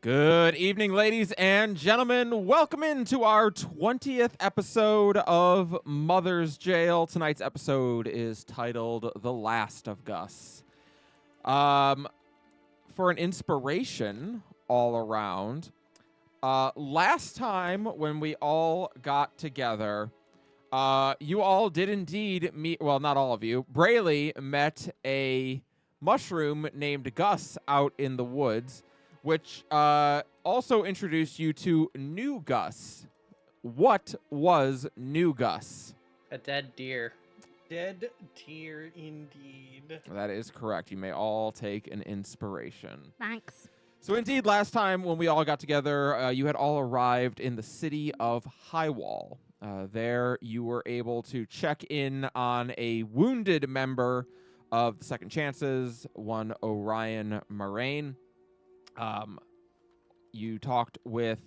Good evening, ladies and gentlemen. Welcome into our 20th episode of Mother's Jail. Tonight's episode is titled The Last of Gus. For an inspiration all around, last time when we all got together, you all did indeed meet, well, not all of you. Brayley met a mushroom named Gus out in the woods, which also introduced you to New Gus. What was New Gus? A dead deer. Dead deer indeed. That is correct. You may all take an inspiration. Thanks. So indeed, last time when we all got together, you had all arrived in the city of Highwall. There you were able to check in on a wounded member of the Second Chances, one Orion Moraine. You talked with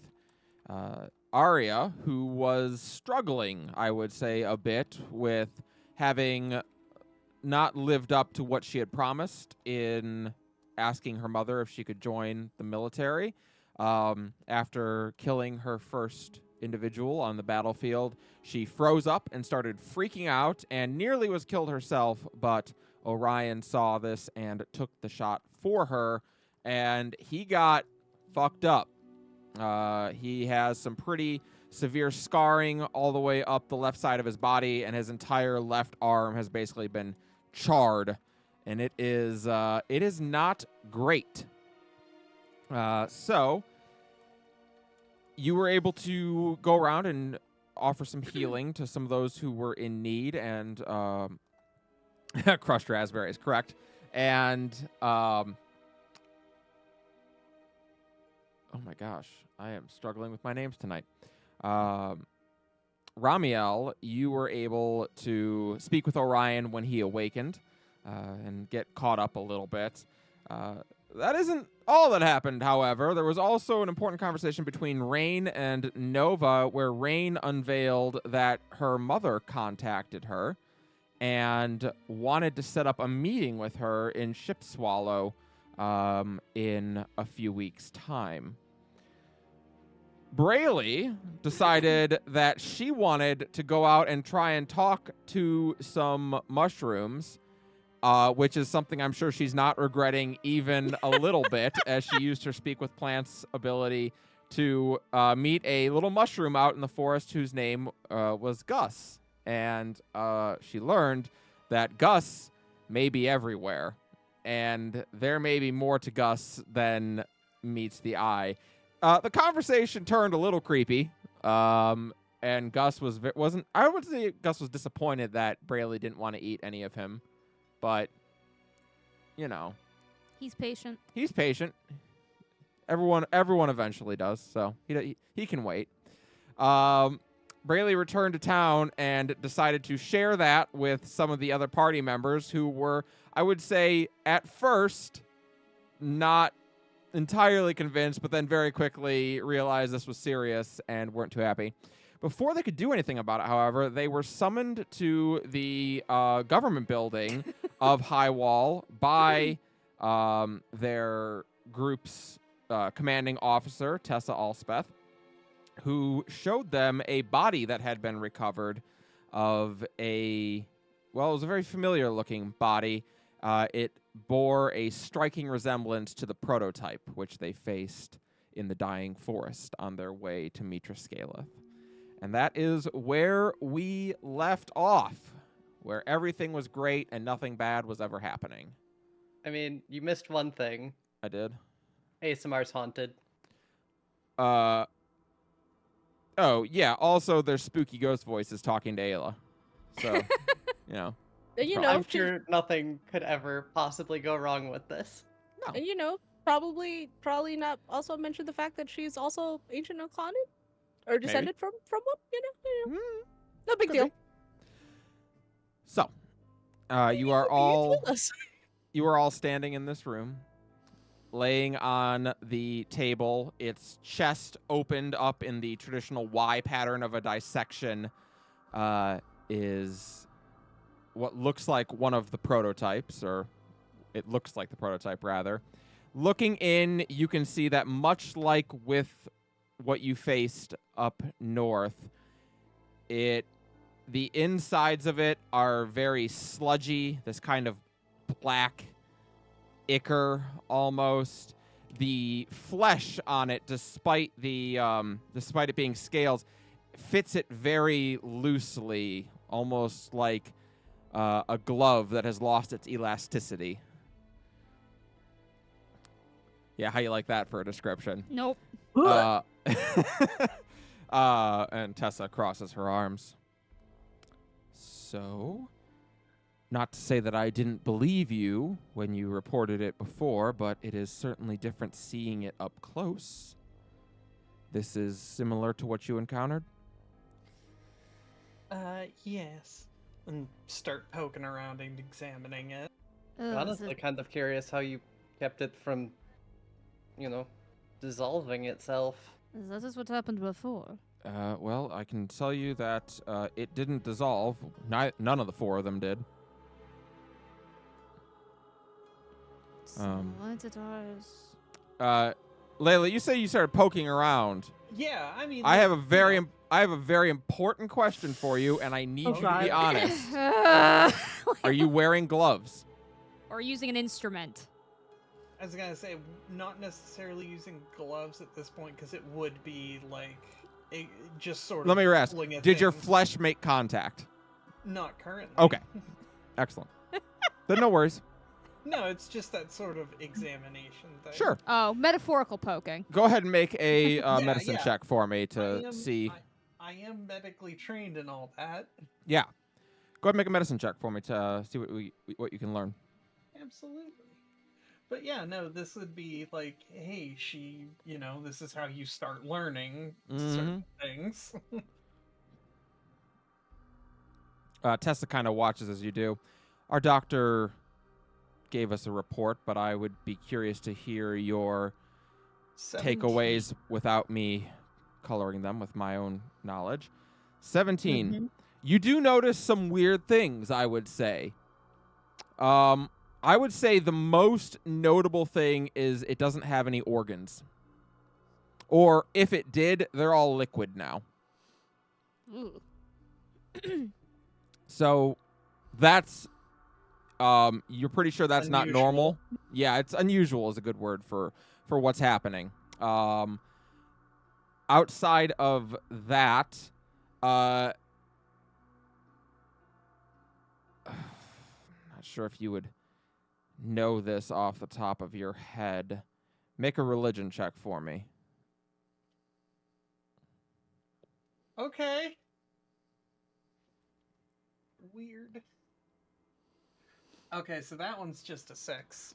Arya, who was struggling, I would say, a bit with having not lived up to what she had promised in asking her mother if she could join the military. After killing her first individual on the battlefield, she froze up and started freaking out and nearly was killed herself, but Orion saw this and took the shot for her, and he got fucked up. He has some pretty severe scarring all the way up the left side of his body, and his entire left arm has basically been charred, and it is not great. So you were able to go around and offer some healing to some of those who were in need, and crushed raspberries, correct? And oh my gosh, I am struggling with my names tonight. Ramiel, you were able to speak with Orion when he awakened and get caught up a little bit. That isn't all that happened, however. There was also an important conversation between Rain and Nova, where Rain unveiled that her mother contacted her and wanted to set up a meeting with her in Shipswallow in a few weeks' time. Brayley decided that she wanted to go out and try and talk to some mushrooms, which is something I'm sure she's not regretting even a little bit, as she used her Speak with Plants ability to meet a little mushroom out in the forest whose name was Gus. And she learned that Gus may be everywhere, and there may be more to Gus than meets the eye. The conversation turned a little creepy, and Gus wasn't. I would say Gus was disappointed that Brayley didn't want to eat any of him, but you know, He's patient. he's patient. Everyone eventually does, so he can wait. Brayley returned to town and decided to share that with some of the other party members who were, I would say, at first not entirely convinced, but then very quickly realized this was serious and weren't too happy. Before they could do anything about it, however, they were summoned to the government building of Highwall by their group's commanding officer, Tessa Alspeth, who showed them a body that had been recovered of it was a very familiar looking body. It bore a striking resemblance to the prototype which they faced in the dying forest on their way to Mitra Scaleth. And that is where we left off, where everything was great and nothing bad was ever happening. I mean, you missed one thing. I did. ASMR's haunted. Oh, yeah, also there's spooky ghost voices talking to Ayla. So, you know. I'm sure nothing could ever possibly go wrong with this. No. Probably not also mention the fact that she's also ancient unclouded or descended from one, no big Could deal. be. So, you are all standing in this room, laying on the table, its chest opened up in the traditional Y pattern of a dissection, is what looks like one of the prototypes, or it looks like the prototype, rather. Looking in, you can see that much like with what you faced up north, the insides of it are very sludgy, this kind of black ichor almost. The flesh on it, despite it being scales, fits it very loosely, almost like a glove that has lost its elasticity. Yeah, how you like that for a description? Nope. And Tessa crosses her arms. So, not to say that I didn't believe you when you reported it before, but it is certainly different seeing it up close. This is similar to what you encountered? Yes. And start poking around and examining it. I'm honestly kind of curious how you kept it from, dissolving itself. That is what happened before. Well, I can tell you that it didn't dissolve. None of the four of them did. So why did ours? Layla, you say you started poking around. Yeah, I mean, I have a very important question for you, and I need you to be honest. Are you wearing gloves? Or using an instrument? I was gonna say, not necessarily using gloves at this point, because it would be like just sort of. Let me ask. pulling at Did your things. flesh make contact? Not currently. Okay. Excellent. Then no worries. No, it's just that sort of examination thing. Sure. Oh, metaphorical poking. Go ahead and make a medicine yeah. check for me to see. I am medically trained and all that. Yeah. Go ahead and make a medicine check for me to see what you can learn. Absolutely. But yeah, no, this would be like, hey, this is how you start learning certain things. Tessa kind of watches as you do. Our doctor gave us a report, but I would be curious to hear your 17. takeaways without me coloring them with my own knowledge. 17. Mhm. You do notice some weird things, I would say. I would say the most notable thing is it doesn't have any organs. Or if it did, they're all liquid now. Ooh. So that's you're pretty sure that's not Unusual. normal. Yeah, it's unusual is a good word for what's happening. Outside of that, not sure if you would know this off the top of your head. Make a religion check for me. Okay. Weird. Okay, so that one's just a 6.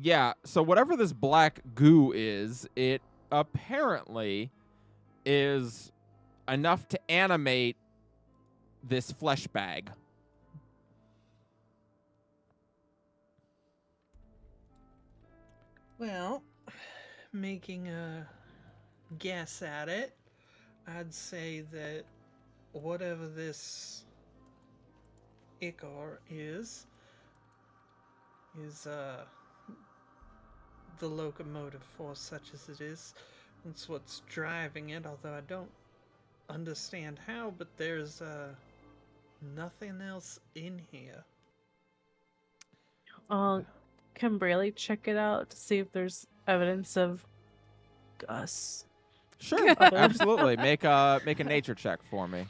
Yeah, so whatever this black goo is, it apparently is enough to animate this flesh bag. Well, making a guess at it, I'd say that whatever this ichor is the locomotive force such as it is. That's what's driving it, although I don't understand how, but there's nothing else in here. Can Braley check it out to see if there's evidence of Gus? Sure, absolutely. Make a nature check for me.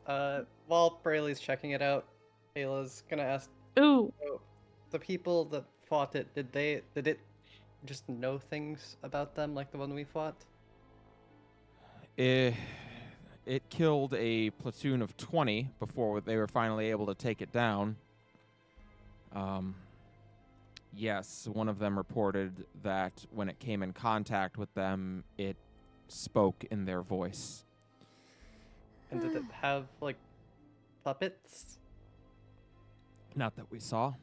While Brayley's checking it out, Ayla's gonna ask, Ooh, the people that fought it, did it just know things about them like the one we fought? It killed a platoon of 20 before they were finally able to take it down. Yes, one of them reported that when it came in contact with them, it spoke in their voice. And did it have, like, puppets? Not that we saw.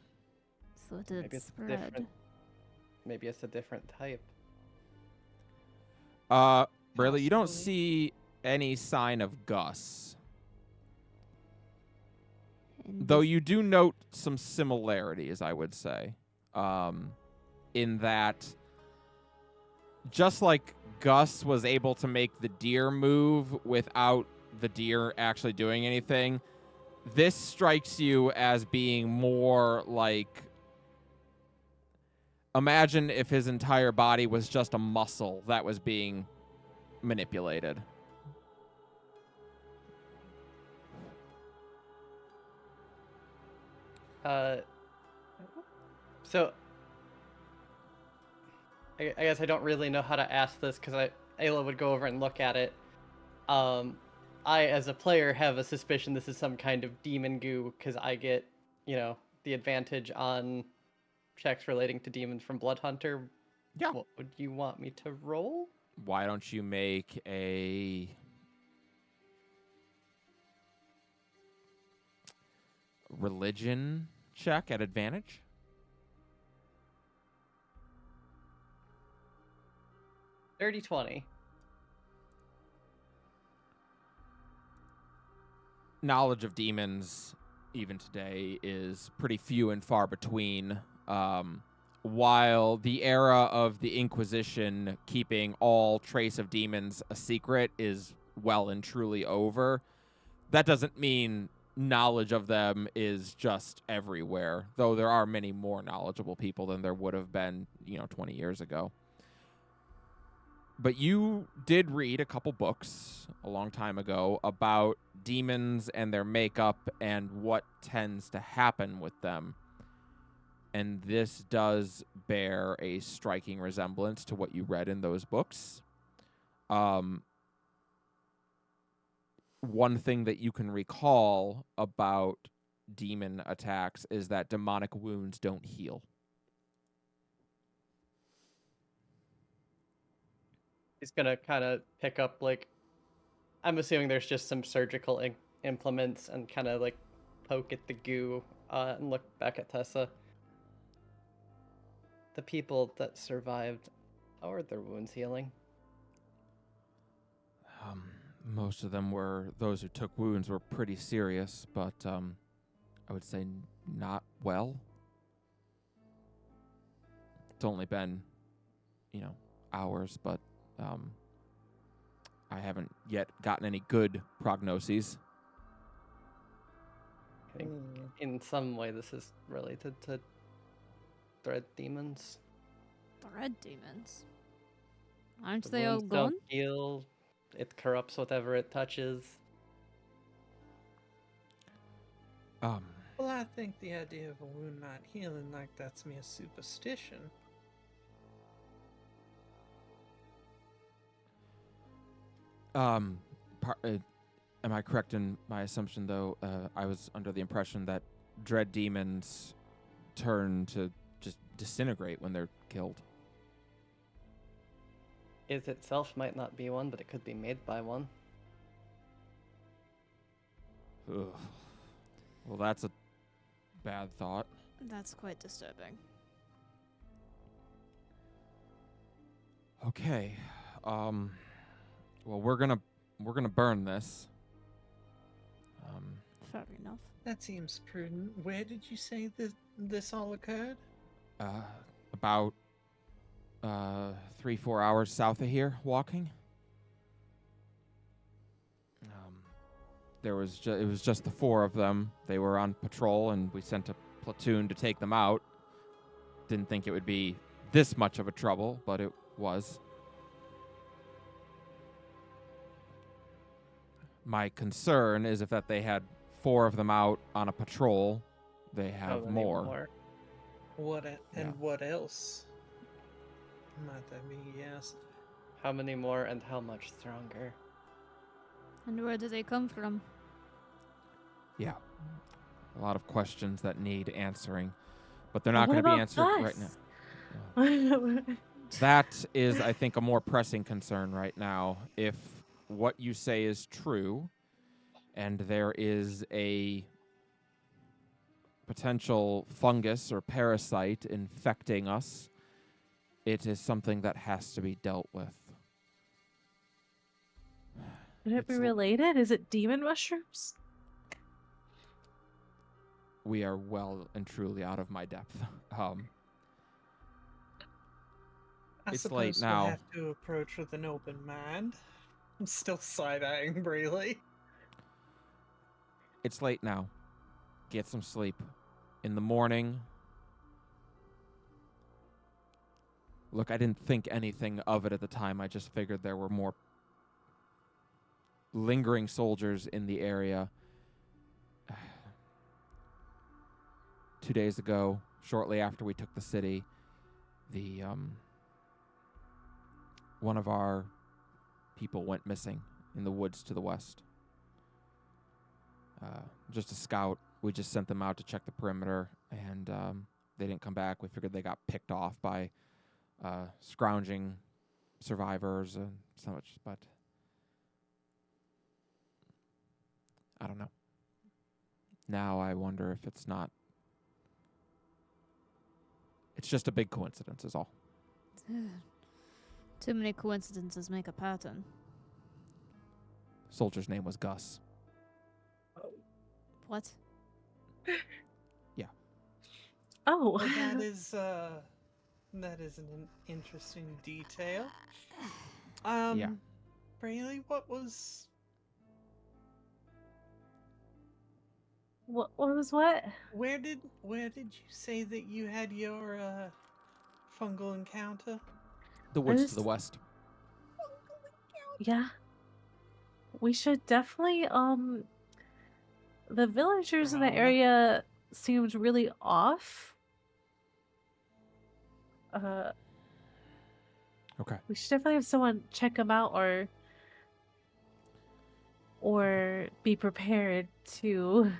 So it did Maybe it's spread. different. Maybe it's a different type. Braley, you don't Possibly. see any sign of Gus. And Though this- you do note some similarities, I would say. in that just like Gus was able to make the deer move without the deer actually doing anything, this strikes you as being more like, imagine if his entire body was just a muscle that was being manipulated. So I guess I don't really know how to ask this because Ayla would go over and look at it. I, as a player, have a suspicion this is some kind of demon goo because I get, the advantage on checks relating to demons from Blood Hunter. Yeah. What would you want me to roll? Why don't you make a religion check at advantage? Dirty 20. Knowledge of demons, even today, is pretty few and far between. While the era of the Inquisition keeping all trace of demons a secret is well and truly over, that doesn't mean knowledge of them is just everywhere, though there are many more knowledgeable people than there would have been, 20 years ago. But you did read a couple books a long time ago about demons and their makeup and what tends to happen with them. And this does bear a striking resemblance to what you read in those books. One thing that you can recall about demon attacks is that demonic wounds don't heal. He's gonna kind of pick up, I'm assuming there's just some surgical implements and kind of poke at the goo and look back at Tessa. The people that survived, how are their wounds healing? Most of them those who took wounds were pretty serious, but I would say not well. It's only been, hours, but I haven't yet gotten any good prognoses. I think in some way this is related to thread demons. Thread demons? Aren't The they all wounds gone? don't heal. It corrupts whatever it touches. Well, I think the idea of a wound not healing like that's mere superstition. Am I correct in my assumption, though? I was under the impression that dread demons turn to just disintegrate when they're killed. It itself might not be one, but it could be made by one. Ugh. Well, that's a bad thought. That's quite disturbing. Okay. Well, we're gonna burn this. Fair enough. That seems prudent. Where did you say this all occurred? About 3-4 hours south of here, walking. It was just the 4 of them. They were on patrol, and we sent a platoon to take them out. Didn't think it would be this much of a trouble, but it was. My concern is if that they had 4 of them out on a patrol, they have many more. What else might that be? Yes. How many more and how much stronger? And where do they come from? Yeah. A lot of questions that need answering, but they're not What going to be about answered right now. us? That is, I think, a more pressing concern right now. If what you say is true, and there is a potential fungus or parasite infecting us, it is something that has to be dealt with. Could it be It's- related? Is it demon mushrooms? We are well and truly out of my depth. I It's suppose late we'll now. have to approach with an open mind. I'm still side-eyeing Brayley. It's late now. Get some sleep. In the morning. Look, I didn't think anything of it at the time. I just figured there were more lingering soldiers in the area. 2 days ago, shortly after we took the city, the one of our people went missing in the woods to the west. Just a scout. We just sent them out to check the perimeter, and they didn't come back. We figured they got picked off by scrounging survivors and so much, but I don't know. Now I wonder if it's not. It's just a big coincidence, is all. Too many coincidences make a pattern. Soldier's name was Gus. What? Oh. Well, that is an interesting detail. Yeah. Brayley, what was What was what? where did you say that you had your fungal encounter? The woods to just- the west. Yeah. We should definitely the villagers in the Wrong. area seemed really off. Okay. We should definitely have someone check them out or be prepared to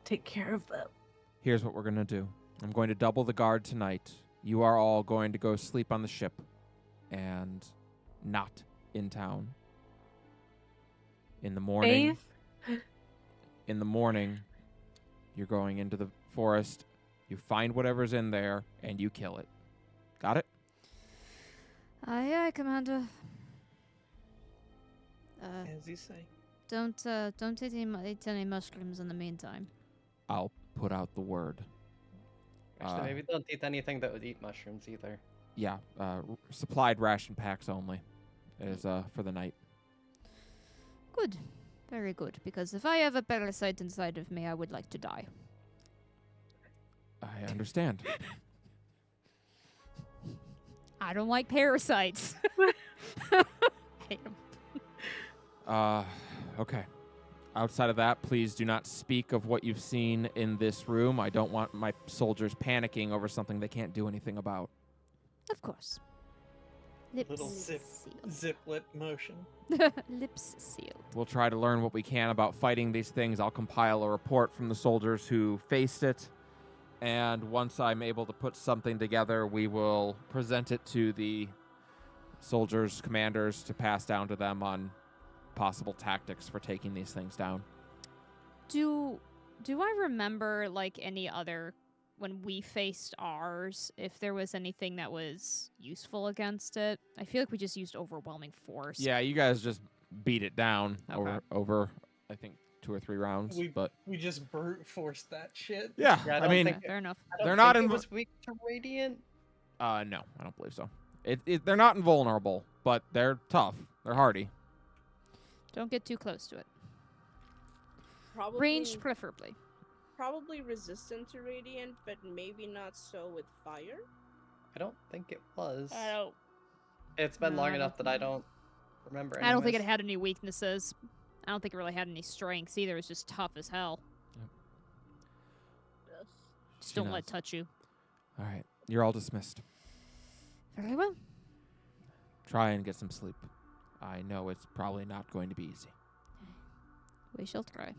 take care of them. Here's what we're going to do. I'm going to double the guard tonight. You are all going to go sleep on the ship and not in town. In the morning, Faith? you're going into the forest. You find whatever's in there and you kill it. Got it? Aye, aye, Commander. As you say. Don't eat any mushrooms in the meantime. I'll put out the word. Actually, maybe don't eat anything that would eat mushrooms either. Yeah, supplied ration packs only is for the night. Good. Very good. Because if I have a parasite inside of me, I would like to die. I understand. I don't like parasites. Hate 'em. Okay. Outside of that, please do not speak of what you've seen in this room. I don't want my soldiers panicking over something they can't do anything about. Of course. Lips Little zip sealed. ziplet motion. Lips sealed. We'll try to learn what we can about fighting these things. I'll compile a report from the soldiers who faced it. And once I'm able to put something together, we will present it to the soldiers' commanders to pass down to them on possible tactics for taking these things down. Do I remember like any other when we faced ours, if there was anything that was useful against it? I feel like we just used overwhelming force. Yeah, you guys just beat it down Okay. over I think 2 or 3 rounds. But We just brute forced that shit. yeah, Yeah, I I don't mean, think- Fair enough. I don't They're not think in- it was weak to radiant. no, I don't believe so. They're not invulnerable, but they're tough. They're hardy. Don't get too close to it. Probably, Ranged preferably. probably resistant to radiant, but maybe not so with fire. I don't think it was. I don't. It's been No, long I enough don't that I don't remember. I don't think it anyways. had any weaknesses. I don't think it really had any strengths either. It was just tough as hell. Yes. Just She don't let it knows. touch you. All right, you're all dismissed. Very well. Try and get some sleep. I know it's probably not going to be easy. We shall try.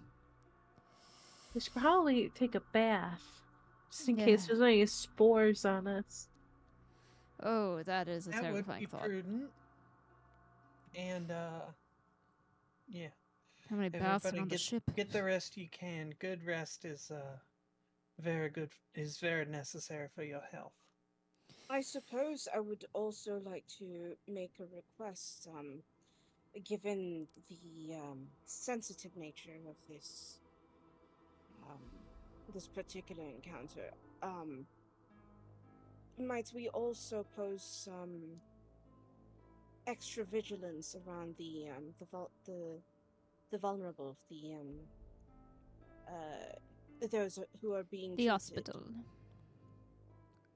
We should probably take a bath. Just in Yeah. case there's any spores on us. Oh, that is a That would terrifying be thought. prudent. And yeah. How many baths are Everybody on the ship? Get the rest you can. Good rest is very necessary for your health. I suppose I would also like to make a request, given the sensitive nature of this particular encounter. might we also pose some extra vigilance around the vulnerable, those who are being The treated? hospital.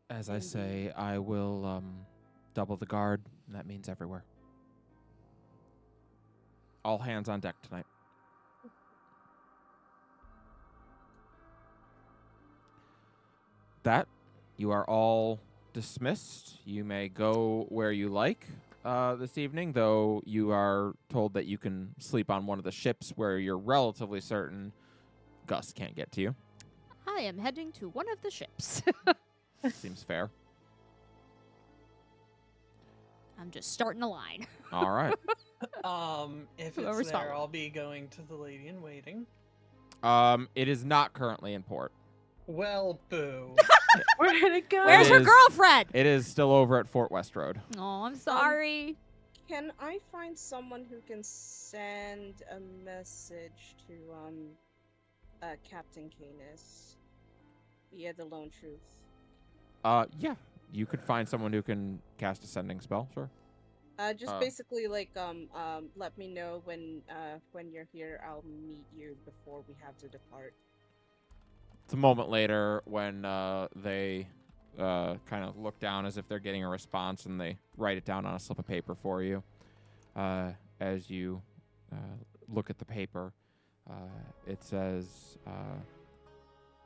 As I Indeed. say, I will double the guard. And that means everywhere. All hands on deck tonight. That, you are all dismissed. You may go where you like this evening, though you are told that you can sleep on one of the ships where you're relatively certain Gus can't get to you. I am heading to one of the ships. Seems fair. I'm just starting a line. All right. If Whoever's it's there, following. I'll be going to the lady in waiting. It is not currently in port. Well, boo. Where did it go? Where's It her is- girlfriend? It is still over at Fort West Road. Oh, I'm sorry. Can I find someone who can send a message to Captain Canis via the Lone Truth? Yeah. You could find someone who can cast a sending spell, sure. Just basically like let me know when you're here. I'll meet you before we have to depart. It's a moment later when they kind of look down as if they're getting a response, and they write it down on a slip of paper for you. As you look at the paper, it says,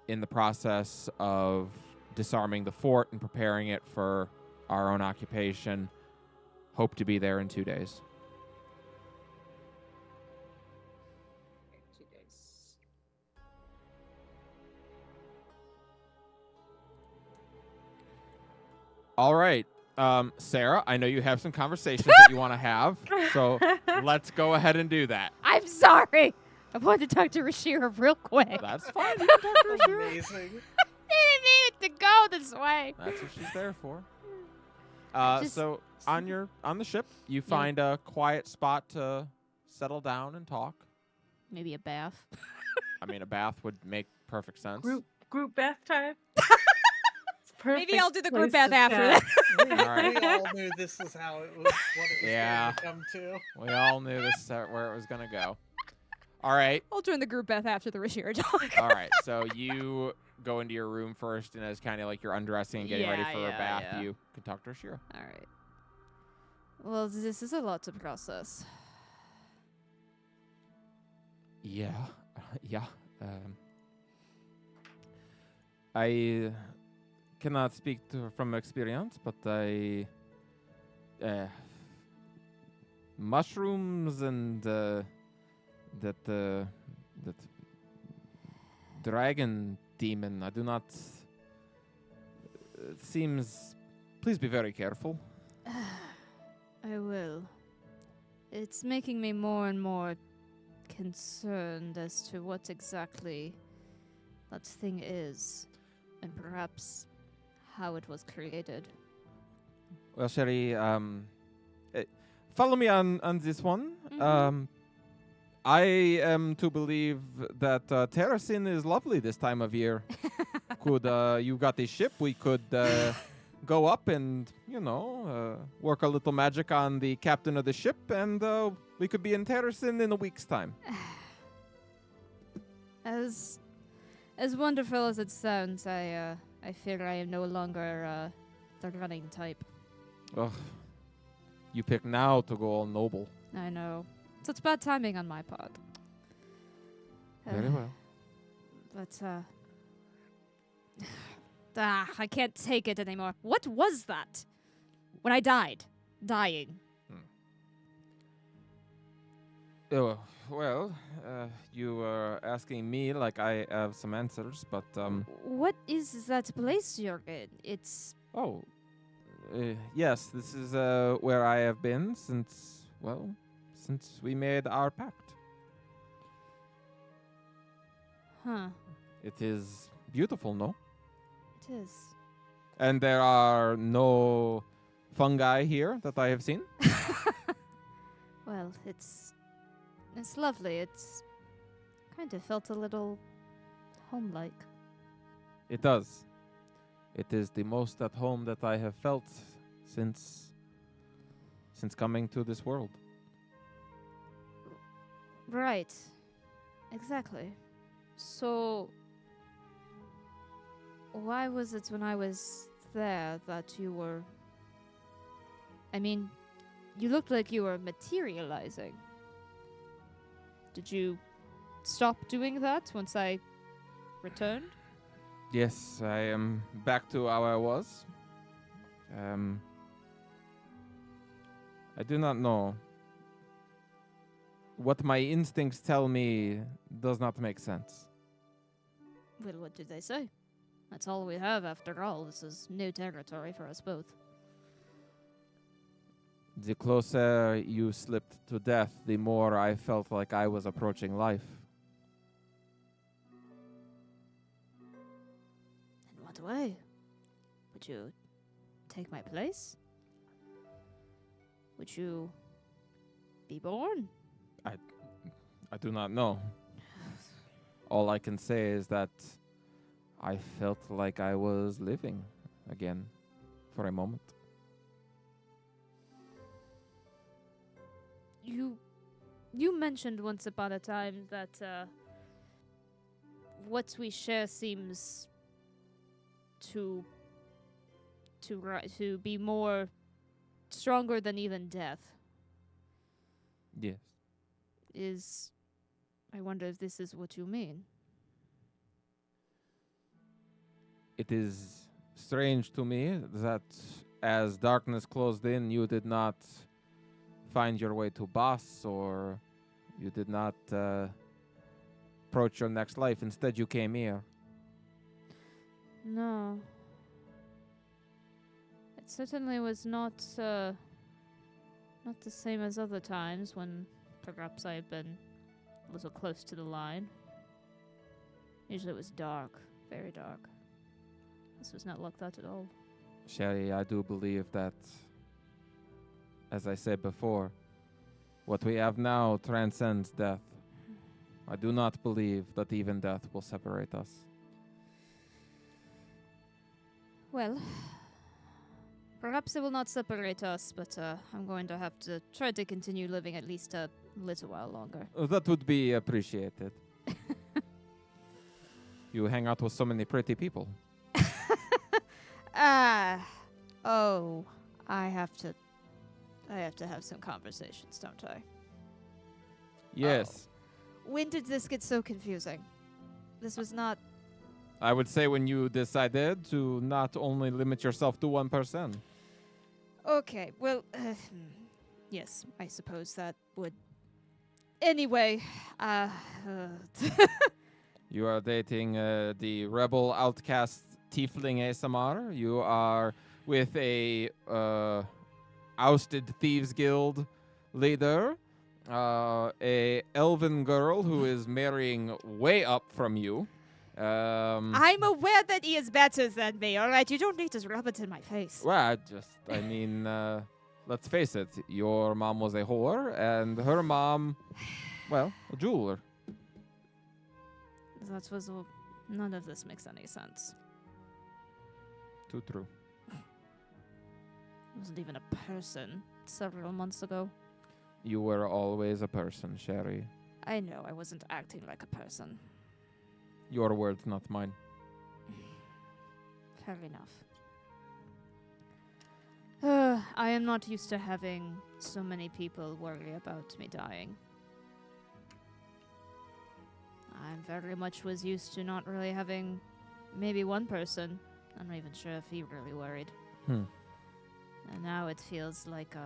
in the process of disarming the fort and preparing it for our own occupation, hope to be there in 2 days. Okay, 2 days. All right. Sarah, I know you have some conversations that you want to have, so let's go ahead and do that. I'm sorry. I wanted to talk to Rashira real quick. That's fine. You can talk to her, Shira. Amazing. Didn't mean it to go this way. That's what she's there for. Just- So on the ship, you find a quiet spot to settle down and talk. Maybe a bath. I mean, a bath would make perfect sense. Group bath time. It's perfect Maybe I'll do the group place bath to after chat. that. We, Alright. we all knew this is how it was, what it was Yeah. going to come to. We all knew this is where it was gonna go. All right. I'll join the group bath after the Rashira talk. All right. So you go into your room first, and as kind of like you're undressing and getting ready Yeah, for a yeah, bath, yeah. you can talk to Shira. All right. Well, this is a lot to process. Yeah. Yeah. I cannot speak from experience, but mushrooms and that dragon demon. I do not. It seems. Please be very careful. I will. It's making me more and more concerned as to what exactly that thing is, and perhaps how it was created. Well, Sherry, follow me on this one. Mhm. I am to believe that Terracin is lovely this time of year. Could you got the ship? We could go up and work a little magic on the captain of the ship, and we could be in Terracin in a week's time. As wonderful as it sounds, I fear I am no longer the running type. Ugh. You pick now to go all noble. I know. So it's bad timing on my part. Very well. But, I can't take it anymore. What was that? When I died. Dying. Oh, well, you were asking me like I have some answers, but What is that place you're in? It's... oh, yes, this is where I have been since we made our pact. Huh. It is beautiful, no? It is. And there are no fungi here that I have seen. Well, it's lovely. It's kind of felt a little home-like. It does. It is the most at home that I have felt since coming to this world. Right. Exactly. So, why was it when I was there that you were. I mean, you looked like you were materializing. Did you stop doing that once I returned? Yes, I am back to how I was. I do not know. What my instincts tell me does not make sense. Well, what did they say? That's all we have after all. This is new territory for us both. The closer you slipped to death, the more I felt like I was approaching life. In what way? Would you take my place? Would you be born? I do not know. All I can say is that I felt like I was living again for a moment. You mentioned once upon a time that what we share seems to be more stronger than even death. Yes. I wonder if this is what you mean. It is strange to me that as darkness closed in, you did not find your way to Boss, or you did not approach your next life. Instead, you came here. No. It certainly was not the same as other times when perhaps I've been a little close to the line. Usually it was dark, very dark. This was not like that at all. Sherry, I do believe that, as I said before, what we have now transcends death. I do not believe that even death will separate us. Well, perhaps it will not separate us, but I'm going to have to try to continue living at least a little while longer. That would be appreciated. You hang out with so many pretty people. Oh, I have to have some conversations, don't I? Yes. When did this get so confusing? This was not. I would say when you decided to not only limit yourself to one person. Okay, well, yes, I suppose that would. Anyway, You are dating the rebel outcast tiefling ASMR. You are with a ousted thieves guild leader, a elven girl who is marrying way up from you. I'm aware that he is better than me, alright? You don't need to rub it in my face. Well, I mean, let's face it. Your mom was a whore, and her mom, well, a jeweler. That was. None of this makes any sense. Too true. It wasn't even a person several months ago. You were always a person, Sherry. I know I wasn't acting like a person. Your words, not mine. Fair enough. I am not used to having so many people worry about me dying. I very much was used to not really having maybe one person. I'm not even sure if he really worried. And now it feels like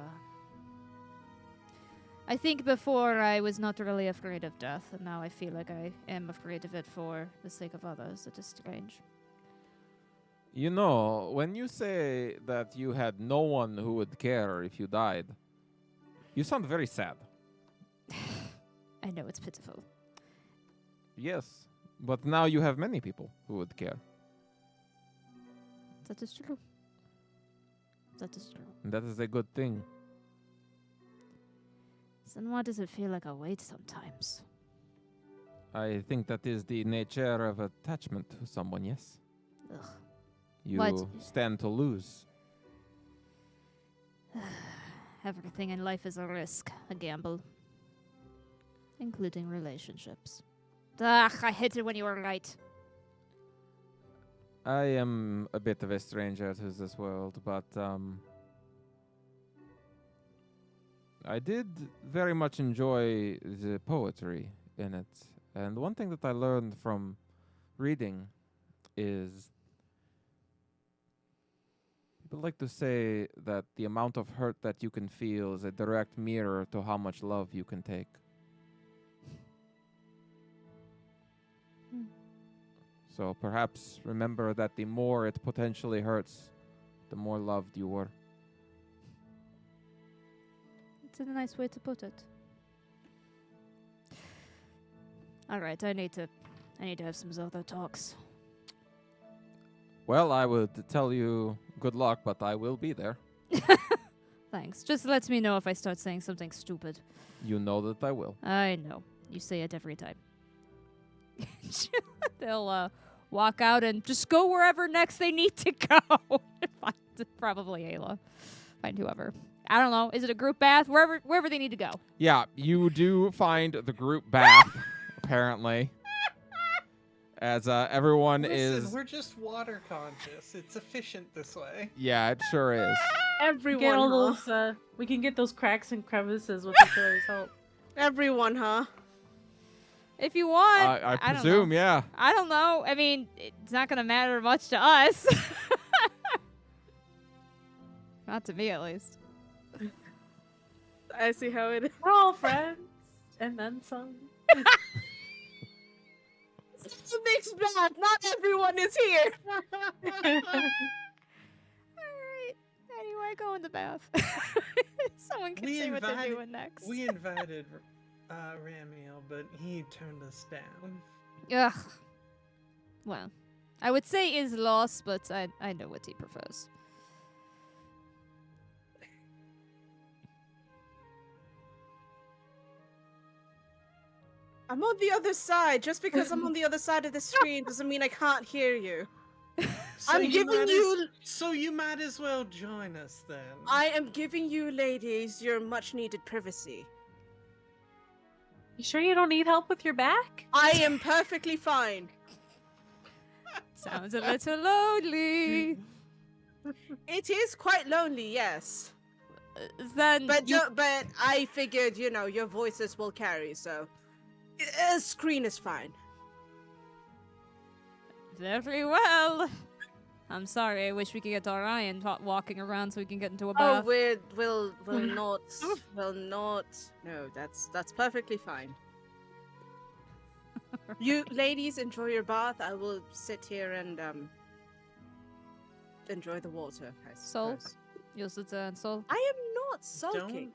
I think before I was not really afraid of death, and now I feel like I am afraid of it for the sake of others. It is strange. You know, when you say that you had no one who would care if you died, you sound very sad. I know it's pitiful. Yes, but now you have many people who would care. That is true. That is true. And that is a good thing. Then why does it feel like a weight sometimes? I think that is the nature of attachment to someone, yes? Ugh. You What? stand to lose. Everything in life is a risk, a gamble, including relationships. Ugh, I hate it when you are right. I am a bit of a stranger to this world, but I did very much enjoy the poetry in it. And one thing that I learned from reading is people like to say that the amount of hurt that you can feel is a direct mirror to how much love you can take. Hmm. So perhaps remember that the more it potentially hurts, the more loved you were. It's a nice way to put it. All right, I need to have some Zelda talks. Well, I would tell you good luck, but I will be there. Thanks. Just lets me know if I start saying something stupid. You know that I will. I know. You say it every time. They'll walk out and just go wherever next they need to go. Find probably Ayla. Find whoever. I don't know. Is it a group bath? Wherever they need to go. Yeah, you do find the group bath, apparently. As everyone Listen, is... we're just water conscious. It's efficient this way. Yeah, it sure is. Everyone, Get all huh? those. We can get those cracks and crevices with each other's help. Everyone, huh? If you want. I don't presume, know. yeah. I don't know. I mean, it's not going to matter much to us. Not to me, at least. I see how it is. We're all friends, and then some. It's a mixed bag. Not everyone is here. Alright. Anyway, go in the bath. Someone can We say what they're invited- doing next. We invited Ramiel, but he turned us down. Ugh. Well, I would say is lost, but I know what he prefers. I'm on the other side. Just because I'm on the other side of the screen doesn't mean I can't hear you. So I'm you giving might you. So you might as well join us then. I am giving you, ladies, your much-needed privacy. You sure you don't need help with your back? I am perfectly fine. Sounds a little lonely. It is quite lonely, yes. Then But you but I figured, your voices will carry, so a screen is fine. very well. I'm sorry. I wish we could get Orion walking around so we can get into a Oh, bath. we'll not. No, that's perfectly fine. You ladies enjoy your bath. I will sit here and enjoy the water. I Sulk? suppose. You'll sit there and sulk. I am not sulking.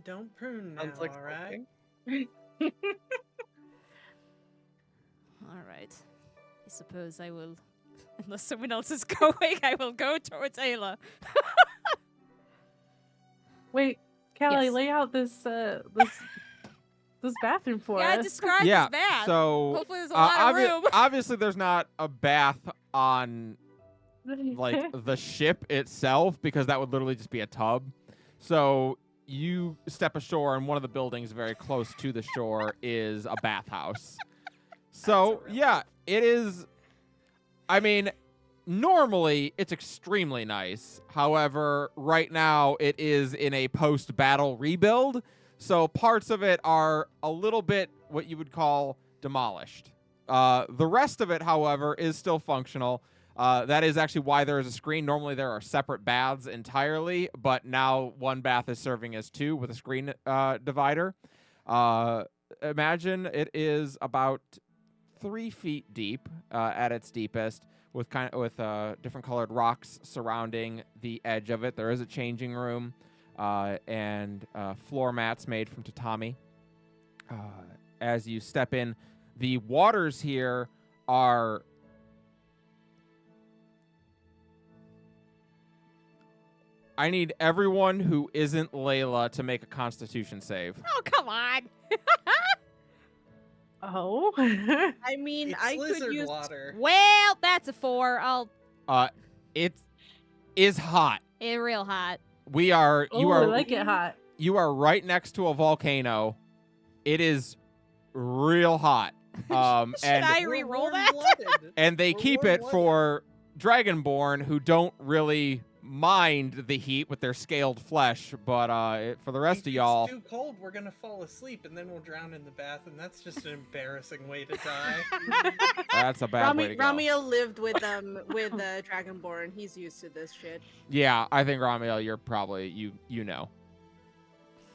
Don't prune now, Sounds like all right? smoking. All right. I suppose I will. Unless someone else is going, I will go towards Ayla. Wait, Callie, Yes. lay out this bathroom for Yeah, us. describe Yeah, this bath. so... Hopefully there's a lot of room. Obviously, there's not a bath on like the ship itself because that would literally just be a tub. So you step ashore and one of the buildings very close to the shore is a bathhouse. So yeah, it is. I mean, normally it's extremely nice. However, right now it is in a post-battle rebuild. So parts of it are a little bit what you would call demolished. The rest of it, however, is still functional. That is actually why there is a screen. Normally there are separate baths entirely, but now one bath is serving as two with a screen divider. Imagine it is about 3 feet deep at its deepest, with different colored rocks surrounding the edge of it. There is a changing room and floor mats made from tatami. As you step in, the waters here are I need everyone who isn't Layla to make a Constitution save. Oh, come on. Oh. I mean, It's I could lizard use. water. Well, that's a 4. I'll. It is hot. It real hot. You I are like it hot. you are right next to a volcano. It is real hot. Should And I We're re-roll that? warm-blooded. and they We're keep it warm-blooded. for Dragonborn who don't really mind the heat with their scaled flesh, but for the rest If of y'all, it's too cold, we're gonna fall asleep and then we'll drown in the bath, and that's just an embarrassing way to die. that's a bad way to go. Ramiel lived with Dragonborn. He's used to this shit. Yeah, I think Ramiel, you're probably you know,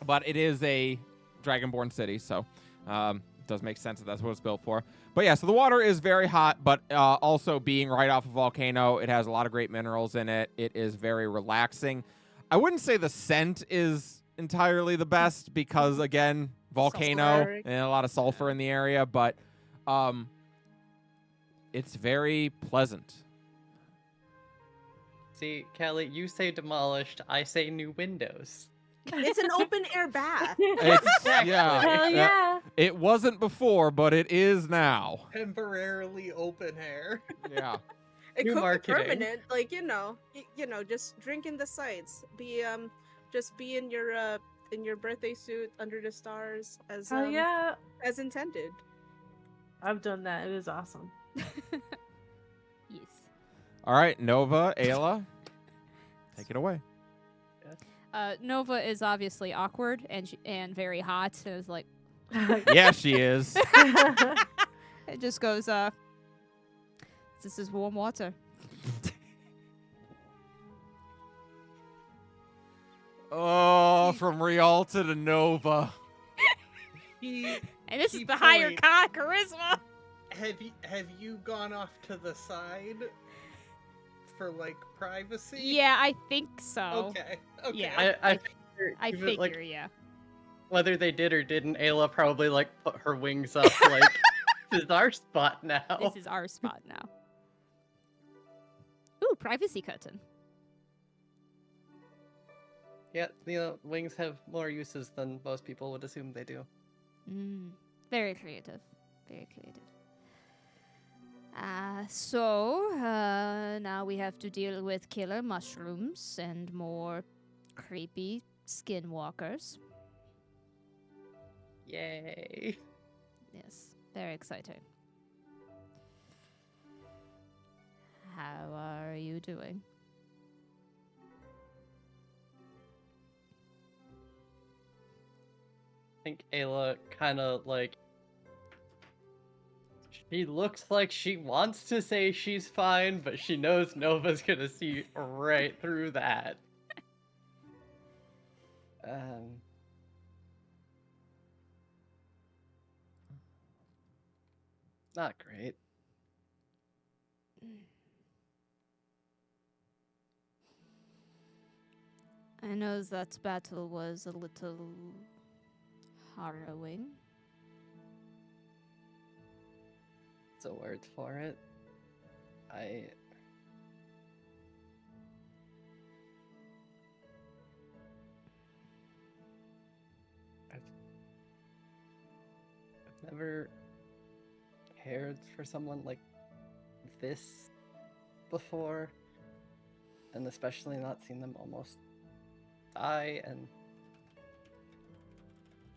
but it is a Dragonborn city, so it does make sense that that's what it's built for. But yeah, so the water is very hot, but also being right off a volcano, it has a lot of great minerals in it. It is very relaxing. I wouldn't say the scent is entirely the best because, again, volcano Sulfuric. and a lot of sulfur in the area, but it's very pleasant. See, Kelly, you say demolished, I say new windows. It's an open air bath. It's, yeah, Hell yeah. it wasn't before, but it is now. Temporarily open air. Yeah. It New could marketing. be permanent, like just drink in the sights. Just be in your birthday suit under the stars as Hell yeah. as intended. I've done that. It is awesome. Yes. All right, Nova, Ayla, take it away. Nova is obviously awkward and very hot. So it's like Yeah, she is. it just goes. This is warm water. Oh, from Rialta to Nova. He, And this is Key the higher point. charisma. have you gone off to the side for like privacy? Yeah, I think so. Okay. Yeah. I figure, I even, figure, like, yeah. whether they did or didn't, Ayla probably like put her wings up like this is our spot now. This is our spot now. Ooh, privacy curtain. Yeah, wings have more uses than most people would assume they do. Very creative. Very creative. So now we have to deal with killer mushrooms and more creepy skinwalkers. Yay. Yes, very exciting. How are you doing? I think Ayla kind of like. She looks like she wants to say she's fine, but she knows Nova's gonna see right through that. Not great. I know that battle was a little harrowing. It's a word for it. I've never cared for someone like this before, and especially not seen them almost die, and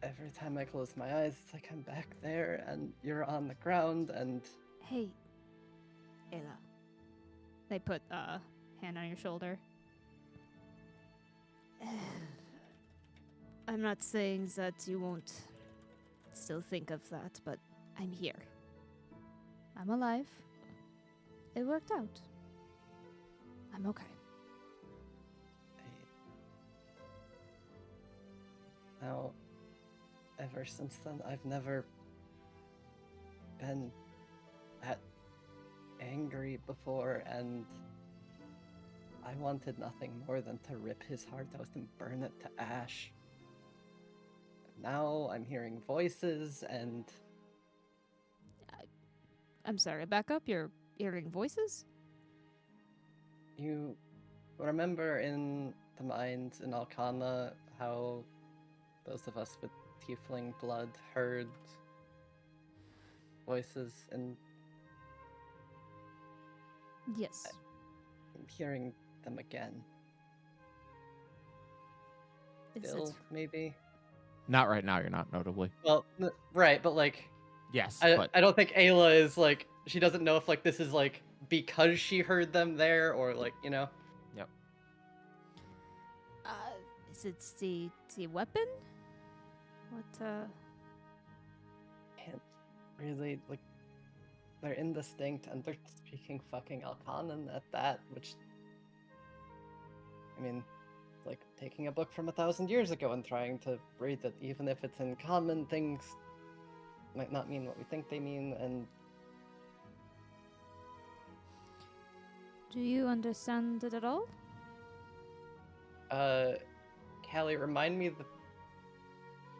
every time I close my eyes, it's like I'm back there and you're on the ground and Hey, Ella. They put a hand on your shoulder. I'm not saying that you won't still think of that, but I'm here. I'm alive. It worked out. I'm okay. now, ever since then, I've never been that angry before, and I wanted nothing more than to rip his heart out and burn it to ash. Now I'm hearing voices, and I'm sorry, back up. You're hearing voices? you remember in the mines in Alcana how those of us with tiefling blood heard voices, and Yes. hearing them again. Is Still, it? maybe. Not right now. You're not notably. Well, right, but like, Yes, I but I don't think Ayla is like, she doesn't know if like this is like because she heard them there or like, you know. yep. Uh, is it the weapon? What? Can't really like, they're indistinct and they're speaking fucking Alcanan at that, which, I mean, like taking a book from 1,000 years ago and trying to read it, even if it's in common, things might not mean what we think they mean, and Do you understand it at all? Callie, remind me the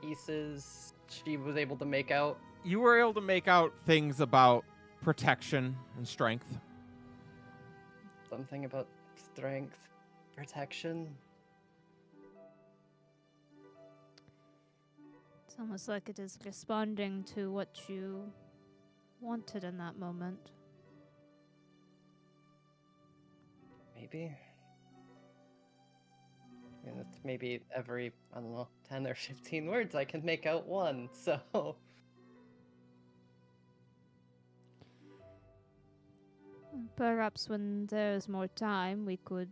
pieces she was able to make out. You were able to make out things about protection and strength. Something about strength, protection. It's almost like it is responding to what you wanted in that moment. Maybe. Yeah, it's maybe every, I don't know, 10 or 15 words I can make out one, so. Perhaps when there's more time, we could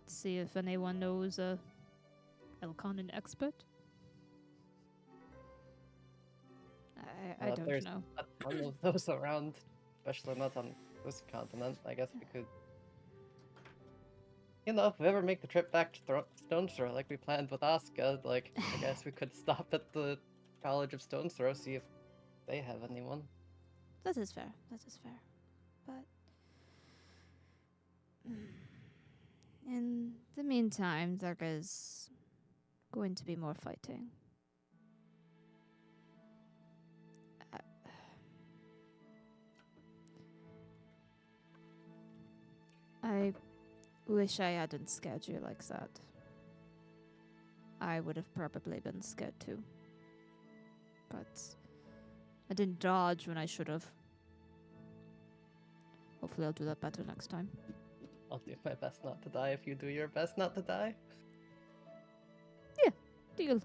see if anyone knows a Elconin expert. I Well, don't there's know. a ton of those around, especially not on this continent. I guess we could. You know, if we ever make the trip back to Stone's Throw like we planned with Asuka, like, I guess we could stop at the College of Stone's Throw, see if they have anyone. That is fair. That is fair. But in the meantime, there is going to be more fighting. I wish I hadn't scared you like that. I would have probably been scared too. But I didn't dodge when I should have. Hopefully I'll do that better next time. I'll do my best not to die if you do your best not to die. Deal.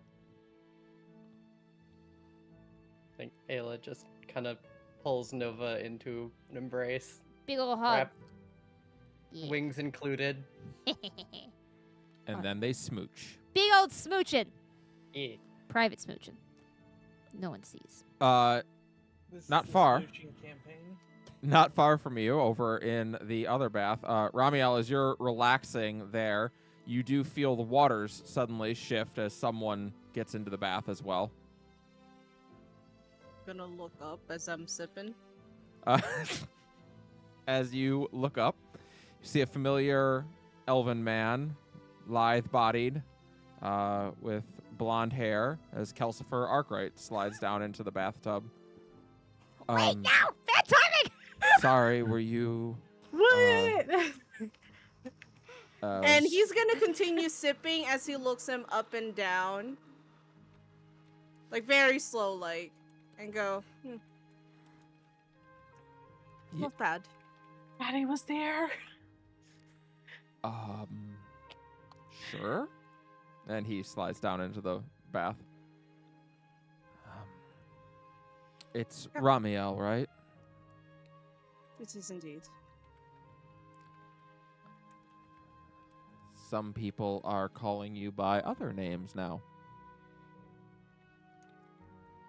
I think Ayla just kind of pulls Nova into an embrace, Big ol' hug. wrap, wings included. And then they smooch. Big old smooching. Yeah. Private smooching. No one sees. This Not is the far. smooching campaign. Not far from you, over in the other bath. Ramiel, as you're relaxing there, you do feel the waters suddenly shift as someone gets into the bath as well. Gonna look up as I'm sipping. Uh, as you look up, you see a familiar elven man, lithe-bodied, with blonde hair, as Kelsifer Arkwright slides down into the bathtub. Wait, now! Bad timing! Sorry, were you... What? And he's gonna continue sipping as he looks him up and down. Like very slow like. And go, not bad. Daddy was there. Sure. And he slides down into the bath. It's Ramiel, right? It is indeed. Some people are calling you by other names now.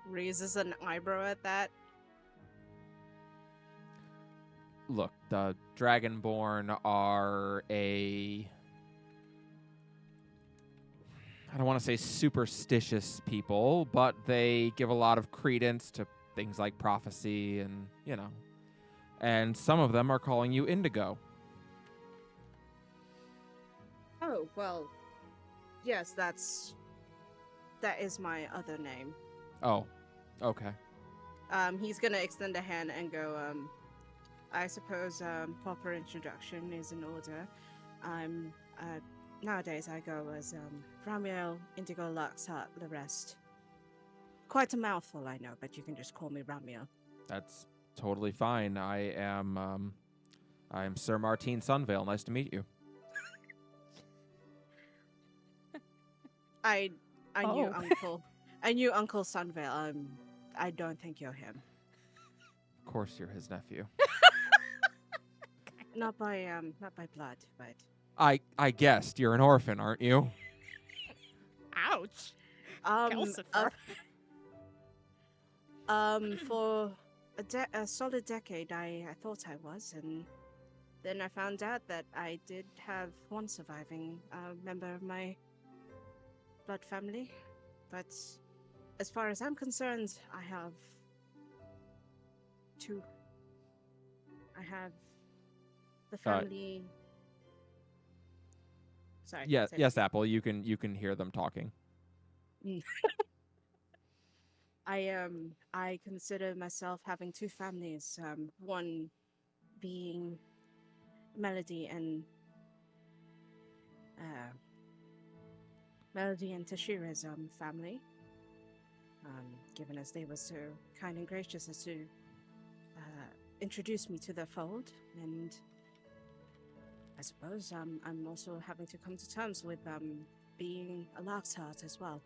Raises an eyebrow at that. Look, the Dragonborn are I don't want to say superstitious people, but they give a lot of credence to things like prophecy and, and some of them are calling you Indigo. Oh, well, yes, that is my other name. Oh, okay. He's gonna extend a hand and go, I suppose, proper introduction is in order. Nowadays I go as, Ramiel, Indigo, Lux, Hut, the rest. Quite a mouthful, I know, but you can just call me Ramiel. That's totally fine. I am I'm Sir Martine Sunvale. Nice to meet you. I knew Oh. Uncle. I knew Uncle Sunvale. I don't think you're him. Of course, you're his nephew. Not by blood, but I guessed you're an orphan, aren't you? Ouch. um Calcifer. for a solid decade, I thought I was, and then I found out that I did have one surviving member of my blood family. But as far as I'm concerned, I have two. I have the family. Sorry. Yes, say yes, Apple. You can hear them talking. that. I consider myself having two families. One being Melody and Tashira's family. Given as they were so kind and gracious as to introduce me to their fold, and I suppose I'm also having to come to terms with being a Larksheart as well.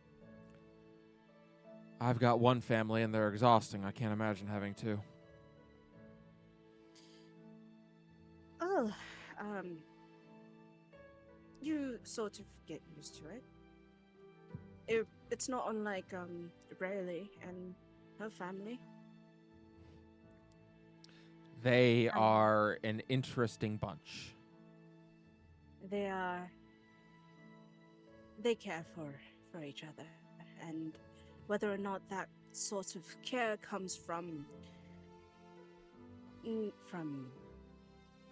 I've got one family, and they're exhausting. I can't imagine having two. Oh, you sort of get used to it. It's not unlike Rayleigh and her family. They are an interesting bunch. They care for each other, and whether or not that sort of care comes from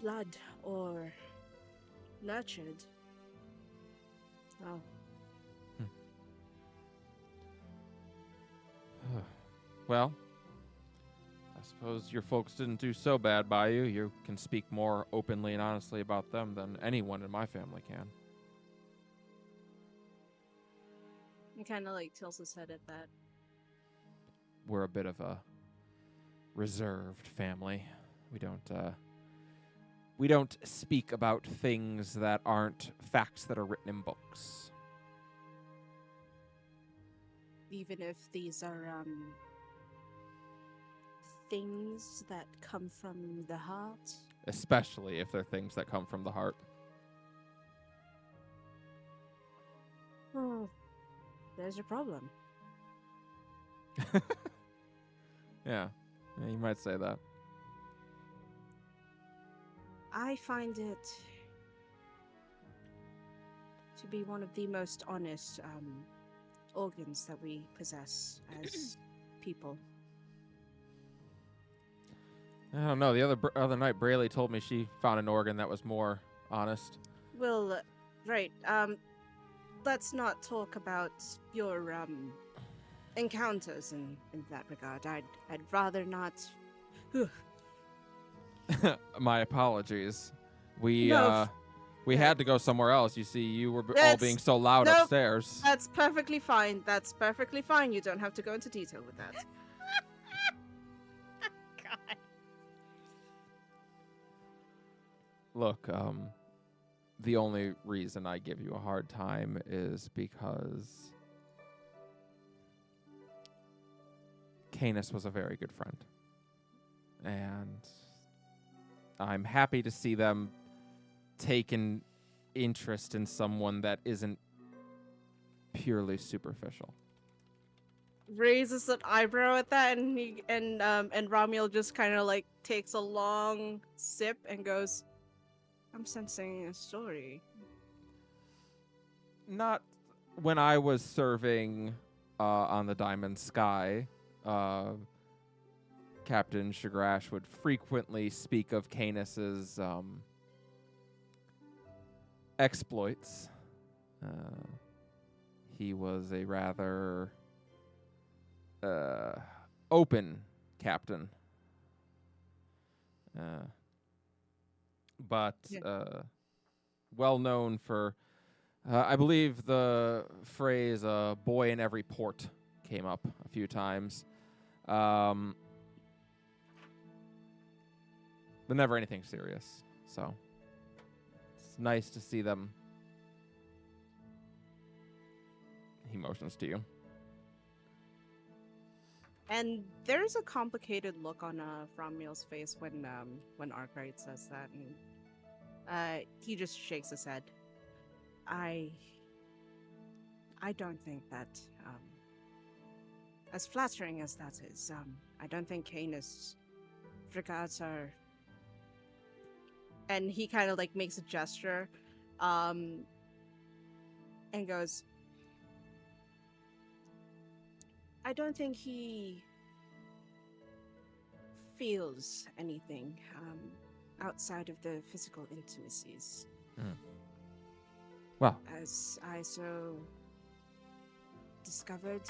blood or nurtured, well, Well, I suppose your folks didn't do so bad by you. You can speak more openly and honestly about them than anyone in my family can. he kind of like tilts his head at that. We're a bit of a reserved family. We don't speak about things that aren't facts that are written in books. Even if these are things that come from the heart. Especially if they're things that come from the heart. Oh, there's your problem. Yeah, you might say that. I find it to be one of the most honest organs that we possess as people. I don't know. The other night, Braley told me she found an organ that was more honest. Well, right. Let's not talk about your encounters in that regard. I'd rather not. My apologies. We No, we yeah. had to go somewhere else. You see, you were all That's- being so loud nope. upstairs. That's perfectly fine. That's perfectly fine. You don't have to go into detail with that. God. Look, the only reason I give you a hard time is because Canis was a very good friend. And I'm happy to see them take an interest in someone that isn't purely superficial. Raises an eyebrow at that, and Ramiel just kind of like takes a long sip and goes, "I'm sensing a story." Not when I was serving on the Diamond Sky. Captain Shagrash would frequently speak of Canis's exploits. He was a rather open captain. But Yeah. well known for, I believe the phrase boy in every port came up a few times. But never anything serious. So it's nice to see them. He motions to you. And there's a complicated look on Frommiel's face when Arkwright says that, and he just shakes his head. I don't think that, as flattering as that is, I don't think Canis regards our. And he kind of like makes a gesture, and goes, I don't think he feels anything outside of the physical intimacies. Well, As I so discovered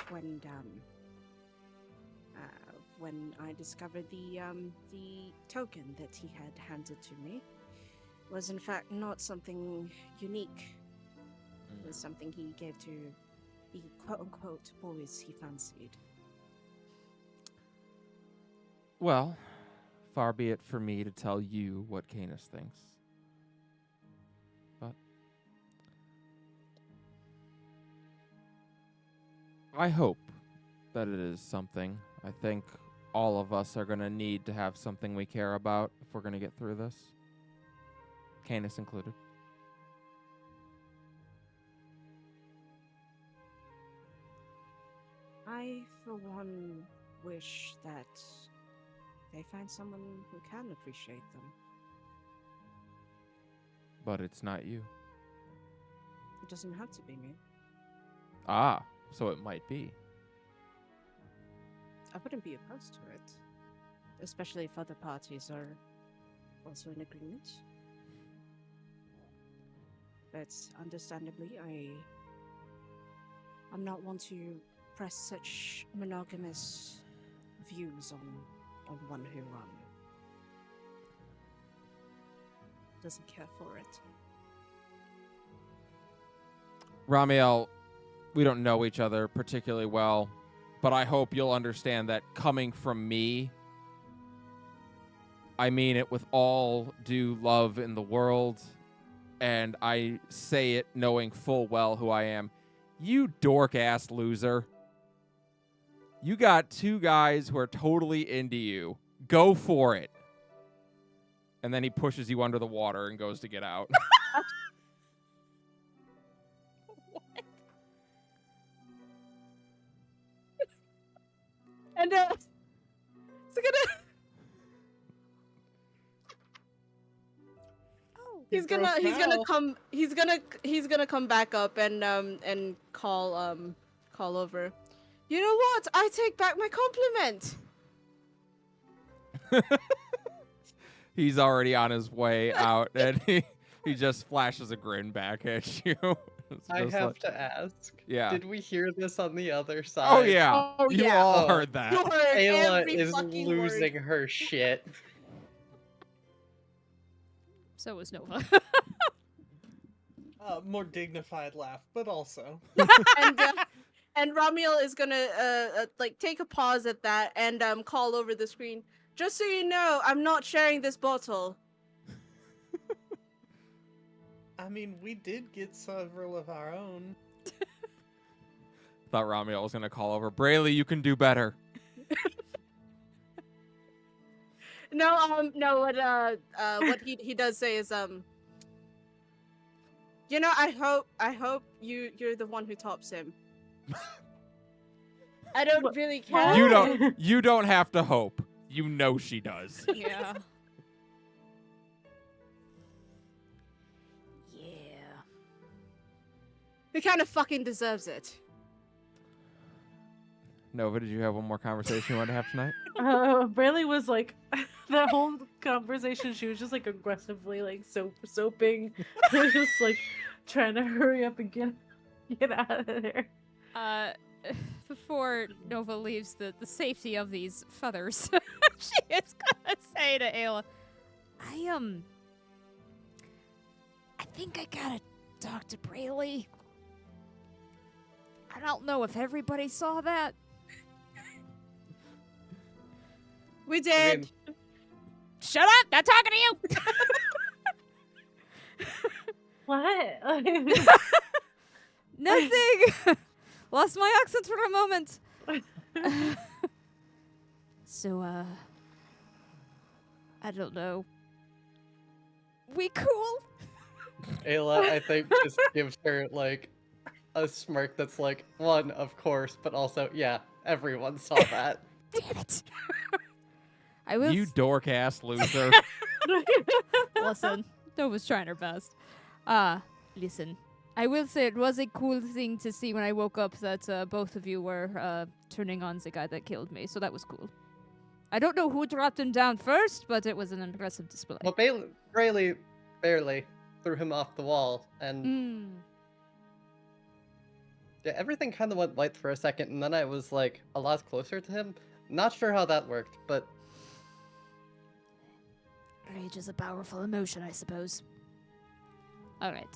when I discovered the token that he had handed to me was in fact not something unique. It was something he gave to the quote-unquote boys he fancied. well, far be it for me to tell you what Canis thinks. But I hope that it is something. I think all of us are going to need to have something we care about if we're going to get through this. Canis included. I, for one, wish that they find someone who can appreciate them. But it's not you. It doesn't have to be me. Ah, so it might be. I wouldn't be opposed to it, especially if other parties are also in agreement. But understandably, I'm not one to press such monogamous views on one who doesn't care for it. Ramiel, we don't know each other particularly well, but I hope you'll understand that coming from me, I mean it with all due love in the world, and I say it knowing full well who I am. You dork-ass loser. You got two guys who are totally into you. Go for it. And then he pushes you under the water and goes to get out. And he's gonna come back up and call over. You know what? I take back my compliment. He's already on his way out, and he just flashes a grin back at you. I have to ask. Yeah. Did we hear this on the other side? Oh, yeah. Oh, You yeah. all Oh. heard that. You heard Ayla every is fucking losing word. her shit. So was Nova. More dignified laugh, but also. And Ramiel is gonna like take a pause at that and call over the screen. Just so you know, I'm not sharing this bottle. I mean, we did get several of our own. Thought Ramiel was going to call over. Brayley, you can do better. No, what he does say is you know, I hope you're the one who tops him. I don't really care. You don't have to hope. You know she does. Yeah. Yeah. He kind of fucking deserves it. Nova, did you have one more conversation you want to have tonight? Brayley was like, that whole conversation, she was just like aggressively like soaping, just like trying to hurry up and get out of there. Before Nova leaves the safety of these feathers, she is gonna say to Ayla, I think I gotta talk to Brayley. I don't know if everybody saw that. We did. mean- Shut up! Not talking to you! What? Nothing. Lost my accent for a moment. So, I don't know. We cool? Ayla, I think, just gives her like a smirk that's like, one, of course, but also, yeah, everyone saw that. Damn it. I will. You dork ass loser. Listen, Nova's trying her best. Listen. I will say it was a cool thing to see when I woke up that both of you were turning on the guy that killed me, so that was cool. I don't know who dropped him down first, but it was an impressive display. Well, Braylee barely threw him off the wall, and yeah, everything kind of went white for a second, and then I was like a lot closer to him. Not sure how that worked, but Rage is a powerful emotion, I suppose. All right.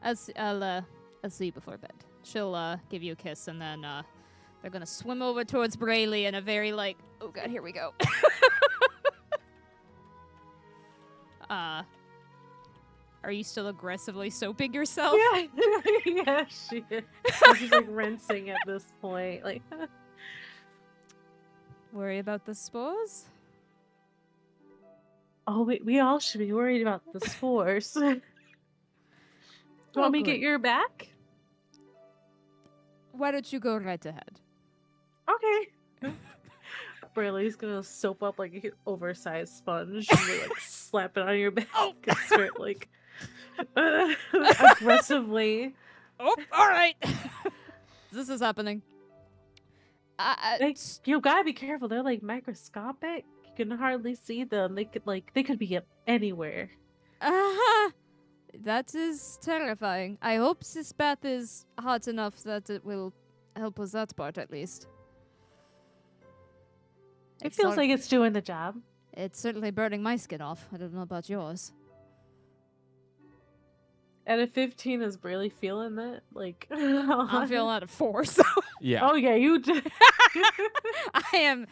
I'll see you before bed. She'll give you a kiss, and then they're gonna swim over towards Braylee in a very like, oh god, here we go. Are you still aggressively soaping yourself? Yeah, yeah, she is. She's like rinsing at this point. Like, Worry about the spores? oh, we all should be worried about the spores. You want me to get good. your back? Why don't you go right ahead? Okay. Braylee's gonna soap up like an oversized sponge and like slap it on your back and start like aggressively. Oh, all right. This is happening. Like, you gotta be careful. They're like microscopic. You can hardly see them. They could be anywhere. That is terrifying. I hope this bath is hot enough that it will help with that part at least. It feels like it's doing the job. It's certainly burning my skin off. I don't know about yours. And a 15 is really feeling that. Like, I'm feeling out of 4, so Yeah. Oh yeah, you did. I am.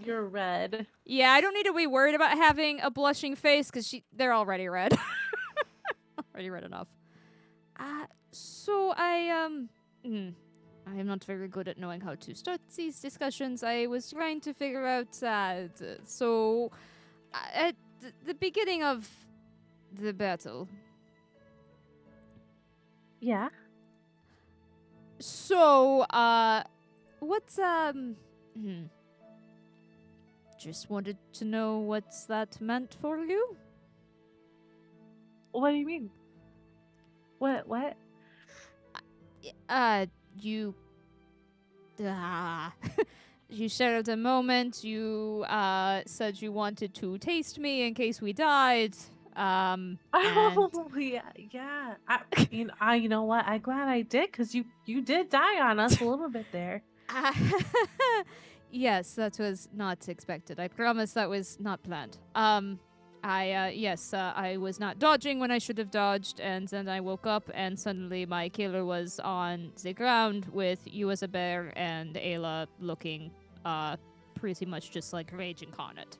You're red. Yeah, I don't need to be worried about having a blushing face because they're already red. Already red enough. So I am not very good at knowing how to start these discussions. I was trying to figure out at the beginning of the battle. Yeah. So what's just wanted to know what's that meant for you? What do you mean? What? You you shared a moment. You said you wanted to taste me in case we died. And Oh yeah. You know what? I'm glad I did, because you did die on us a little bit there. yes, that was not expected. I promise that was not planned. I was not dodging when I should have dodged, and then I woke up and suddenly my killer was on the ground with you as a bear and Ayla looking pretty much just like Rage incarnate.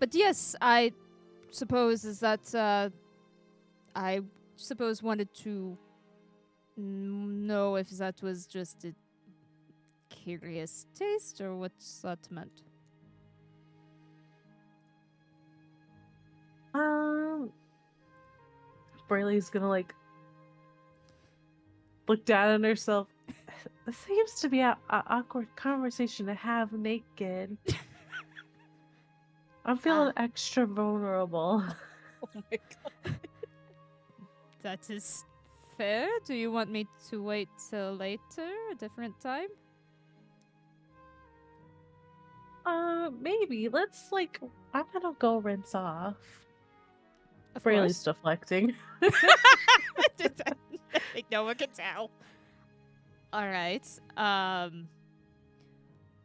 But yes, I suppose is that I suppose wanted to know if that was just a curious taste or what's that meant. Braylee's gonna like look down on herself. This seems to be an awkward conversation to have naked. I'm feeling extra vulnerable. Oh my god. That is fair. Do you want me to wait till later, a different time? Maybe. Let's like, I'm gonna go rinse off. Of Braylee's deflecting. I think no one can tell. Alright.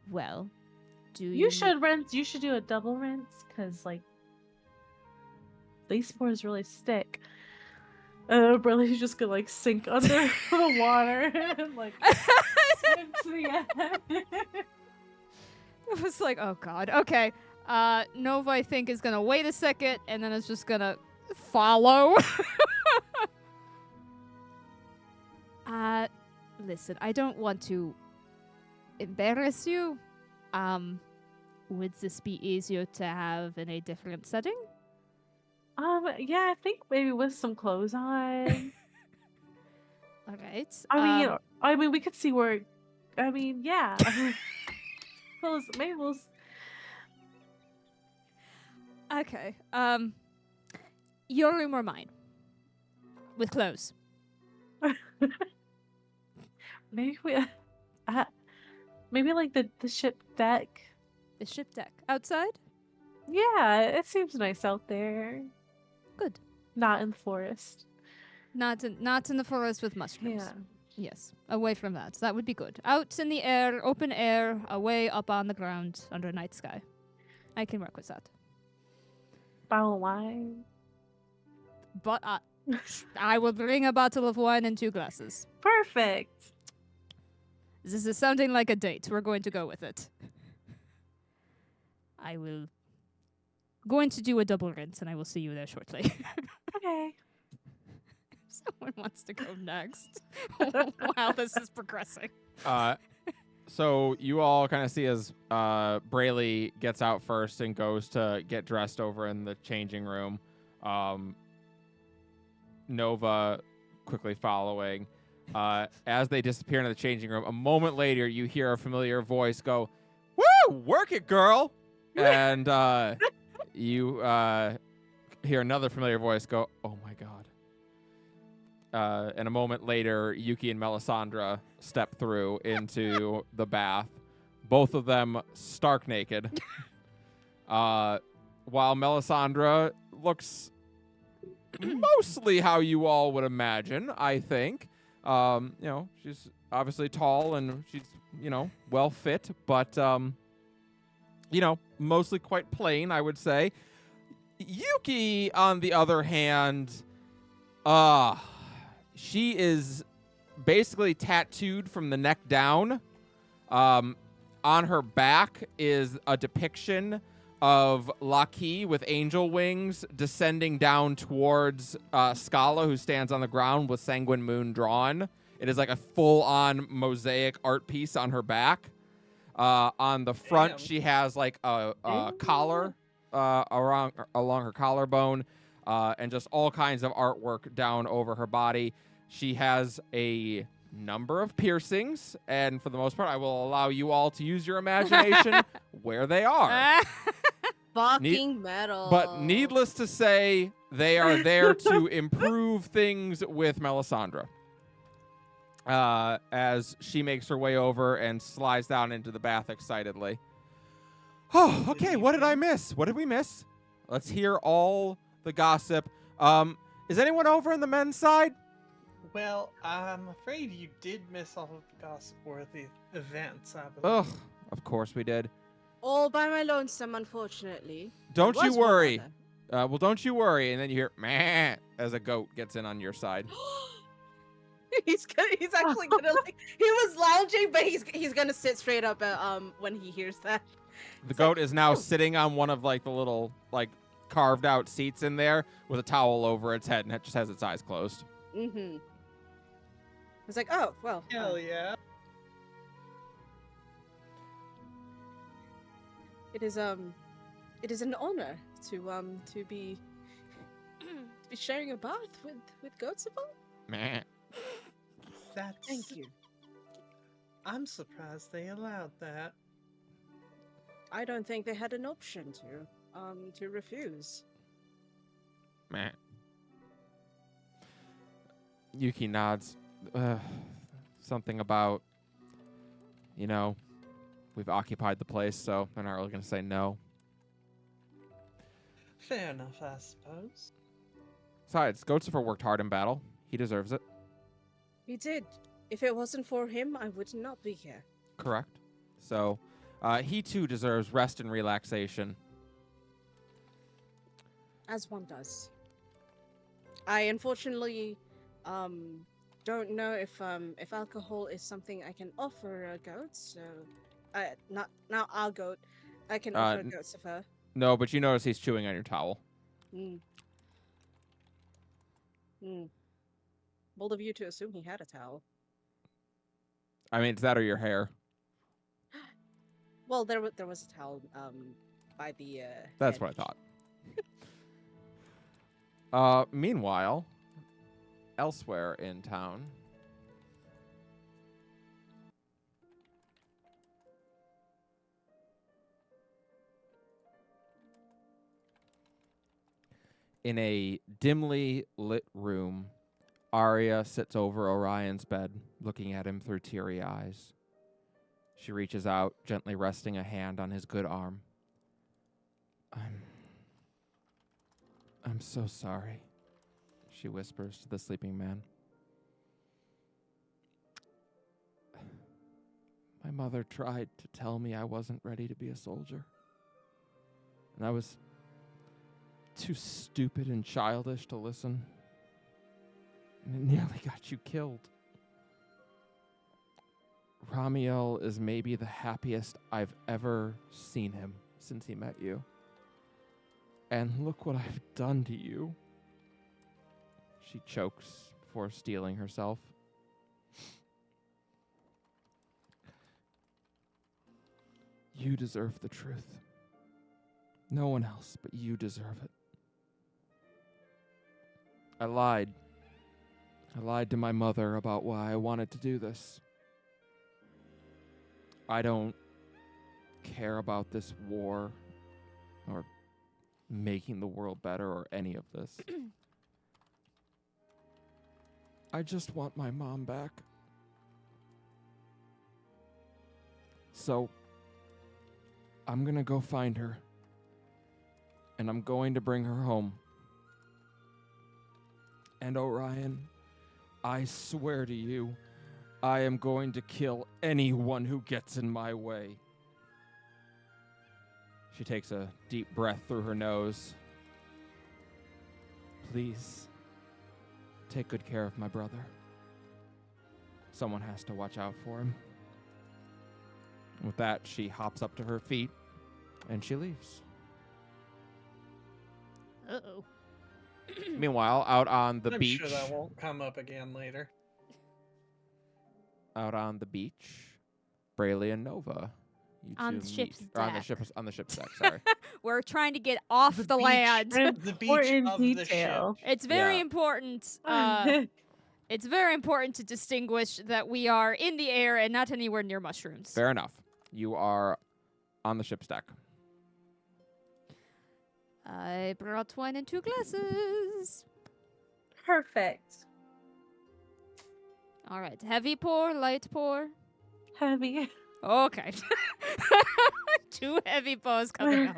Well, You should rinse. You should do a double rinse, because like these spores really stick. Braylee's just gonna like sink under the water and like swim to the end. It was like, oh god. Okay. Nova, I think, is gonna wait a second, and then is just gonna follow. Listen, I don't want to embarrass you. Would this be easier to have in a different setting? Yeah, I think maybe with some clothes on. All right. I mean, we could see where. I mean, yeah. Maybe we'll. Okay. Your room or mine? With clothes. Maybe we. Maybe like the ship deck. The ship deck. Outside? Yeah, it seems nice out there. Good. Not in the forest. Not in the forest with mushrooms. Yeah. Yes. Away from that. That would be good. Out in the air, open air, away up on the ground under a night sky. I can work with that. Bottle of wine. But I will bring a bottle of wine and 2 glasses. Perfect. This is sounding like a date. We're going to go with it. I will going to do a double rinse and I will see you there shortly. Okay. Someone wants to go next while this is progressing. So you all kind of see as Brayley gets out first and goes to get dressed over in the changing room. Nova quickly following. As they disappear into the changing room, a moment later, you hear a familiar voice go, "Woo! Work it, girl!" And you hear another familiar voice go, "Oh my god!" And a moment later, Yuki and Melisandre step through into the bath, both of them stark naked. While Melisandre looks mostly how you all would imagine, I think. She's obviously tall and she's, well fit, but, mostly quite plain, I would say. Yuki, on the other hand, she is basically tattooed from the neck down. On her back is a depiction of Laki with angel wings descending down towards Scala, who stands on the ground with Sanguine Moon drawn. It is like a full-on mosaic art piece on her back. On the front, she has like a collar along her collarbone, and just all kinds of artwork down over her body. She has a number of piercings, and for the most part, I will allow you all to use your imagination where they are. Fucking metal. But needless to say, they are there to improve things with Melisandre. As she makes her way over and slides down into the bath excitedly. Oh, okay. What did I miss? What did we miss? Let's hear all the gossip. Is anyone over on the men's side? Well, I'm afraid you did miss all of the gossip-worthy events, I believe. Ugh, of course we did. All by my lonesome, unfortunately. Don't There you was one worry. other. Well, don't you worry. And then you hear, meh, as a goat gets in on your side. He's actually gonna he was lounging, but he's gonna sit straight up when he hears that. The goat is now sitting on one of like the little like carved out seats in there with a towel over its head, and it just has its eyes closed. Mm-hmm. I was like, oh well. Hell yeah. It is an honor to be sharing a bath with goats of all. Meh. That's... Thank you. I'm surprised they allowed that. I don't think they had an option to refuse. Meh. Yuki nods. Something about, we've occupied the place, so they're not really going to say no. Fair enough, I suppose. Besides, Goatsufer worked hard in battle. He deserves it. He did. If it wasn't for him, I would not be here. Correct. So, he too deserves rest and relaxation. As one does. I unfortunately don't know if alcohol is something I can offer a goat, so Not our goat. I can Uh, offer n- goats of her. No, but you notice he's chewing on your towel. Mm. Mm. Bold of you to assume he had a towel. I mean, it's that or your hair. Well, there was a towel by the That's hedge. what I thought. Meanwhile, elsewhere in town, in a dimly lit room, Arya sits over Orion's bed, looking at him through teary eyes. She reaches out, gently resting a hand on his good arm. I'm so sorry, she whispers to the sleeping man. My mother tried to tell me I wasn't ready to be a soldier. And I was too stupid and childish to listen. And it nearly got you killed. Ramiel is maybe the happiest I've ever seen him since he met you. And look what I've done to you. She chokes before steeling herself. You deserve the truth. No one else, but you deserve it. I lied. I lied to my mother about why I wanted to do this. I don't care about this war or making the world better or any of this. I just want my mom back. So, I'm gonna go find her. And I'm going to bring her home. And Orion, I swear to you, I am going to kill anyone who gets in my way. She takes a deep breath through her nose. Please, take good care of my brother. Someone has to watch out for him. With that, she hops up to her feet, and she leaves. Uh-oh. Meanwhile, out on the I'm beach... sure that won't come up again later. Out on the beach, Brayley and Nova. You On two the ship's meet- or on the deck. on the ship's deck, sorry. We're trying to get off the, beach. land. The beach Important of the ship. detail. It's very Yeah. important. It's very important to distinguish that we are in the air and not anywhere near mushrooms. Fair enough. You are on the ship's deck. I brought wine in 2 glasses. Perfect. All right. Heavy pour, light pour. Heavy. Okay. 2 heavy pours coming up.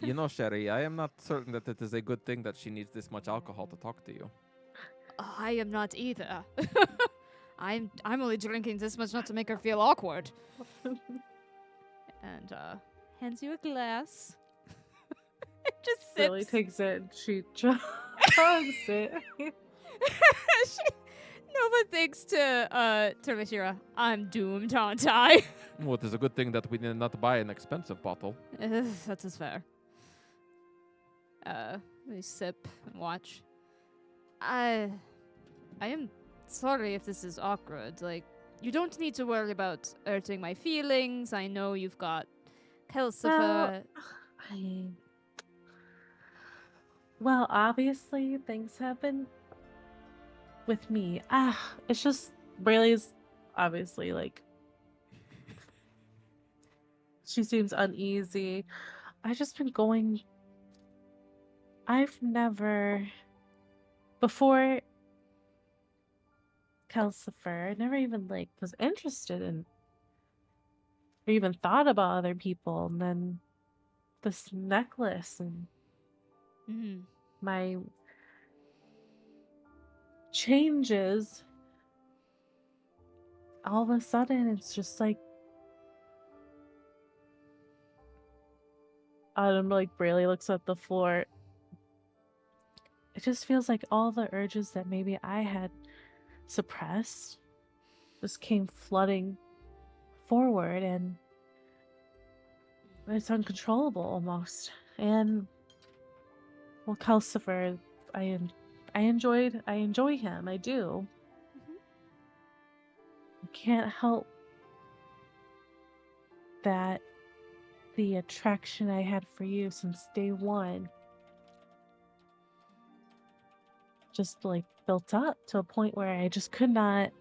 You know, Sherry, I am not certain that it is a good thing that she needs this much alcohol to talk to you. I am not either. I'm only drinking this much not to make her feel awkward. And hands you a glass. Just sips. Really takes it and she chugs it. Nova thinks to Rashira, I'm doomed, aren't I? Well, it is a good thing that we did not buy an expensive bottle. That is fair. We sip and watch. I am sorry if this is awkward. Like, you don't need to worry about hurting my feelings. I know you've got Kelsifer. Well, obviously things happen with me. It's just Brayley's obviously like she seems uneasy. I've never before Kelsifer, I never even like was interested in or even thought about other people, and then this necklace and Mhm. my changes, all of a sudden it's just like Autumn, like Brayley looks at the floor. It just feels like all the urges that maybe I had suppressed just came flooding forward, and it's uncontrollable almost. And well, Calcifer, I enjoy him. I do. Mhm. I can't help that the attraction I had for you since day one just like built up to a point where I just could not.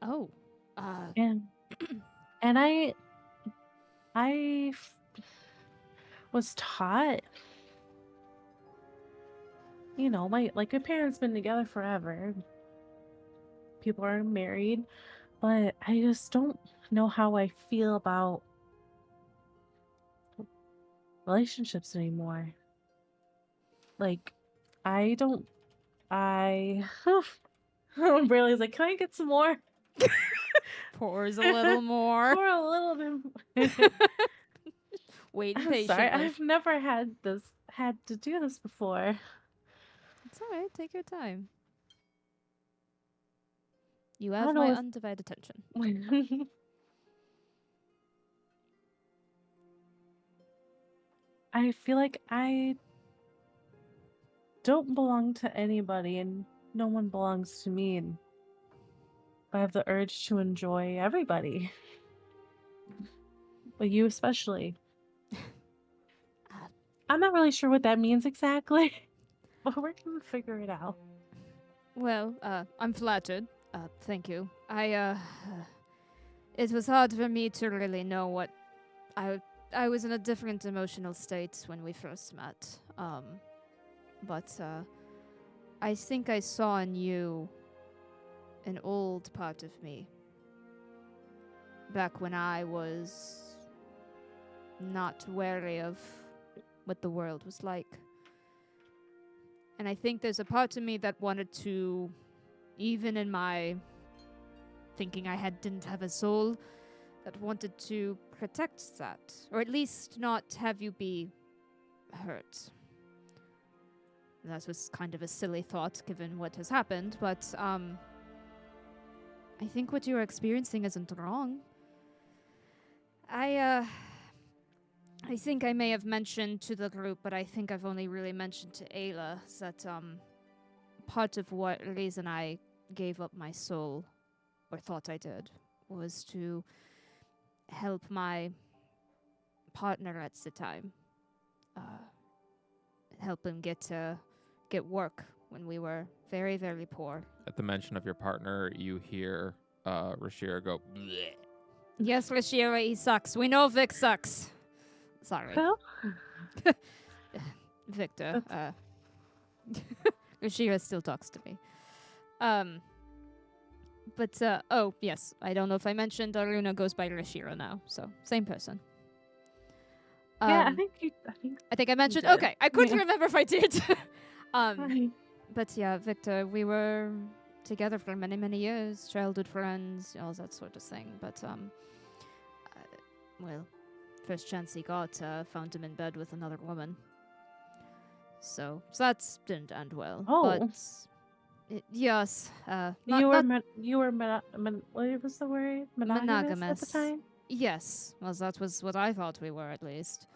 Oh. Uh. And and I was taught, my parents been together forever. People are married, but I just don't know how I feel about relationships anymore. Like, I don't. I. Brayley's like, can I get some more? Pours a little more. Pour a little bit. Waiting I'm sorry, patiently. I've never had to do this before. It's alright, take your time. You I have don't my know undivided attention. if I feel like I don't belong to anybody, and no one belongs to me, and I have the urge to enjoy everybody, but you especially. Uh, I'm not really sure what that means exactly, but we're gonna figure it out. Well, I'm flattered. Thank you. It was hard for me to really know what I was in a different emotional state when we first met. But I think I saw in you an old part of me. Back when I was not wary of what the world was like. And I think there's a part of me that wanted to, even in my thinking didn't have a soul, that wanted to protect that, or at least not have you be hurt. That was kind of a silly thought given what has happened, but I think what you're experiencing isn't wrong. I think I may have mentioned to the group, but I think I've only really mentioned to Ayla that part of what reason I gave up my soul, or thought I did, was to help my partner at the time. Help him get work when we were very, very poor. At the mention of your partner, you hear Rashira go, "Bleh." Yes, Rashira, he sucks. We know Vic sucks. Sorry. Who? Victor. Rashira still talks to me. But oh yes, I don't know if I mentioned Aruna goes by Rashira now, so same person. Yeah, Um, I I think I mentioned. did. Okay, I couldn't Yeah. remember if I did. Fine. But yeah, Victor, we were together for many, many years, childhood friends, all that sort of thing. But well, first chance he got, found him in bed with another woman. So that didn't end well. Oh. But yes, You were what was the word? Monogamous at the Monogamous. time? yes. Well, that was what I thought we were, at least.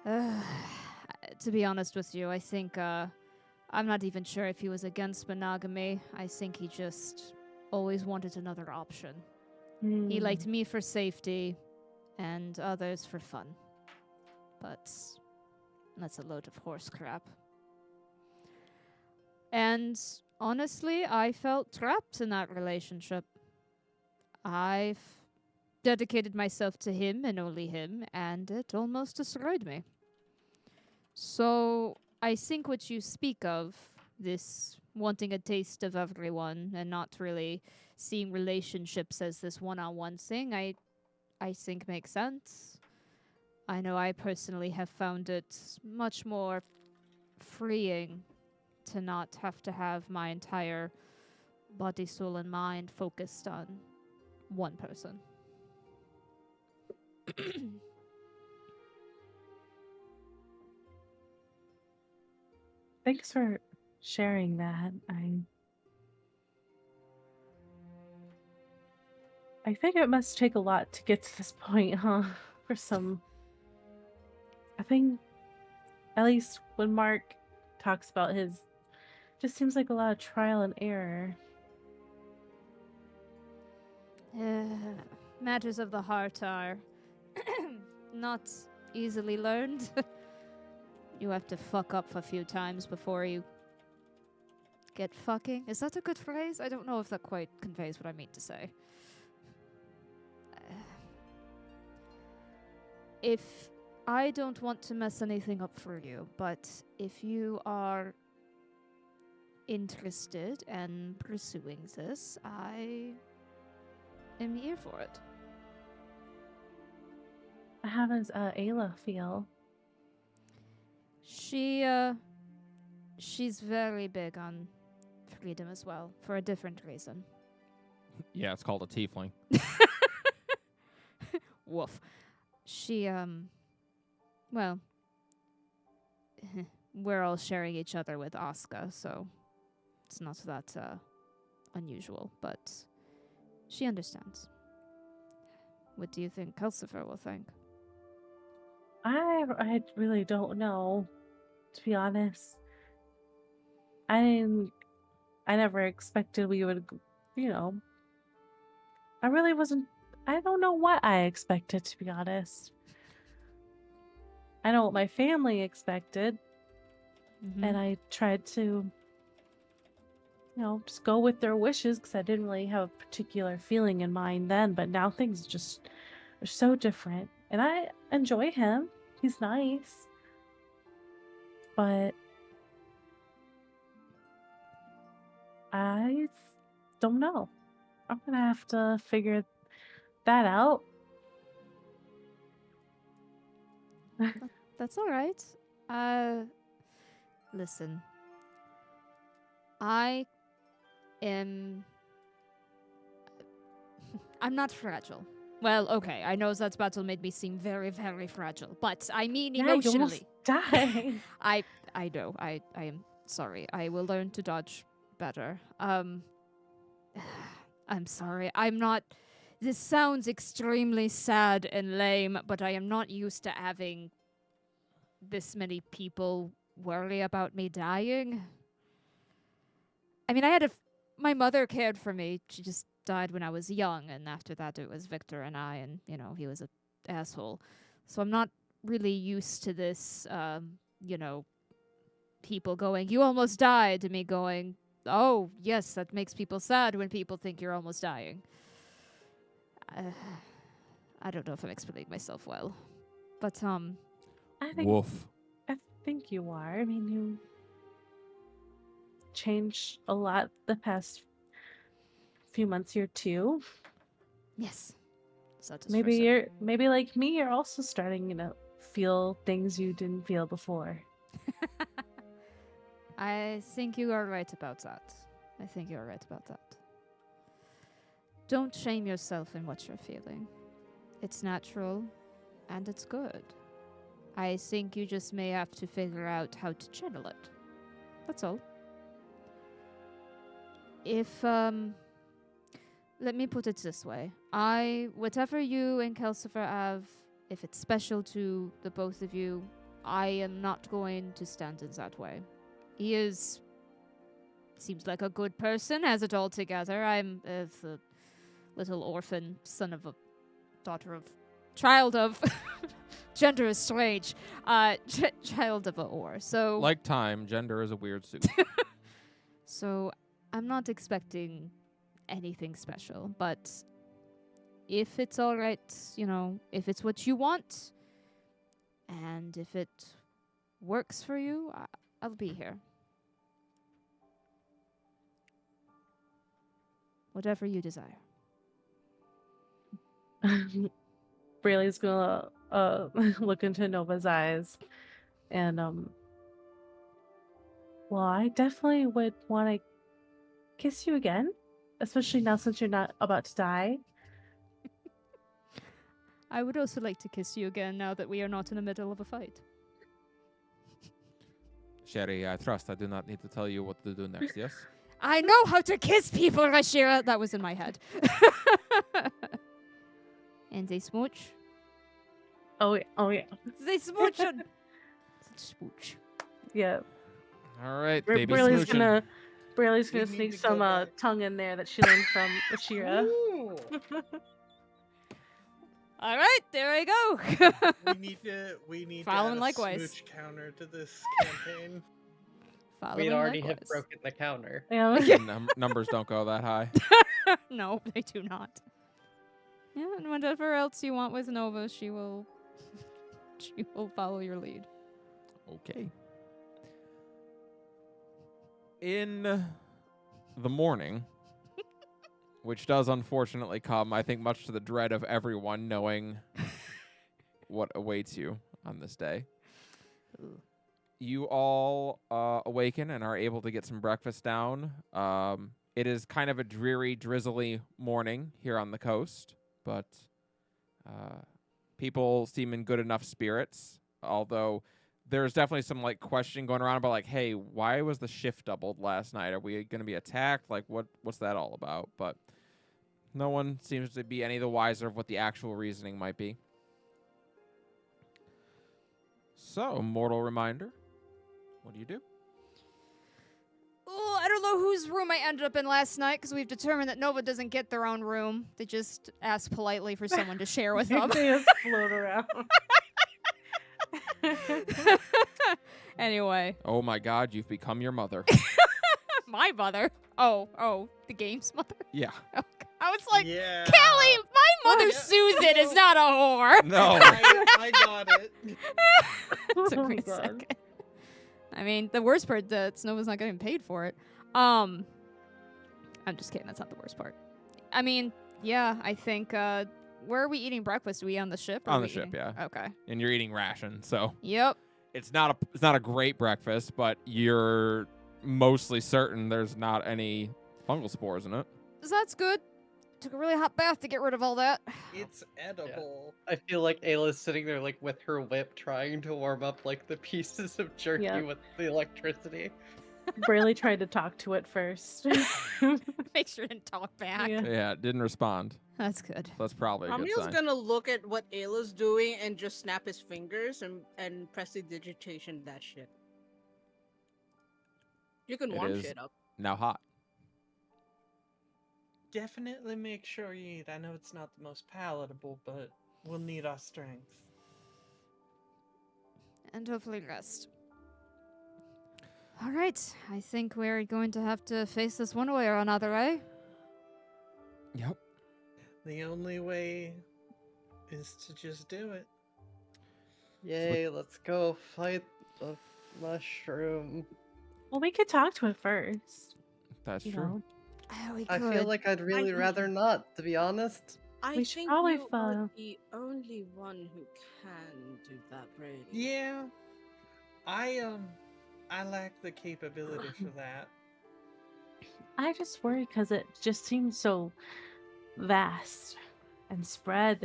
To be honest with you, I think I'm not even sure if he was against monogamy. I think he just always wanted another option. He liked me for safety and others for fun. But that's a load of horse crap. And honestly, I felt trapped in that relationship. I've dedicated myself to him and only him, and it almost destroyed me. So I think what you speak of, this wanting a taste of everyone and not really seeing relationships as this one-on-one thing, I think makes sense. I know I personally have found it much more freeing to not have to have my entire body, soul, and mind focused on one person. Thanks for sharing that. I think it must take a lot to get to this point, huh? For some. I think, at least when Mark talks about his, just seems like a lot of trial and error. Matters of the heart are not easily learned. You have to fuck up a few times before you get fucking. Is that a good phrase? I don't know if that quite conveys what I mean to say. If I don't want to mess anything up for you, but if you are interested in pursuing this, I am here for it. How does Ayla feel? She's very big on freedom as well, for a different reason. Yeah, it's called a tiefling. Woof. She, well, we're all sharing each other with Asuka, so it's not that unusual, but she understands. What do you think Calcifer will think? I really don't know, to be honest. I never expected we would, you know. I really wasn't. I don't know what I expected, to be honest. I know what my family expected, and I tried to, just go with their wishes because I didn't really have a particular feeling in mind then. But now things just are so different, and I enjoy him. He's nice, but I don't know. I'm gonna have to figure that out. That's all right. Listen. I am... I'm not fragile. Well, okay, I know that battle made me seem very, very fragile, but I mean Yeah, you almost emotionally. died. I know. I am sorry. I will learn to dodge better. I'm sorry. I'm not... This sounds extremely sad and lame, but I am not used to having this many people worry about me dying. I mean, my mother cared for me. She just died when I was young, and after that it was Victor and I, and, he was an asshole. So I'm not really used to this, people going, "You almost died," to me going, "Oh, yes, that makes people sad when people think you're almost dying." I don't know if I'm explaining myself well. But, I think Woof. I think you are. I mean, you changed a lot the past few months here too. yes. So it is for Maybe certain. maybe like me, you're also starting, feel things you didn't feel before. I think you are right about that. I think you are right about that. Don't shame yourself in what you're feeling. It's natural, and it's good. I think you just may have to figure out how to channel it. That's all. If, let me put it this way. Whatever you and Calcifer have, if it's special to the both of you, I am not going to stand in that way. He seems like a good person, has it all together. I'm the little orphan son of a child of, gender is strange, child of a Or. So, Like time, gender is a weird suit. so I'm not expecting anything special, but if it's all right, if it's what you want, and if it works for you, I'll be here. Whatever you desire. Braylee's gonna look into Nova's eyes, and well, I definitely would want to kiss you again, especially now since you're not about to die. I would also like to kiss you again now that we are not in the middle of a fight. Sherry, I trust I do not need to tell you what to do next, yes? I know how to kiss people, Rashira! That was in my head. And they smooch. Oh yeah. Oh yeah. They smooch. Such smooch. Yeah. All right, Bra- baby Brayle's smooching. gonna Brayle's We gonna need sneak to some go back. tongue in there that she learned from Ashira. Ooh. All right, there I go. We need Following to add a likewise. smooch counter to this campaign. Following We'd already have likewise. broken the counter. Yeah. Numbers don't go that high. No, they do not. Yeah, and whatever else you want with Nova, she will follow your lead. Okay. In the morning, which does unfortunately come, I think, much to the dread of everyone knowing what awaits you on this day. You all awaken and are able to get some breakfast down. It is kind of a dreary, drizzly morning here on the coast, but people seem in good enough spirits, although there's definitely some like question going around about like, hey, why was the shift doubled last night? Are we going to be attacked? Like, what's that all about? But no one seems to be any the wiser of what the actual reasoning might be. So, mortal reminder. What do you do? Oh, I don't know whose room I ended up in last night because we've determined that Nova doesn't get their own room. They just ask politely for someone to share with them. They just float around. Anyway, Oh my god, you've become your mother. my mother. Oh, the game's mother. Yeah. I was like, Yeah. Callie, my mother Yeah. Susan is not a whore. No. I got it. Took Oh me my a God. second. I mean, the worst part that Nova's not getting paid for it. I'm just kidding. That's not the worst part. I mean, yeah, I think. Where are we eating breakfast? Are we on the ship? Or On are the we ship, eating- yeah. Okay. And you're eating ration, so Yep. it's not a great breakfast, but you're mostly certain there's not any fungal spores in it. So that's good. Took a really hot bath to get rid of all that. It's edible. I feel like Ayla's sitting there like with her whip trying to warm up like the pieces of jerky Yeah. with the electricity. Brayley tried to talk to it first. Make sure it didn't talk back. Yeah. Yeah, it didn't respond. That's good. So that's probably a good Amiel's sign. gonna look at what Ayla's doing and just snap his fingers and prestidigitation that shit. You can It warm is- shit up. Now hot. Definitely make sure you eat. I know it's not the most palatable, but we'll need our strength. And hopefully rest. All right. I think we're going to have to face this one way or another, eh? Yep. The only way is to just do it. Yay, let's go fight the mushroom. Well, we could talk to it first. That's You true. know. Oh, we I could. feel like I'd really think- rather not, to be honest. I We should think probably you are follow. the only one who can do that, Brady. Yeah. I lack the capability for that. I just worry because it just seems so vast and spread.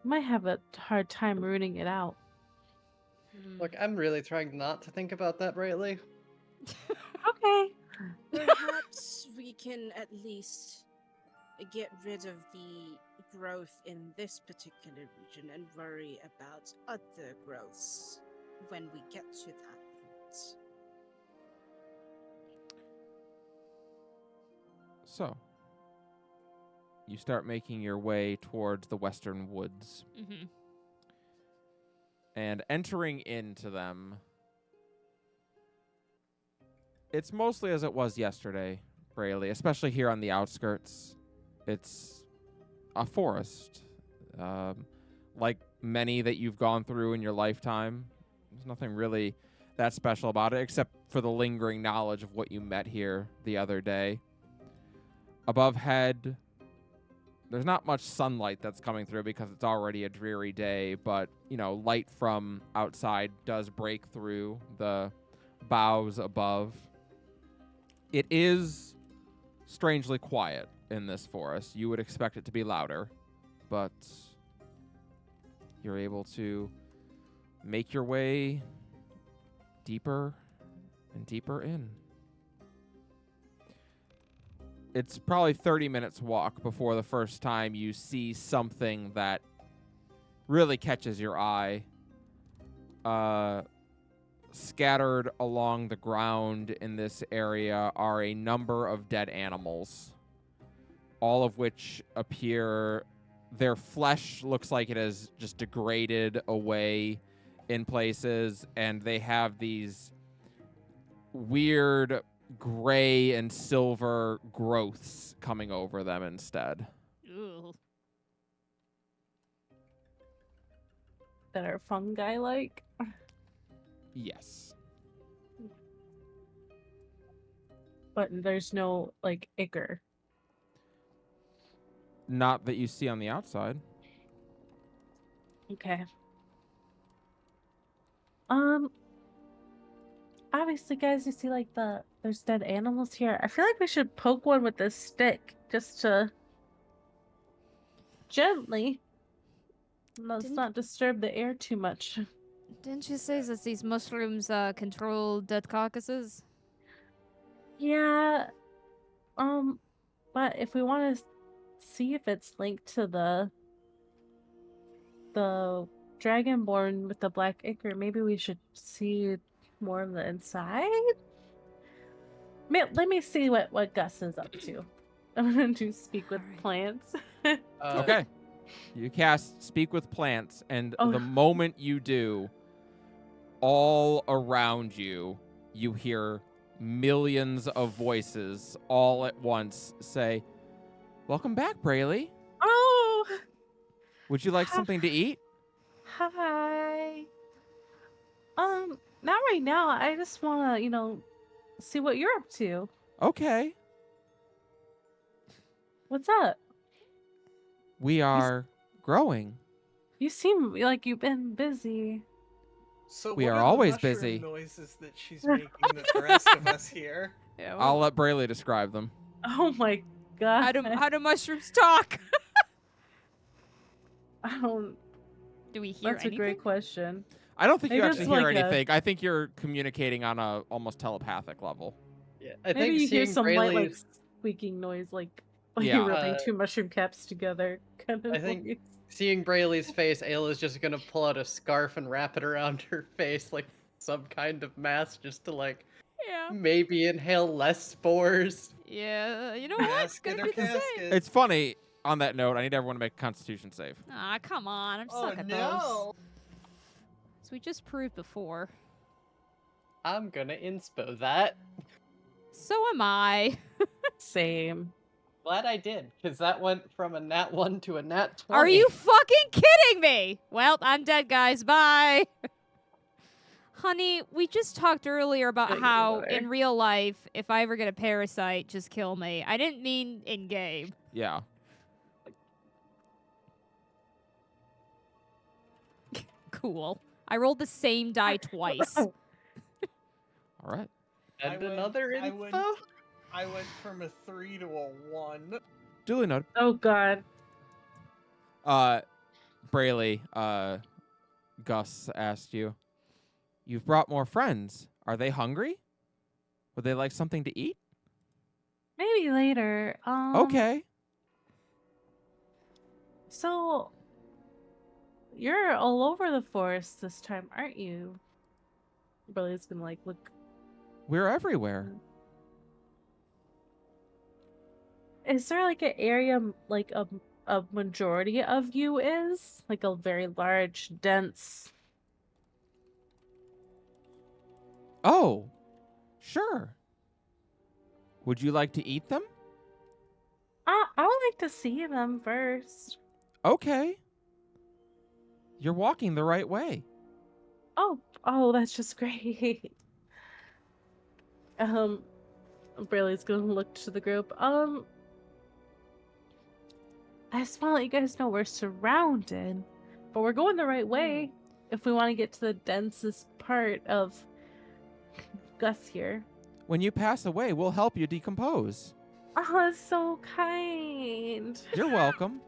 Might have a hard time rooting it out. Look, I'm really trying not to think about that, Brightly. Okay. Perhaps we can at least get rid of the growth in this particular region and worry about other growths when we get to that point. So, you start making your way towards the western woods. Mm-hmm. And entering into them, it's mostly as it was yesterday, Brayley, especially here on the outskirts. It's a forest. Like many that you've gone through in your lifetime, there's nothing really that special about it, except for the lingering knowledge of what you met here the other day. Above head, there's not much sunlight that's coming through because it's already a dreary day, but, you know, light from outside does break through the boughs above. It is strangely quiet in this forest. You would expect it to be louder, but you're able to make your way deeper and deeper in. it's probably 30 minutes walk before the first time you see something that really catches your eye. Scattered along the ground in this area are a number of dead animals, all of which appear, their flesh looks like it has just degraded away in places, and they have these weird gray and silver growths coming over them instead. Ooh. That are fungi like. Yes. But there's no like ichor. Not that you see on the outside. Okay. Obviously, guys, you see like there's dead animals here. I feel like we should poke one with this stick just to gently. Let's Didn't- not disturb the air too much. Didn't you say that these mushrooms control dead carcasses? Yeah. But if we want to see if it's linked to the dragonborn with the black ichor, maybe we should see more of the inside. Let me see what Gus is up to. I'm going to speak with Alright. plants. Okay. You cast Speak with Plants, and Oh. the moment you do, all around you, you hear millions of voices all at once say, "Welcome back, Brayley. Oh, Would you like something to eat?" hi. Not right now. I just want to, see what you're up to. Okay. What's up? We are growing. You seem like you've been busy. So We what are the always mushroom busy. noises that she's making that the rest of us hear? Yeah. I'll let Brayley describe them. Oh my god. how do mushrooms talk? I don't. Do we hear That's anything? a great question. I don't think you Maybe actually it's hear like a- anything. I think you're communicating on a almost telepathic level. Yeah, I Maybe think you hear seeing some light, like Brayley's, squeaking noise, like Yeah. you're rubbing Uh, two mushroom caps together, kind of I think- noise. seeing Brayley's face, Ayla's just gonna pull out a scarf and wrap it around her face like some kind of mask, just to like Yeah. maybe inhale less spores. Yeah. You know what? Casket Gonna or be the same. casket? It's funny, on that note, I need everyone to make a constitution save. Ah, come on. I'm Oh suck at those. no! As we just proved before. I'm gonna inspo that. So am I. Same. Glad I did, because that went from a nat 1 to a nat 20. Are you fucking kidding me? Well, I'm dead, guys. Bye. Honey, we just talked earlier about Get how better. in real life, if I ever get a parasite, just kill me. I didn't mean in game. Yeah. Cool. I rolled the same die twice. All right. And I went- another I info? went- I went from a 3 to a 1. Duly noted. Oh god. Brayley, Gus asked you, "You've brought more friends. Are they hungry? Would they like something to eat?" Maybe later. Okay. So you're all over the forest this time, aren't you? Billy's gonna like look. We're everywhere. Is there like an area like a majority of you is like a very large, dense? Oh, sure. Would you like to eat them? I would like to see them first. Okay. You're walking the right way. Oh, that's just great. Brayley's gonna look to the group. I just want to let you guys know we're surrounded, but we're going the right way if we want to get to the densest part of Gus here. When you pass away, we'll help you decompose. Oh, that's so kind. You're welcome.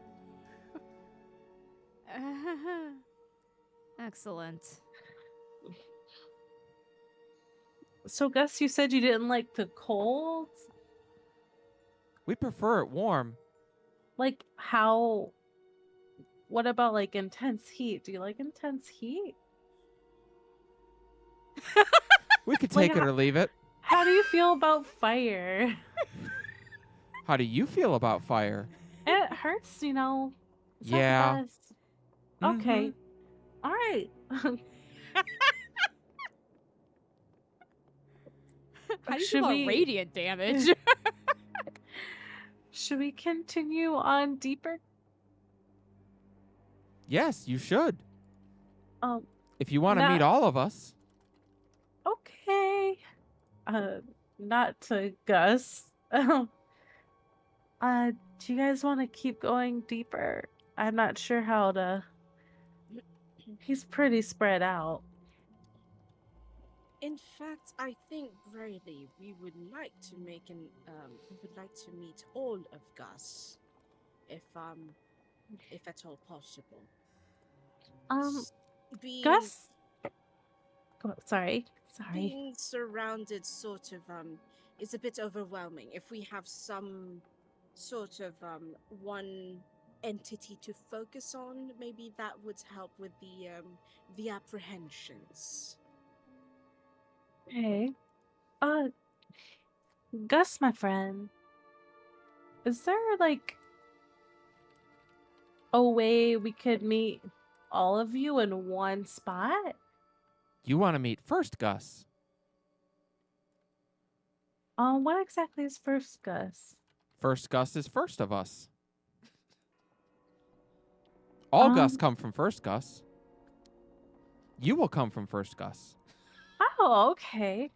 Excellent. So, Gus, you said you didn't like the cold? We prefer it warm. Like how? What about like intense heat? Do you like intense heat? We could Like, take it or leave it. How do you feel about fire? How do you feel about fire? It hurts, you know. It's not Yeah. the best. Mhm. Okay. All right. How do you Should feel about we- radiant damage? Should we continue on deeper? Yes, you should. Um. If you want to Not- meet all of us. Okay. Not to Gus. Do you guys want to keep going deeper? I'm not sure how to. He's pretty spread out. In fact, I think really we would like to make we would like to meet all of Gus, if at all possible. Being, Gus. Sorry. being surrounded sort of is a bit overwhelming. If we have some sort of one entity to focus on, maybe that would help with the apprehensions. Hey. Gus, my friend. Is there like a way we could meet all of you in one spot? You want to meet first, Gus. What exactly is first, Gus? First Gus is first of us. All Gus Um, come from first Gus. You will come from first Gus. Oh, okay.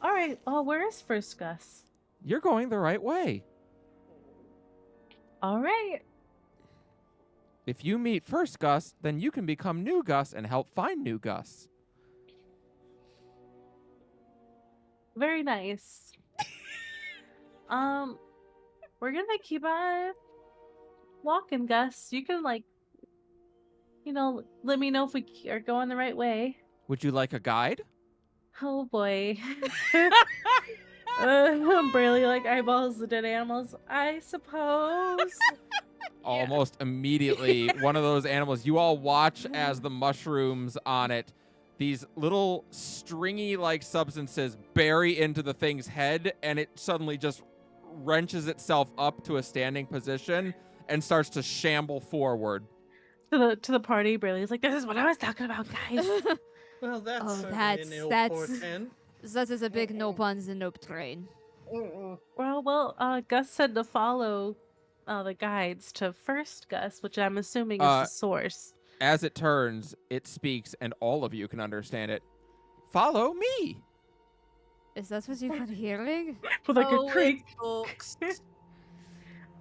All right. Well, where is first Gus? You're going the right way. All right. If you meet first Gus, then you can become new Gus and help find new Gus. Very nice. We're gonna keep on walking, Gus. You can let me know if we are going the right way. Would you like a guide? Oh boy. Barely like eyeballs the dead animals, I suppose. Almost immediately, one of those animals, you all watch as the mushrooms on it, these little stringy-like substances bury into the thing's head, and it suddenly just wrenches itself up to a standing position and starts to shamble forward. To the party, Brayley's like, this is what I was talking about, guys. Well, that's Oh, certainly that's- an ill that's- portent. That is a big no puns and no train. Well, Gus said to follow the guides to first Gus, which I'm assuming is the source. As it turns, it speaks, and all of you can understand it. Follow me. Is that what you've been hearing? With like Oh, a creak. it talks.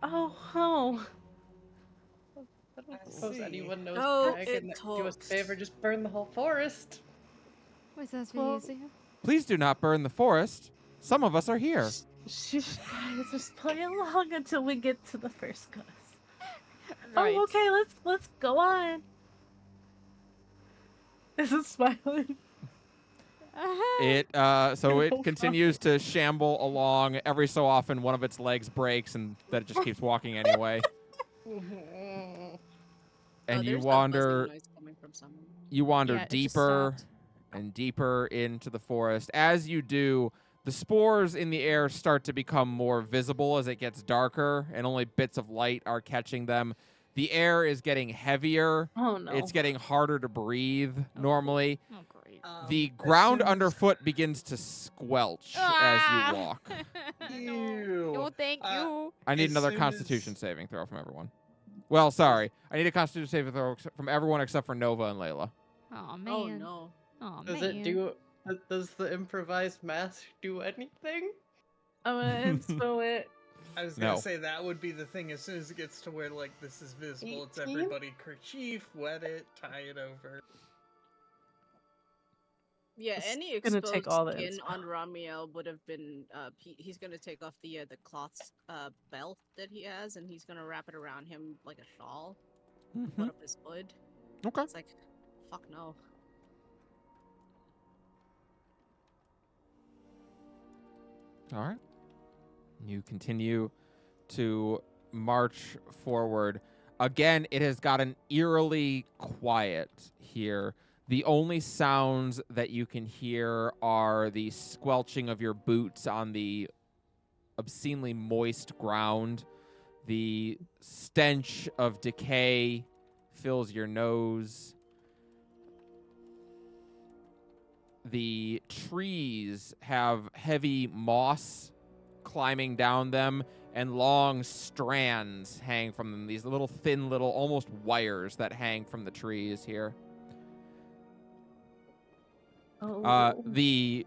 Oh. I don't I suppose see. anyone knows Oh, dragon it that do us a talks. favor, just burn the whole forest. Was that Well- easy? Please do not burn the forest. Some of us are here. Guys, just play along until we get to the first Gus. Right. Oh, okay, let's go on. Is it smiling? It so it No continues to shamble along. Every so often, one of its legs breaks, and then it just keeps walking anyway. And you There's that buzzing wander, noise coming from someone. Yeah, it just deeper stopped. and deeper into the forest. As you do, the spores in the air start to become more visible as it gets darker, and only bits of light are catching them. The air is getting heavier. Oh no. It's getting harder to breathe normally. Oh, great. The As ground soon as- underfoot begins to squelch as you walk. Ew. No, thank you. I need As another soon Constitution as- saving throw from everyone. Well, sorry. I need a Constitution saving throw from everyone except for Nova and Layla. Oh man. Oh no. Oh Does man. it do? Does the improvised mask do anything? I'm gonna inspo it. I was gonna No. say that would be the thing. As soon as it gets to where like this is visible, it's 18? everybody kerchief, wet it, tie it over. Yeah, It's any gonna exposed take all the skin inspo. on Ramiel would have been. He's gonna take off the cloth belt that he has, and he's gonna wrap it around him like a shawl. Put up his hood. Okay. It's like, fuck no. All right. You continue to march forward. Again, it has gotten eerily quiet here. The only sounds that you can hear are the squelching of your boots on the obscenely moist ground. The stench of decay fills your nose. The trees have heavy moss climbing down them, and long strands hang from them. These little thin, little almost wires that hang from the trees here. Oh. The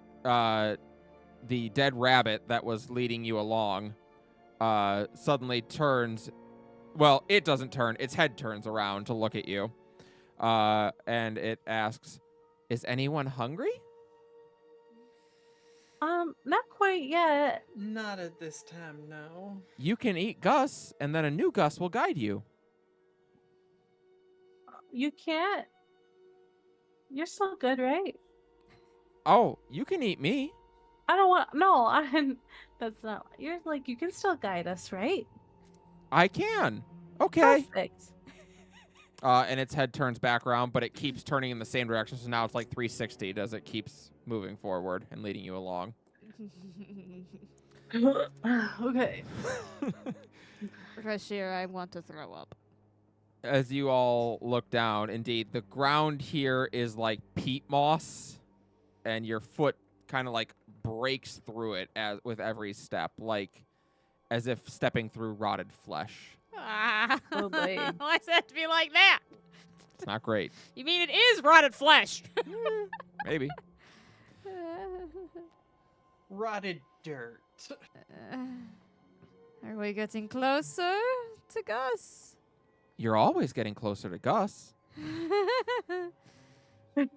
dead rabbit that was leading you along suddenly turns. Well, it doesn't turn. Its head turns around to look at you, and it asks, "Is anyone hungry?" Not quite yet. Not at this time, no. You can eat Gus, and then a new Gus will guide you. You can't. You're still good, right? Oh, you can eat me. I don't want. No, I'm. That's not. You're like you can still guide us, right? I can. Okay. Perfect. And its head turns back around, but it keeps turning in the same direction. So now it's like 360 as it keeps moving forward and leading you along. Okay. Rashir, I want to throw up. As you all look down, indeed, the ground here is like peat moss, and your foot kind of like breaks through it as with every step, like as if stepping through rotted flesh. Oh, boy. Why does it have to be like that? It's not great. You mean it is rotted flesh? Maybe. Rotted dirt. Are we getting closer to Gus? You're always getting closer to Gus. Oh,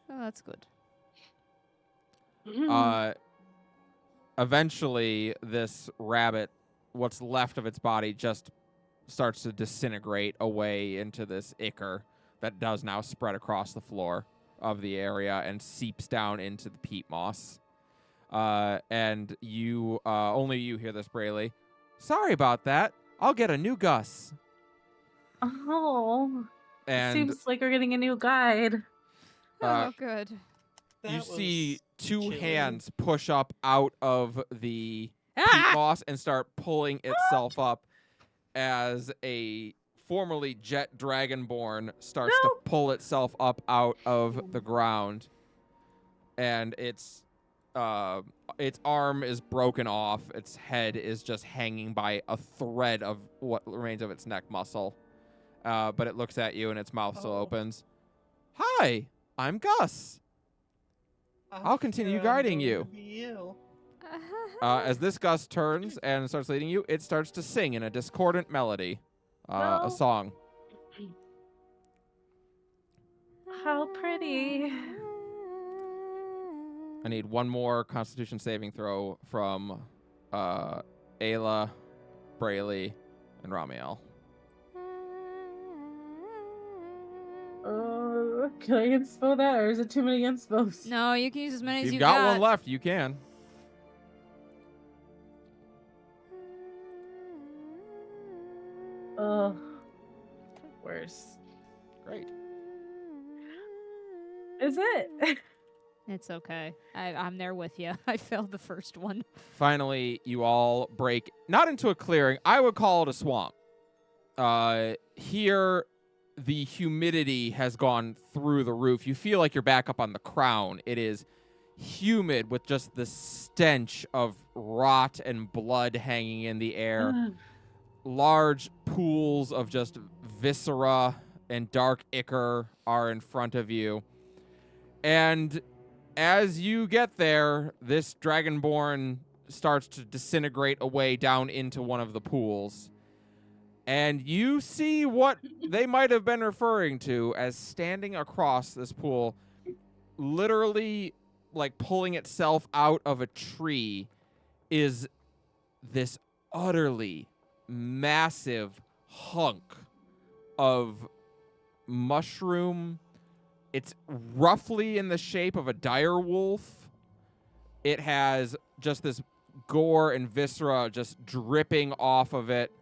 that's good. Eventually, this rabbit, what's left of its body, just starts to disintegrate away into this ichor that does now spread across the floor of the area and seeps down into the peat moss. And you, only you hear this, Brayley. Sorry about that. I'll get a new Gus. Oh. And Seems like we're getting a new guide. Oh, good. you That see was two chilling. hands push up out of the peat Ah! moss and start pulling itself up as a formerly jet dragonborn starts to pull itself up out of the ground, and its arm is broken off. Its head is just hanging by a thread of what remains of its neck muscle. But it looks at you and its mouth still Oh. opens. Hi, I'm Gus. I'll continue fear I'm guiding going you. to be ill. As this Gus turns and starts leading you, it starts to sing in a discordant melody, a No. song. How pretty. I need one more Constitution saving throw from Ayla, Brayley, and Ramiel. Can I inspo that, or is it too many inspos? No, you can use as many as You've you got one left. You can. Oh, worse. Great. Is it? It's okay. I'm there with you. I failed the first one. Finally, you all break, not into a clearing. I would call it a swamp. Here, the humidity has gone through the roof. You feel like you're back up on the crown. It is humid with just the stench of rot and blood hanging in the air. Large pools of just viscera and dark ichor are in front of you. And as you get there, this dragonborn starts to disintegrate away down into one of the pools. And you see what they might have been referring to as standing across this pool, literally like pulling itself out of a tree, is this utterly massive hunk of mushroom. It's roughly in the shape of a dire wolf. It has just this gore and viscera just dripping off of it.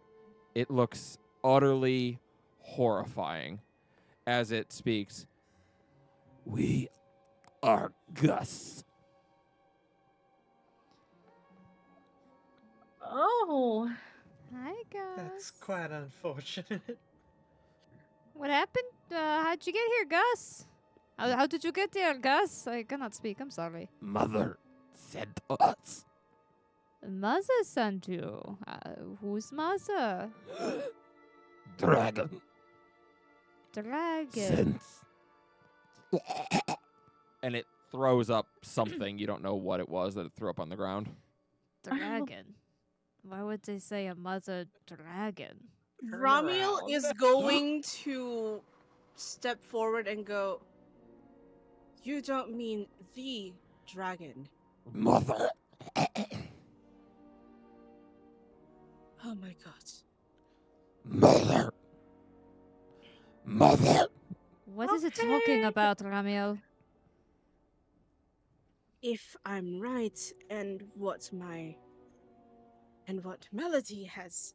It looks utterly horrifying as it speaks. We are Gus. Oh, Hi, guys. That's quite unfortunate. What happened? How'd you get here, Gus? How did you get here, Gus? I cannot speak. I'm sorry. Mother sent us. Mother sent you. Who's mother? Dragon Dragon. sent. And it throws up something. You don't know what it was that it threw up on the ground. Dragon. Why would they say a mother dragon? Turn Ramiel around. is going to step forward and go, "You don't mean the dragon." Mother. Oh my god. Mother. Mother. What is it talking Okay. about, Ramiel? If I'm right, and what Melody has.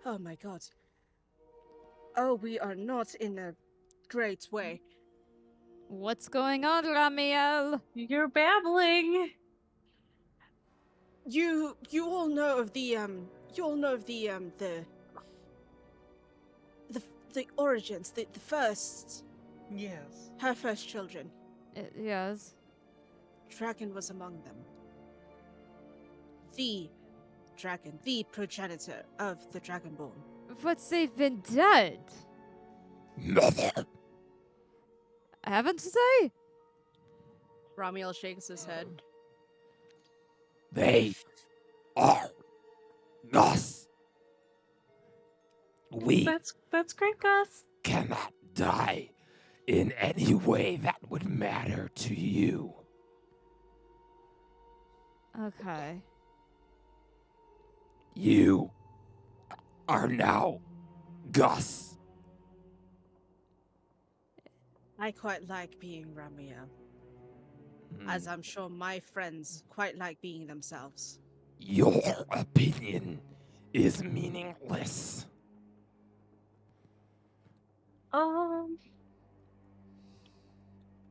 Oh my god. Oh, we are not in a great way. What's going on, Ramiel? you're babbling. You all know of the the origins, the first, Yes. her first children. Yes. Dragon was among them. The dragon, the progenitor of the Dragonborn. But they've been dead, Mother. haven't they? Ramiel shakes his head. They are Gus. We That's great, Gus. cannot die in any way that would matter to you. Okay. You are now Gus. I quite like being Ramiel, as I'm sure my friends quite like being themselves. Your opinion is meaningless.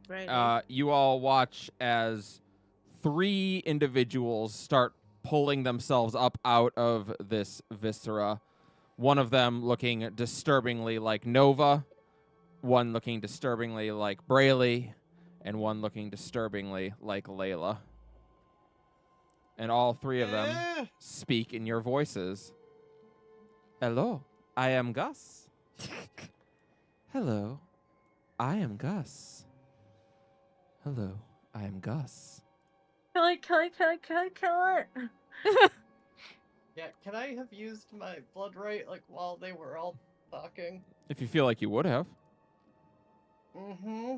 Right? You all watch as 3 individuals start pulling themselves up out of this viscera. One of them looking disturbingly like Nova, one looking disturbingly like Brayley, and one looking disturbingly like Layla. And all 3 of them speak in your voices. Hello, I am Gus. Hello, I am Gus. Hello, I am Gus. Kill it, kill it, kill it, kill it, kill it. Yeah, can I have used my blood right, like, while they were all talking? If you feel like you would have. Mm-hmm.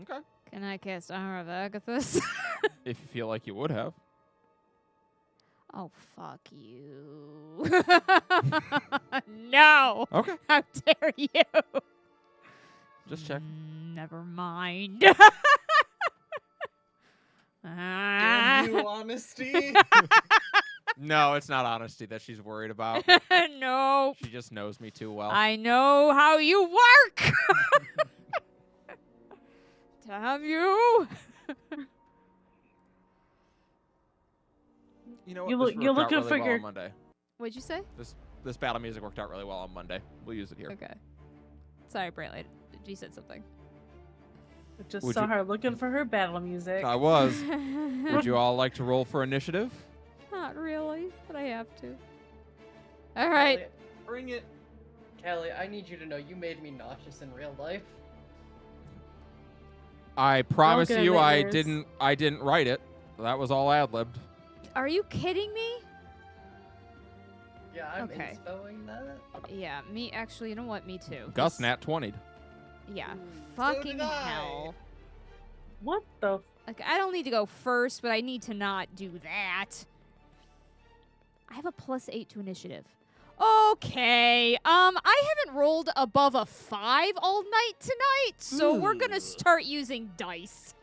Okay. Can I cast Armor of Agathis? If you feel like you would have. Oh, fuck you. No! Okay. How dare you? Just check. Never mind. Damn you, honesty. No, it's not honesty that she's worried about. No. She just knows me too well. I know how you work. Damn you. You know what? You This look- you're worked out looking really for well your- on Monday. What'd you say? This battle music worked out really well on Monday. We'll use it here. Okay. Sorry, Brayley. You said something. I just Would saw you- her looking for her battle music. I was. Would you all like to roll for initiative? Not really, but I have to. All right. Callie, Bring it. Callie, I need you to know you made me nauseous in real life. I promise good you, I nightmares. didn't write it. That was all ad-libbed. Are you kidding me? Yeah, I'm Okay. inspoing that. Yeah, me actually, you know what? Me too. Gus 'cause- nat 20'd. Yeah. So Fucking did I. hell. What the? Like, I don't need to go first, but I need to not do that. I have a +8 to initiative. Okay. I haven't rolled above a 5 all night tonight, so we're gonna start using dice.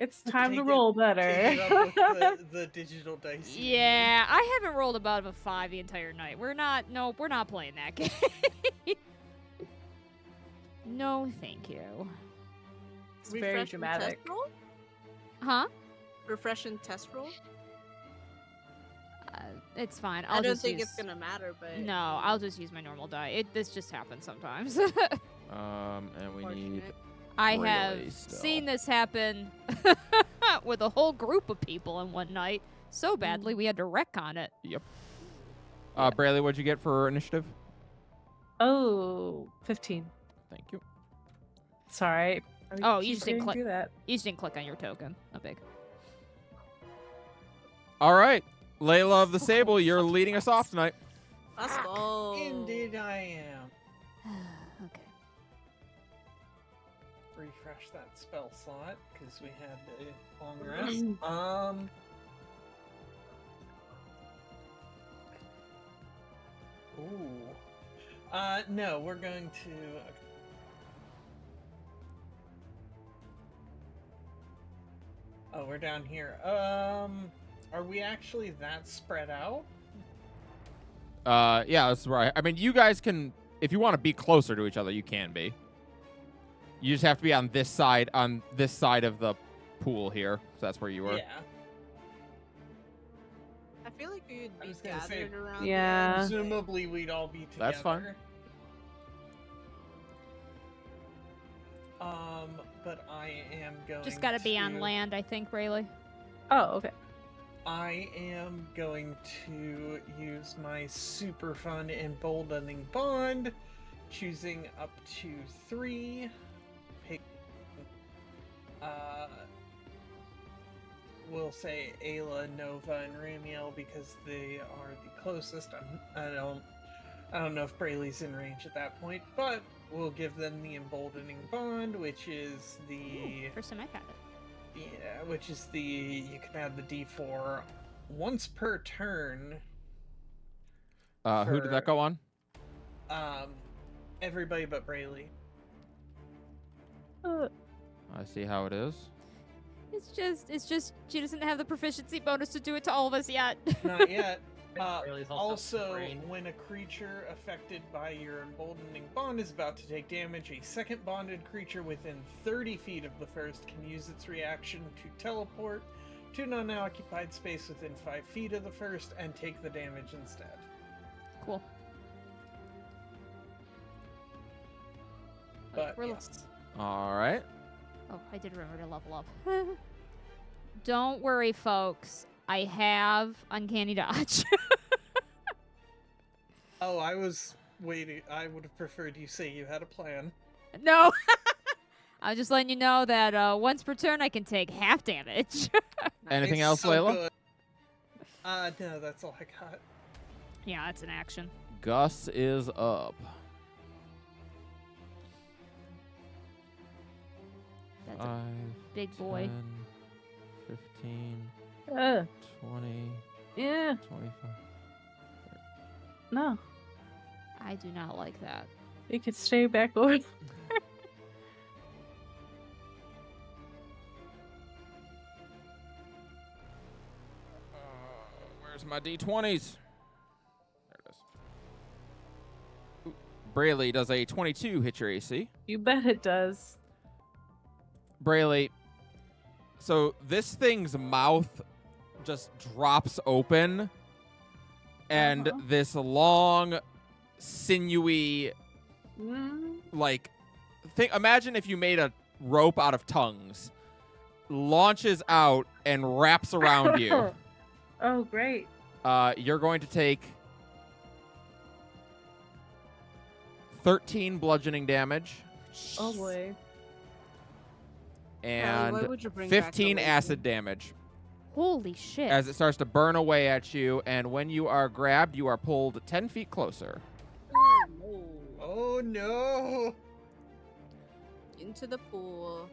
It's time to Take roll Take better. it up with the digital dice. you Yeah, I haven't rolled above a 5 the entire night. We're not playing that game. No, thank you. It's very Refresh and dramatic. Test roll? Huh? Refresh and test roll? It's fine. I I'll don't just think use... it's gonna matter, but No, I'll just use my normal die. This just happens sometimes. And we need. fortunate. I Really have still. seen this happen with a whole group of people in one night so badly we had to retcon it. Yep. Brayley, what'd you get for initiative? Oh, 15. Thank you. Sorry. Oh, you just didn't didn't click. do that. You just didn't click on your token. Not big. All right, Layla of the Sable, you're leading us off tonight. Let's go. Indeed, I am. Okay. Refresh that spell slot because we had the long rest. Ooh. No, we're going to. Oh, we're down here. Are we actually that spread out? Yeah, that's right. I mean, you guys can, if you want to be closer to each other, you can be. You just have to be on this side of the pool here. So that's where you were. Yeah. I feel like we'd I be was gonna say, gathered around. Yeah. Presumably, we'd all be together. That's fine. But I am going. Just gotta be on to- land, I think, Brayley. Oh, okay. I am going to use my super fun emboldening bond, choosing up to 3. Pick. We'll say Ayla, Nova, and Ramiel because they are the closest. I don't know if Brayley's in range at that point, but we'll give them the emboldening bond, which is the Ooh, first time I've had it. yeah, which is the you can add the D4 once per turn. Who did that for- go on? Everybody but Brayley. I see how it is. It's just she doesn't have the proficiency bonus to do it to all of us yet. Not yet. Brayley's Also, brain. when a creature affected by your emboldening bond is about to take damage, a second bonded creature within 30 feet of the first can use its reaction to teleport to an unoccupied space within 5 feet of the first and take the damage instead. Cool. But We're yes. All right. Oh, I did remember to level up. Don't worry, folks. I have Uncanny Dodge. Oh, I was waiting. I would have preferred you say you had a plan. No. I'm just letting you know that once per turn I can take half damage. Anything It's else, so Layla? good. No, that's all I got. Yeah, that's an action. Gus is up. That's a 5, big boy. 10, 15, Uh, 20, yeah. 25. No. I do not like that. You could stay back over. Where's my D20s? There it is. Ooh, Brayley does a 22 hit your AC. You bet it does. Brayley, so this thing's mouth just drops open, and Uh-huh. this long, sinewy, like, imagine if you made a rope out of tongues, launches out and wraps around you. Oh, great. You're going to take 13 bludgeoning damage Oh boy. and why would you bring back the 15 lady? acid damage Holy shit. as it starts to burn away at you. And when you are grabbed, you are pulled 10 feet closer. Oh, no. Oh no! Into the pool.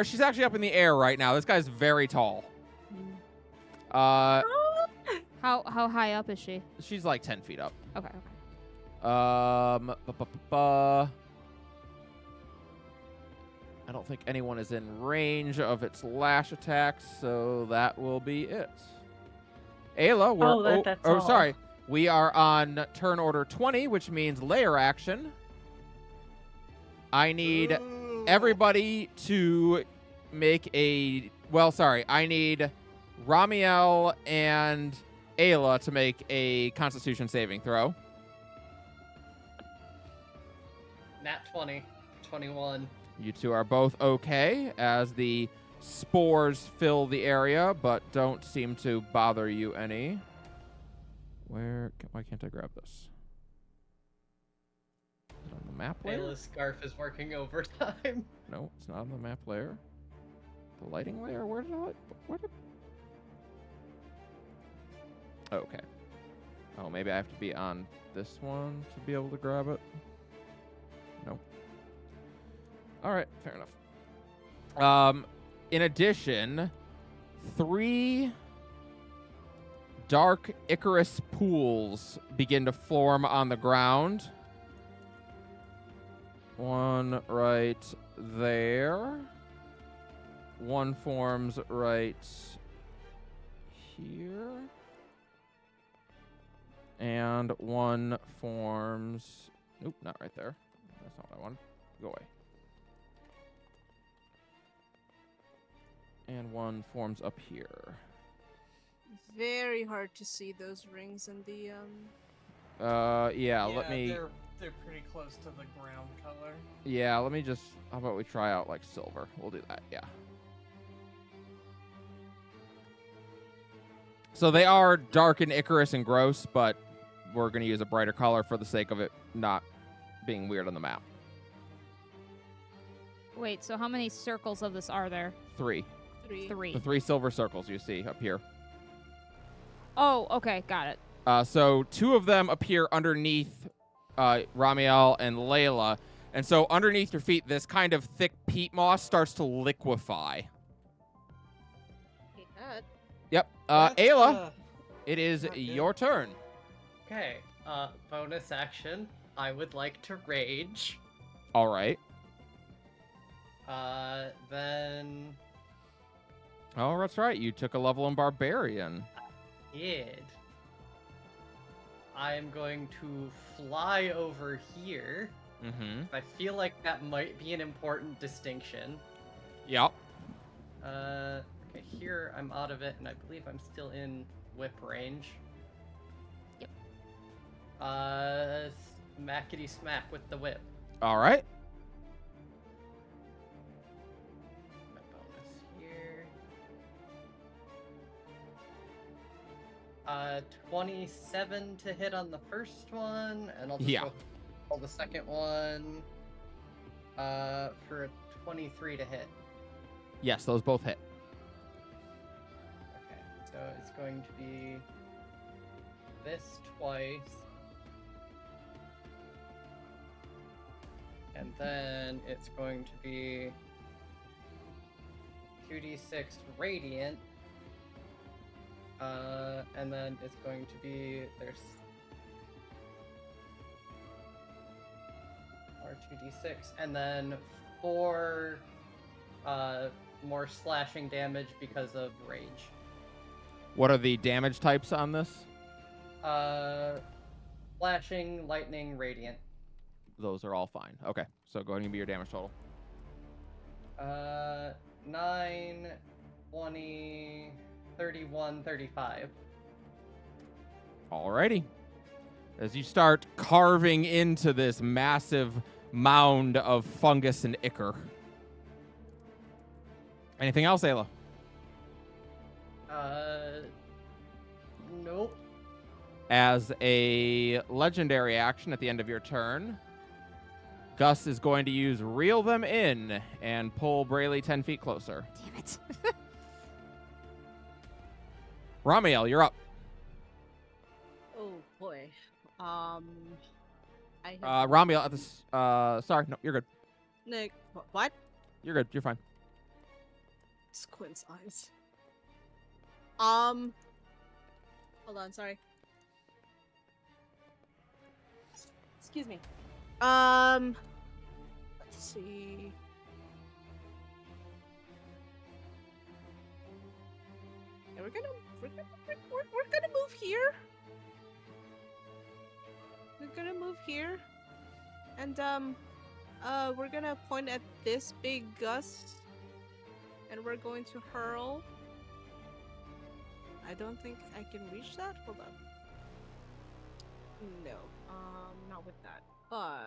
She's actually up in the air right now. This guy's very tall. How high up is she? She's like 10 feet up. Okay, okay. 10, I don't think anyone is in range of its lash attacks, so that will be it. Ayla, we're that's all. sorry. We are on turn order 20, which means layer action. I need Ooh. everybody to make a... Well, sorry. I need Ramiel and Ayla to make a Constitution saving throw. Nat 20. 21. You two are both okay as the spores fill the area, but don't seem to bother you any. Why can't I grab this? Is it on the map layer? Ayla's scarf is working overtime. No, it's not on the map layer. The lighting layer? Where did... Oh, okay. Oh, maybe I have to be on this one to be able to grab it? Nope. Alright, fair enough. In addition, 3 dark Icarus pools begin to form on the ground. One right there. One forms right here. And one forms... Nope, not right there. That's not what I wanted. Go away. And one forms up here. Very hard to see those rings in the Yeah, let me... They're pretty close to the ground color. Yeah, let me just... How about we try out, like, silver? We'll do that, yeah. So they are dark and Icarus and gross, but we're going to use a brighter color for the sake of it not being weird on the map. Wait, so how many circles of this are there? 3. 3. 3. The 3 silver circles you see up here. Oh, okay, got it. So 2 of them appear underneath Ramiel and Layla. And so underneath your feet, this kind of thick peat moss starts to liquefy. Hate that. Yep. That's, Ayla, it is not good. your turn. Okay, bonus action. I would like to rage. All right. Then... Oh, that's right. You took a level in Barbarian. Id. I am going to fly over here. Mm-hmm. I feel like that might be an important distinction. Yep. Okay, here I'm out of it, and I believe I'm still in whip range. Yep. Smackety smack with the whip. All right. My bonus here. 27 to hit on the first one, and I'll just Yeah. roll the second one. For a 23 to hit. Yes, those both hit. Okay, so it's going to be this twice. And then it's going to be 2d6 radiant. And then it's going to be there's R2d6, and then 4 more slashing damage because of rage. What are the damage types on this? Flashing, lightning, radiant. Those are all fine. Okay, so go ahead and give me your damage total. 9, 20, 31, 35. Alrighty. As you start carving into this massive mound of fungus and ichor. Anything else, Ayla? Nope. As a legendary action at the end of your turn, Gus is going to use Reel Them In and pull Brayley 10 feet closer. Damn it. Ramiel, you're up. Oh boy. I have Ramiel, at this. Sorry, no, you're good. Nick. What? You're good. You're fine. Squint's eyes. Hold on, sorry. Excuse me. Let's see. gonna move here. We're gonna move here, and we're gonna point at this big gust, and we're going to hurl. I don't think I can reach that. Hold up. No, not with that. But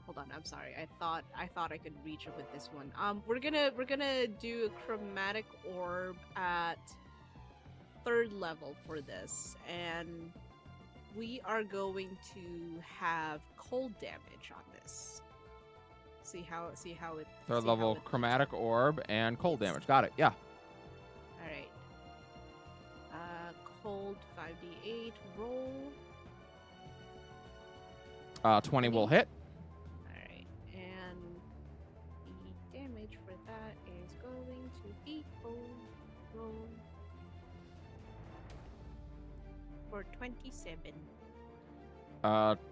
hold on. I'm sorry. I thought I could reach it with this one. We're gonna do a chromatic orb at 3rd level for this, and we are going to have cold damage on this. See how it. 3rd see level how it- chromatic orb and cold Yes. damage. Got it. Yeah. All right. Cold 5d8 roll. 20 will hit. Alright, and the damage for that is going to be roll for 27.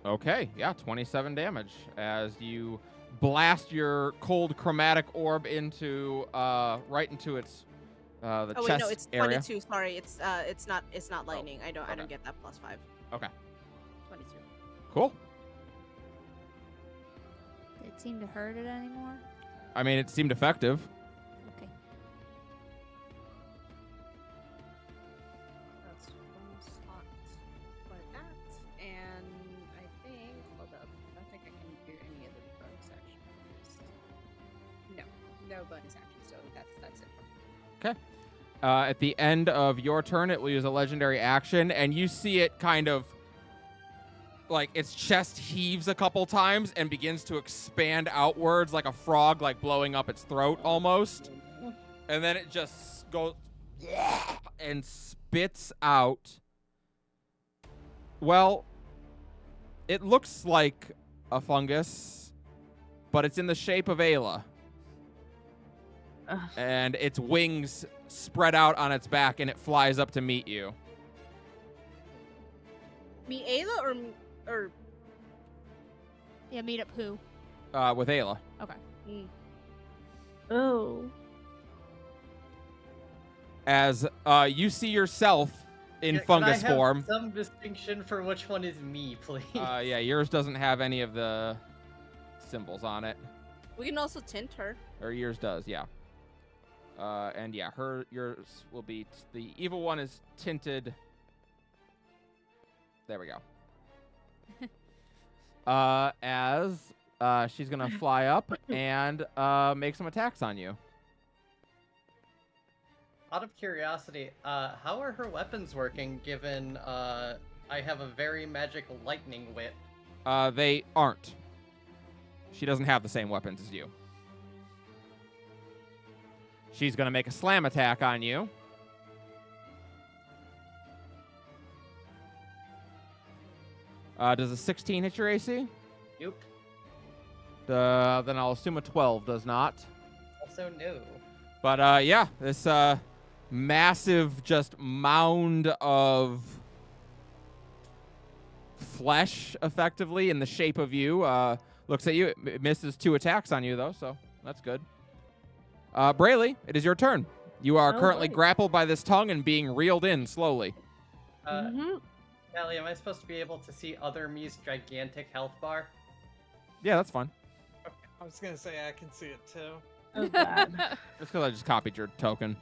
Okay. Yeah, 27 damage as you blast your cold chromatic orb into right into its the Oh chest wait, no, it's area. 22. Sorry, it's not lightning. I okay. don't get that +5. Okay. 22. Cool. Did it seem to hurt it anymore? I mean, it seemed effective. Okay. That's one slot for that, and I think hold up. I don't think I can do any other bonus actions. No bonus action. So that's it. At the end of your turn, it will use a legendary action, and you see it kind of like its chest heaves a couple times and begins to expand outwards like a frog, like blowing up its throat almost. And then it just goes and spits out. Well, it looks like a fungus, but it's in the shape of Ayla. Ugh. And its wings spread out on its back, and it flies up to meet you. Me, Ayla, or Yeah, meet up who? With Ayla. Oh. As you see yourself in Can fungus I have form. some distinction for which one is me, please? Yeah, yours doesn't have any of the symbols on it. we can also tint her. Or yours does, yeah. And yeah, yours will be the evil one is tinted. There we go. As she's gonna fly up and make some attacks on you. Out of curiosity, how are her weapons working, given I have a very magical lightning whip? They aren't. She doesn't have the same weapons as you. She's gonna make a slam attack on you. Does a 16 hit your AC? Nope. Then I'll assume a 12 does not. Also no. But yeah, this massive just mound of flesh, effectively in the shape of you, looks at you. It misses 2 attacks on you though, so that's good. Brayley, it is your turn. You are currently right. grappled by this tongue and being reeled in slowly. Mhm. Callie, am I supposed to be able to see other me's gigantic health bar? Yeah, that's fine. I was gonna say I can see it too. Oh god. That's because I just copied your token.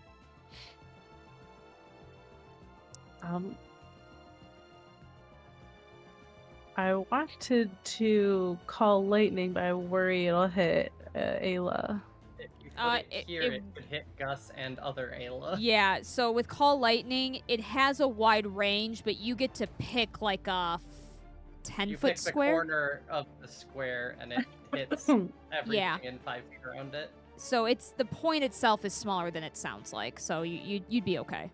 I wanted to call lightning, but I worry it'll hit Ayla. If you put it it- here, it- it could hit Gus and other Ayla. Yeah, so with Call Lightning, it has a wide range, but you get to pick like a You 10-foot pick the square. corner of the square, and it hits everything Yeah. in 5 feet around it. So it's the point itself is smaller than it sounds like, so you'd be okay.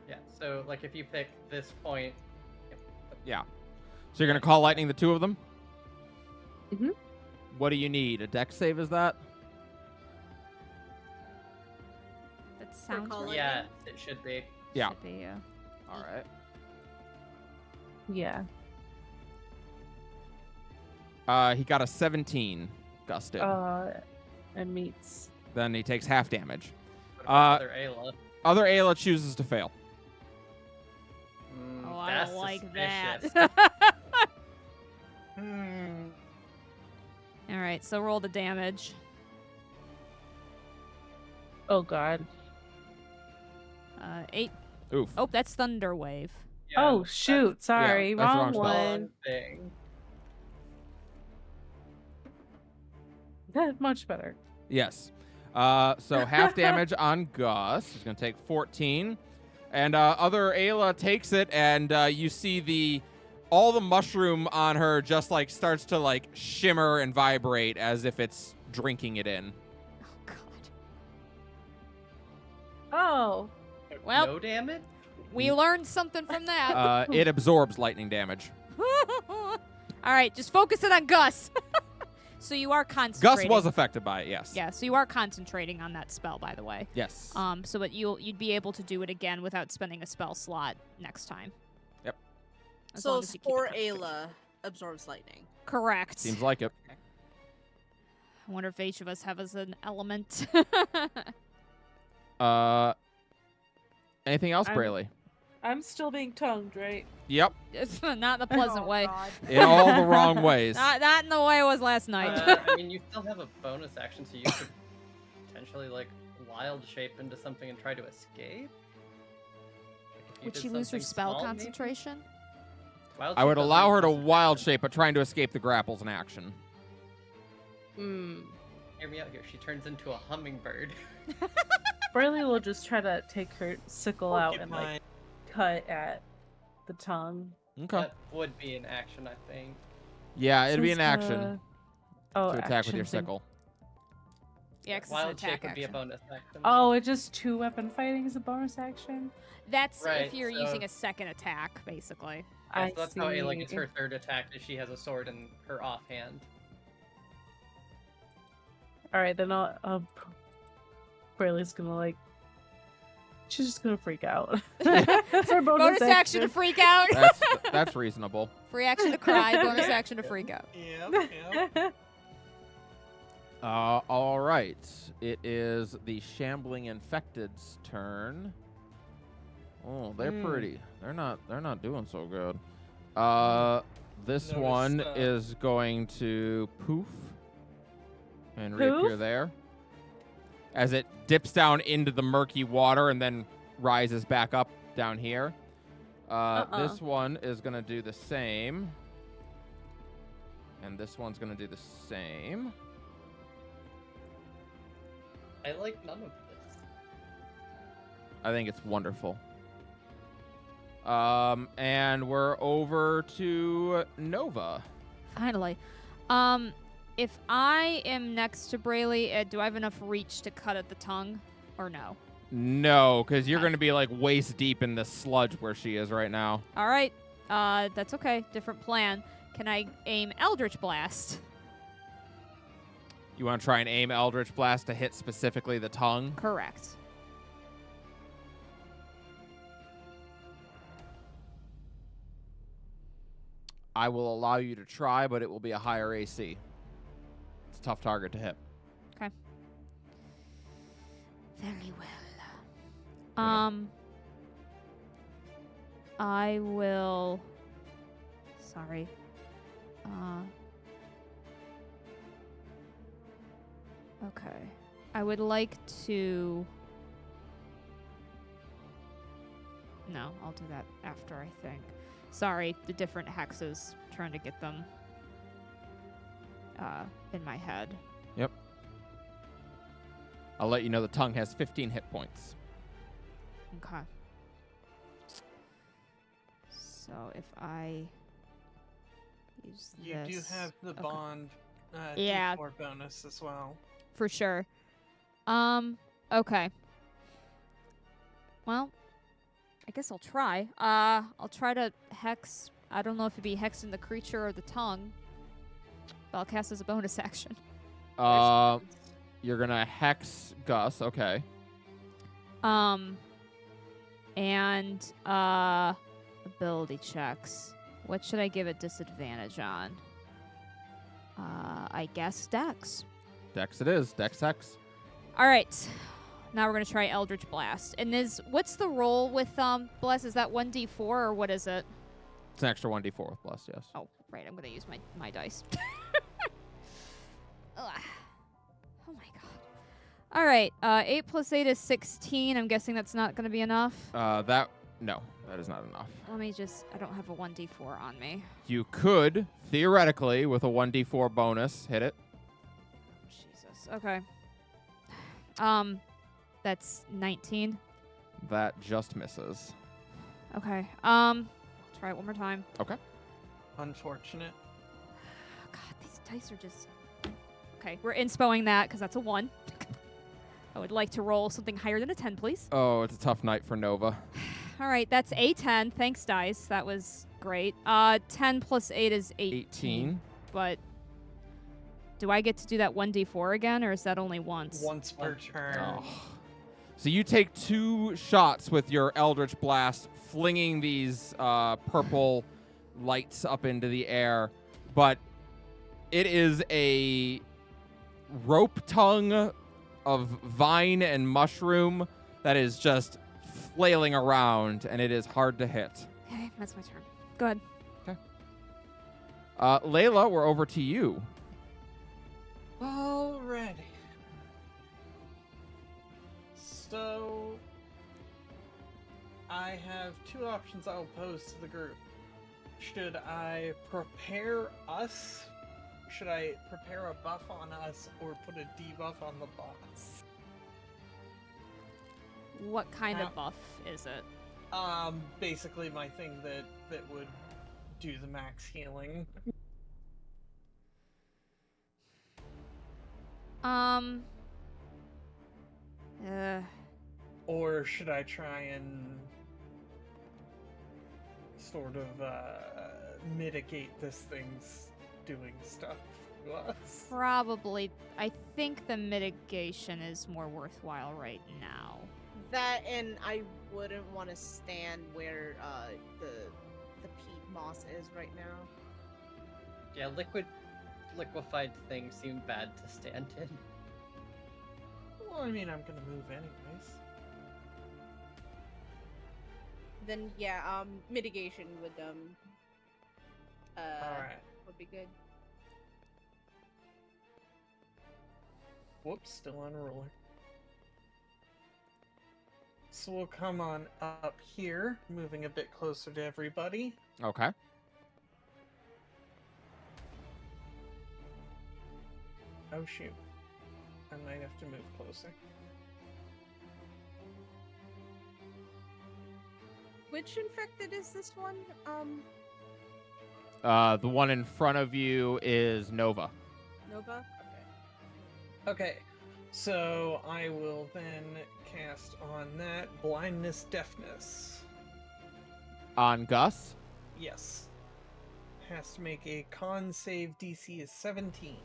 Yeah, so like if you pick this point, Yeah. So you're gonna call lightning the 2 of them? Mhm. What do you need? A dex save is that? That sounds Call right. yeah, it should be. Yeah. Should be, yeah. All right. Yeah. He got a 17 gusted. It meets. Then he takes half damage. What about other Ayla? Other Ayla chooses to fail. Oh, I That's don't like suspicious. that. Hmm. All right, so roll the damage. Oh God. 8. Oof. Oh, that's Thunder Wave. Yeah, Oh that's shoot! Sorry, that's wrong wrong spell. one. one thing. That much better. Yes. So half damage on Gus. He's going to take 14. And other Ayla takes it, and you see all the mushroom on her just like starts to like shimmer and vibrate as if it's drinking it in. Oh God. Oh, Well- no damage? We learned something from that. It absorbs lightning damage. All right, just focus it on Gus. So you are Gus concentrating. was affected by it, yes. Yeah, so you are concentrating on that spell, by the way. Yes. So that you'd be able to do it again without spending a spell slot next time. Yep. As So long as you keep it Spore concentrated. Ayla absorbs lightning. Correct. Seems like it. I wonder if each of us have as an element. Anything else, I'm- Brayley? I'm still being tongued, right? Yep. It's not in a pleasant Oh, way. God. In all the wrong ways. Not in the way it was last night. I mean, you still have a bonus action, so you could potentially like wild shape into something and try to escape. Like, if you Would did she lose her something spell small, maybe? concentration? Wild I would shape doesn't allow her to concentration. wild shape, but trying to escape the grapples in action. Hmm. Hear me out here. She turns into a hummingbird. Burley will just try to take her sickle out and Porcupine. like cut at the tongue. Okay. That would be an action, I think. Yeah, it'd be an Just, action Oh, to attack with your action thing. sickle. Yeah, 'cause it's an Wild attack shape would be a action. bonus action. Oh, it's just 2-weapon fighting is a bonus action. That's Right, if you're so- using a second attack, basically. Yeah, I so that's how Ayla gets see. her third attack, is she has a sword in her offhand. All right, then Burley's gonna like. She's just gonna freak out. That's her Bonus action to freak out. That's reasonable. Free action to cry. Bonus action to freak out. Yep, yep. All right. It is the shambling infected's turn. Oh, they're pretty. They're not doing so good. This Notice, one is going to poof and Poof? reappear there as it dips down into the murky water and then rises back up down here. This one is going to do the same. And this one's going to do the same. I like none of this. I think it's wonderful. And we're over to Nova. Finally. If I am next to Brayley, do I have enough reach to cut at the tongue, or no? No, because you're Okay. going to be like waist deep in the sludge where she is right now. All right. That's okay. Different plan. Can I aim Eldritch Blast? You want to try and aim Eldritch Blast to hit specifically the tongue? Correct. I will allow you to try, but it will be a higher AC. It's a tough target to hit. Very well. I will. Sorry. Okay. I would like to. No, I'll do that after, I think. Sorry, the different hexes, trying to get them in my head. I'll let you know the tongue has 15 hit points. Okay. So if I use You do this, have the okay. bond Yeah. D4 bonus as well. for sure. Okay. Well, I guess I'll try. I'll try to hex. I don't know if it'd be hexing the creature or the tongue. But I'll cast as a bonus action. You're going to hex Gus. Okay. And ability checks. What should I give it disadvantage on? I guess Dex. Dex it is. Dex Hex. All right. Now we're going to try Eldritch Blast. And what's the roll with Bless? Is that 1d4 or what is it? It's an extra 1d4 with Bless, yes. Oh, right. I'm going to use my dice. Ugh. Oh, my God. All right. 8 plus 8 is 16. I'm guessing that's not going to be enough. No, that is not enough. Let me I don't have a 1d4 on me. You could, theoretically, with a 1d4 bonus, hit it. Jesus. Okay. That's 19. That just misses. Okay. Try it one more time. Okay. Unfortunate. God, these dice are just... Okay, we're inspoing that because that's a 1. I would like to roll something higher than a 10, please. Oh, it's a tough night for Nova. All right, that's a 10. Thanks, dice. That was great. 10 plus 8 is 18. But do I get to do that 1d4 again, or is that only once? Once per turn. Oh. So you take 2 shots with your Eldritch Blast, flinging these purple lights up into the air, but it is a rope tongue of vine and mushroom that is just flailing around, and it is hard to hit. Okay, that's my turn. Go ahead. Layla, we're over to you. Alrighty. So, I have 2 options I'll pose to the group. Should I prepare us? Should I prepare a buff on us or put a debuff on the boss? What kind of buff is it? Basically my thing that would do the max healing. Or should I try and sort of mitigate this thing's doing stuff to us? Probably. I think the mitigation is more worthwhile right now. That, and I wouldn't want to stand where the peat moss is right now. Yeah, liquefied things seem bad to stand in. Well, I mean, I'm gonna move anyways. Then yeah, mitigation would Alright. would be good. Whoops, still on roller. So we'll come on up here, moving a bit closer to everybody. Okay. Oh shoot. I might have to move closer. Which infected is this one? The one in front of you is Nova. Nova? Okay, so I will then cast on that blindness, deafness. On Gus. Yes. Has to make a con save. DC is 17.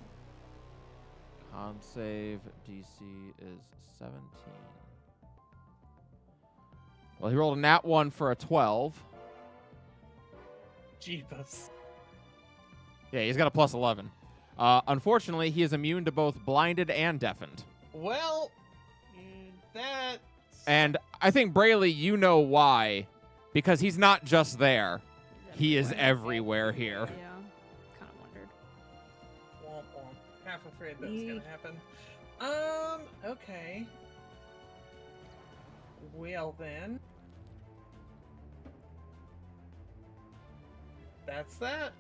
Con save DC is 17. Well, he rolled a nat 1 for a 12. Jeebus. Yeah, he's got a plus 11. Unfortunately, he is immune to both blinded and deafened. Well, that. And I think, Brayley, you know why. Because he's not just there. He is everywhere here. Yeah, kind of wondered. Womp womp. Half afraid that's gonna happen. Okay. Well then. That's that.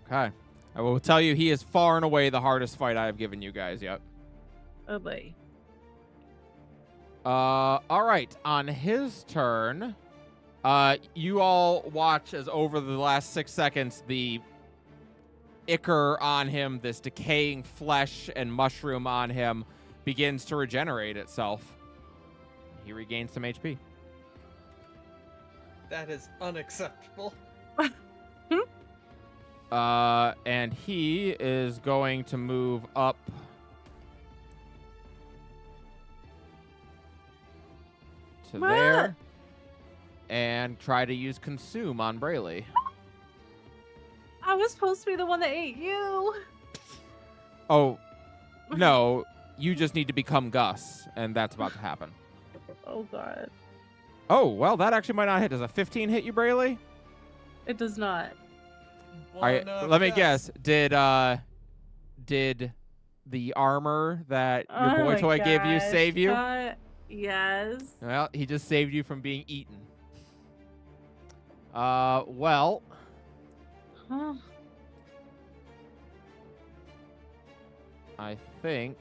Okay. I will tell you, he is far and away the hardest fight I have given you guys yet. Oh boy. All right. On his turn, you all watch as over the last 6 seconds, the ichor on him, this decaying flesh and mushroom on him, begins to regenerate itself. He regains some HP. That is unacceptable. And he is going to move up to What? there and try to use Consume on Brayley. I was supposed to be the one that ate you. Oh, no. You just need to become Gus, and that's about to happen. Oh god. Oh, well, that actually might not hit. Does a 15 hit you, Brayley? It does not. All right, let me guess. Did the armor that your Oh boy my toy gave you gosh, save you? Yes. Well, he just saved you from being eaten. Well, Huh. I think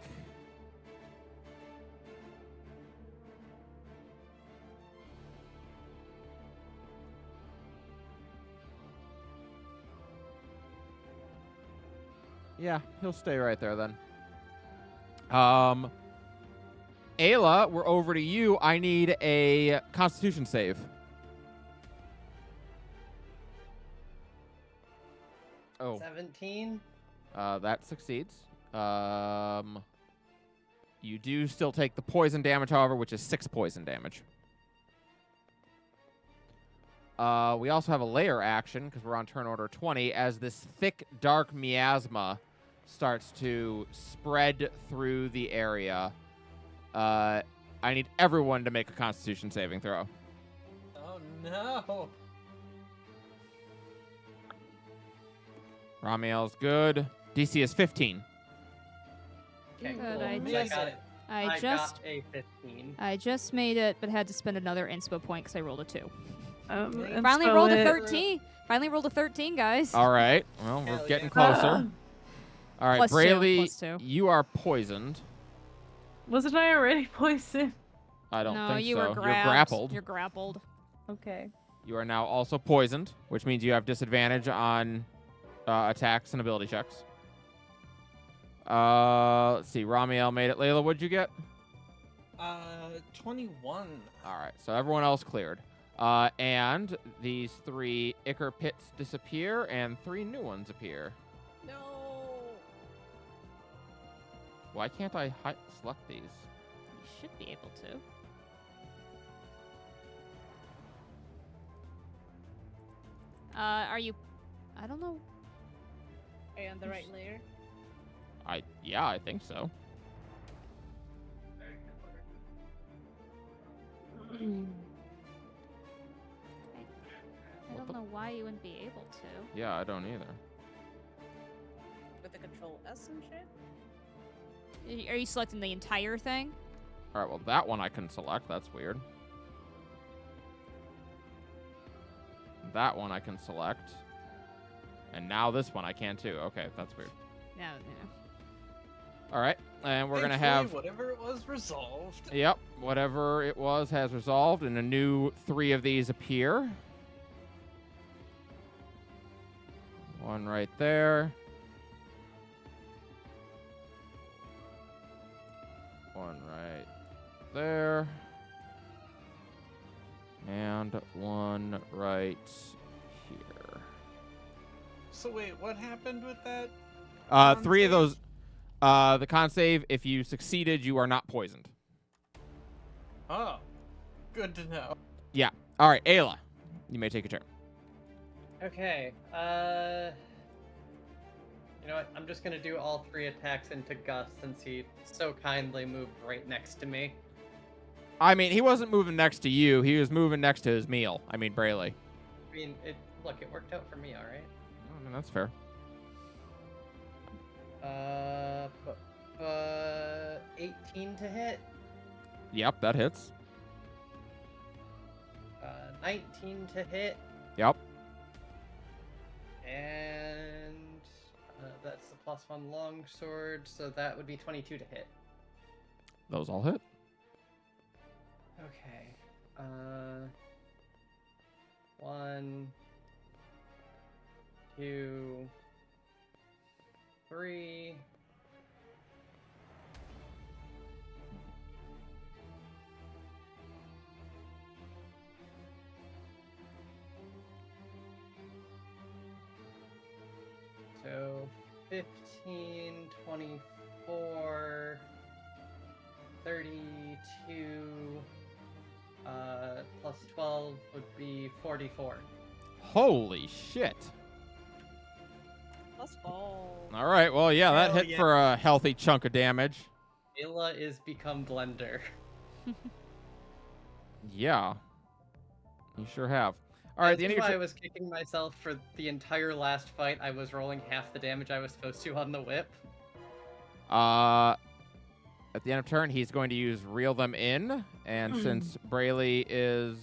yeah, he'll stay right there then. Ayla, we're over to you. I need a Constitution save. Oh, 17. that succeeds. You do still take the poison damage, however, which is 6 poison damage. We also have a layer action, because we're on turn order 20, as this thick, dark miasma starts to spread through the area. I need everyone to make a Constitution saving throw. Oh no. Ramiel's good. DC is 15. Okay, Good, cool. I just- got it. I just got a 15. I just made it, but had to spend another inspo point because I rolled a 2. Yeah, Finally inspo rolled a it. 13. Finally rolled a 13, guys. All right. Well, we're Hell getting yeah. closer. All right, Plus two, Brayley, plus two. you are poisoned. Wasn't I already poisoned? I don't no, think you so. were You're grabbed. grappled. You're grappled. Okay. You are now also poisoned, which means you have disadvantage on attacks and ability checks. Let's see. Ramiel made it. Layla, what'd you get? 21. All right, so everyone else cleared. And these 3 Ichor pits disappear, and 3 new ones appear. No. Why can't I select these? You should be able to. Are you? I don't know. Are you on the right layer? Yeah, I think so. I don't know why you wouldn't be able to. Yeah, I don't either. With the control S and shit? Are you selecting the entire thing? All right, well, that one I can select. That's weird. That one I can select. And now this one I can too. Okay, that's weird. No. All right, and we're going to Thankfully, have... whatever it was resolved. Yep, whatever it was has resolved, and a new 3 of these appear. One right there. One right there. And one right here. So wait, what happened with that? 3 of save? those. The con save, if you succeeded, you are not poisoned. Oh, good to know. Yeah. All right, Ayla, you may take a turn. Okay. You know what? I'm just gonna do all 3 attacks into Gus since he so kindly moved right next to me. I mean, he wasn't moving next to you. He was moving next to his meal. I mean, Brayley. I mean, look, it worked out for me, all right. I mean, that's fair. 18 to hit. Yep, that hits. 19 to hit, Yep. and that's the +1 longsword, so that would be 22 to hit. Those all hit. Okay. 1, 2, 3. So 15, 24, 32, plus 12 would be 44. Holy shit. Let's go. All right. Well, yeah, that Hell hit yeah. for a healthy chunk of damage. Ayla is become Blender. Yeah. You sure have. All right. That's The end of your why I turn. was kicking myself for the entire last fight. I was rolling half the damage I was supposed to on the whip. At the end of turn, he's going to use Reel Them In, and since Brayley is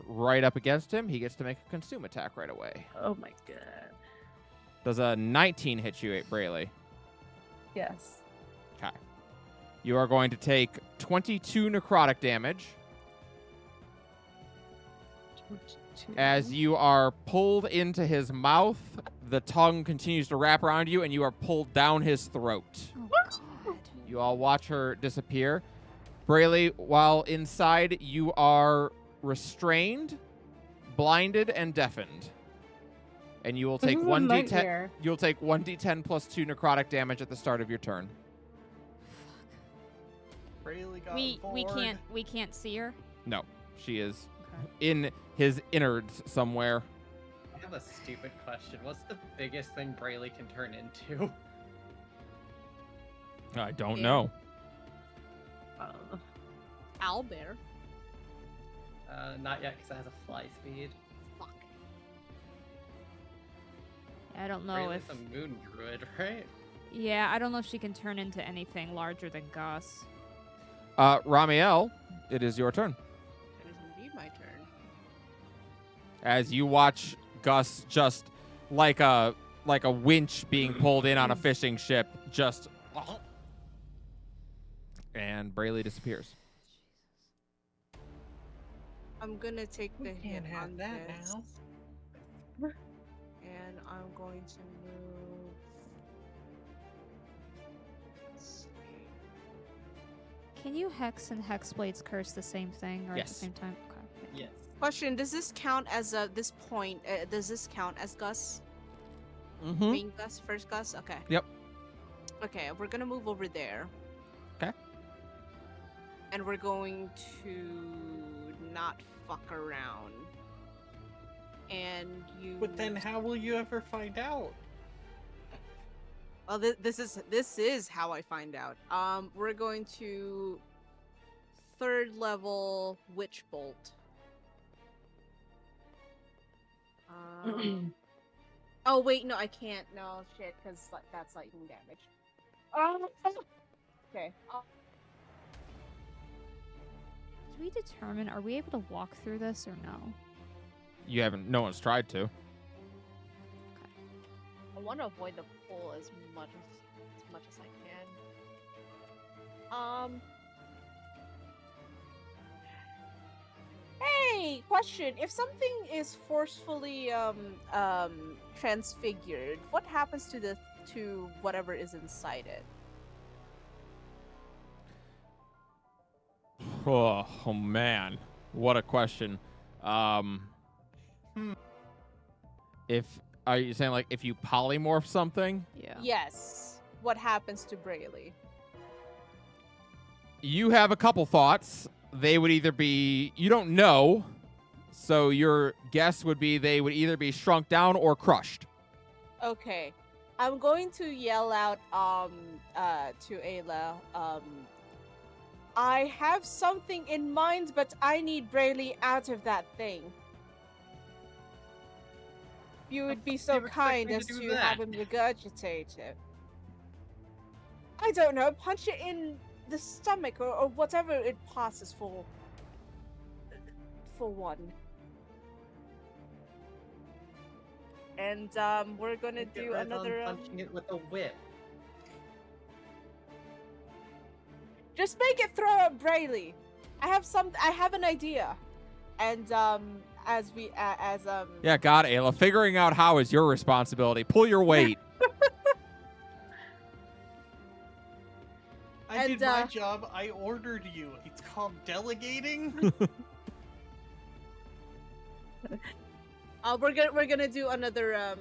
right up against him, he gets to make a consume attack right away. Oh my god. Does a 19 hit you, Brayley? Yes. Okay. You are going to take 22 necrotic damage 22. as you are pulled into his mouth. The tongue continues to wrap around you, and you are pulled down his throat. Oh God. You all watch her disappear. Brayley, while inside, you are restrained, blinded, and deafened. And you will This take is a 1d10. nightmare. You'll take 1d10 plus 2 necrotic damage at the start of your turn. Rayleigh got We bored. can't see her. No, she is Okay. in his innards somewhere. I have a stupid question. What's the biggest thing Brayley can turn into? I don't Yeah. know. Owlbear. Not yet, because it has a fly speed. Fuck. I don't know Brayley's if. a moon druid, right? Yeah, I don't know if she can turn into anything larger than Gus. Ramiel, it is your turn. It is indeed my turn. As you watch Gus just like a winch being pulled in on a fishing ship, just and Brayley disappears. I'm gonna take the We hit can't have on that this. now. And I'm going to move. Let's see. Can you Hex and Hexblade's Curse the same thing or at Yes. the same time? Okay. Yes. Question: does this count as this point? Does this count as Gus? Mm-hmm. Being Gus, first Gus? Okay. Yep. Okay, we're gonna move over there. Okay. And we're going to not fuck around. And you. But then how will you ever find out? Well, this is how I find out. We're going to 3rd level Witch Bolt. Oh wait, no, I can't. No shit, because that's lightning damage. Okay. Did we determine? Are we able to walk through this or no? You haven't. No one's tried to. I want to avoid the pool as much as I can. Hey, question. If something is forcefully transfigured, what happens to whatever is inside it? Oh man, what a question. If are you saying like if you polymorph something, Yeah. Yes. What happens to Brayley? you have a couple thoughts. They would either be you don't know, so your guess would be they would either be shrunk down or crushed. Okay. I'm going to yell out to Ayla, I have something in mind, but I need Brayley out of that thing. You would be so you expect kind me to as do to have that? him regurgitate it. I don't know, punch it in the stomach or whatever it passes for one. And we're gonna Get do right on another punching it with a whip. just make it throw at Brayley. I have an idea. And Yeah, God, Ayla, figuring out how is your responsibility. Pull your weight. I did And, my job. I ordered you. It's called delegating. we're gonna do another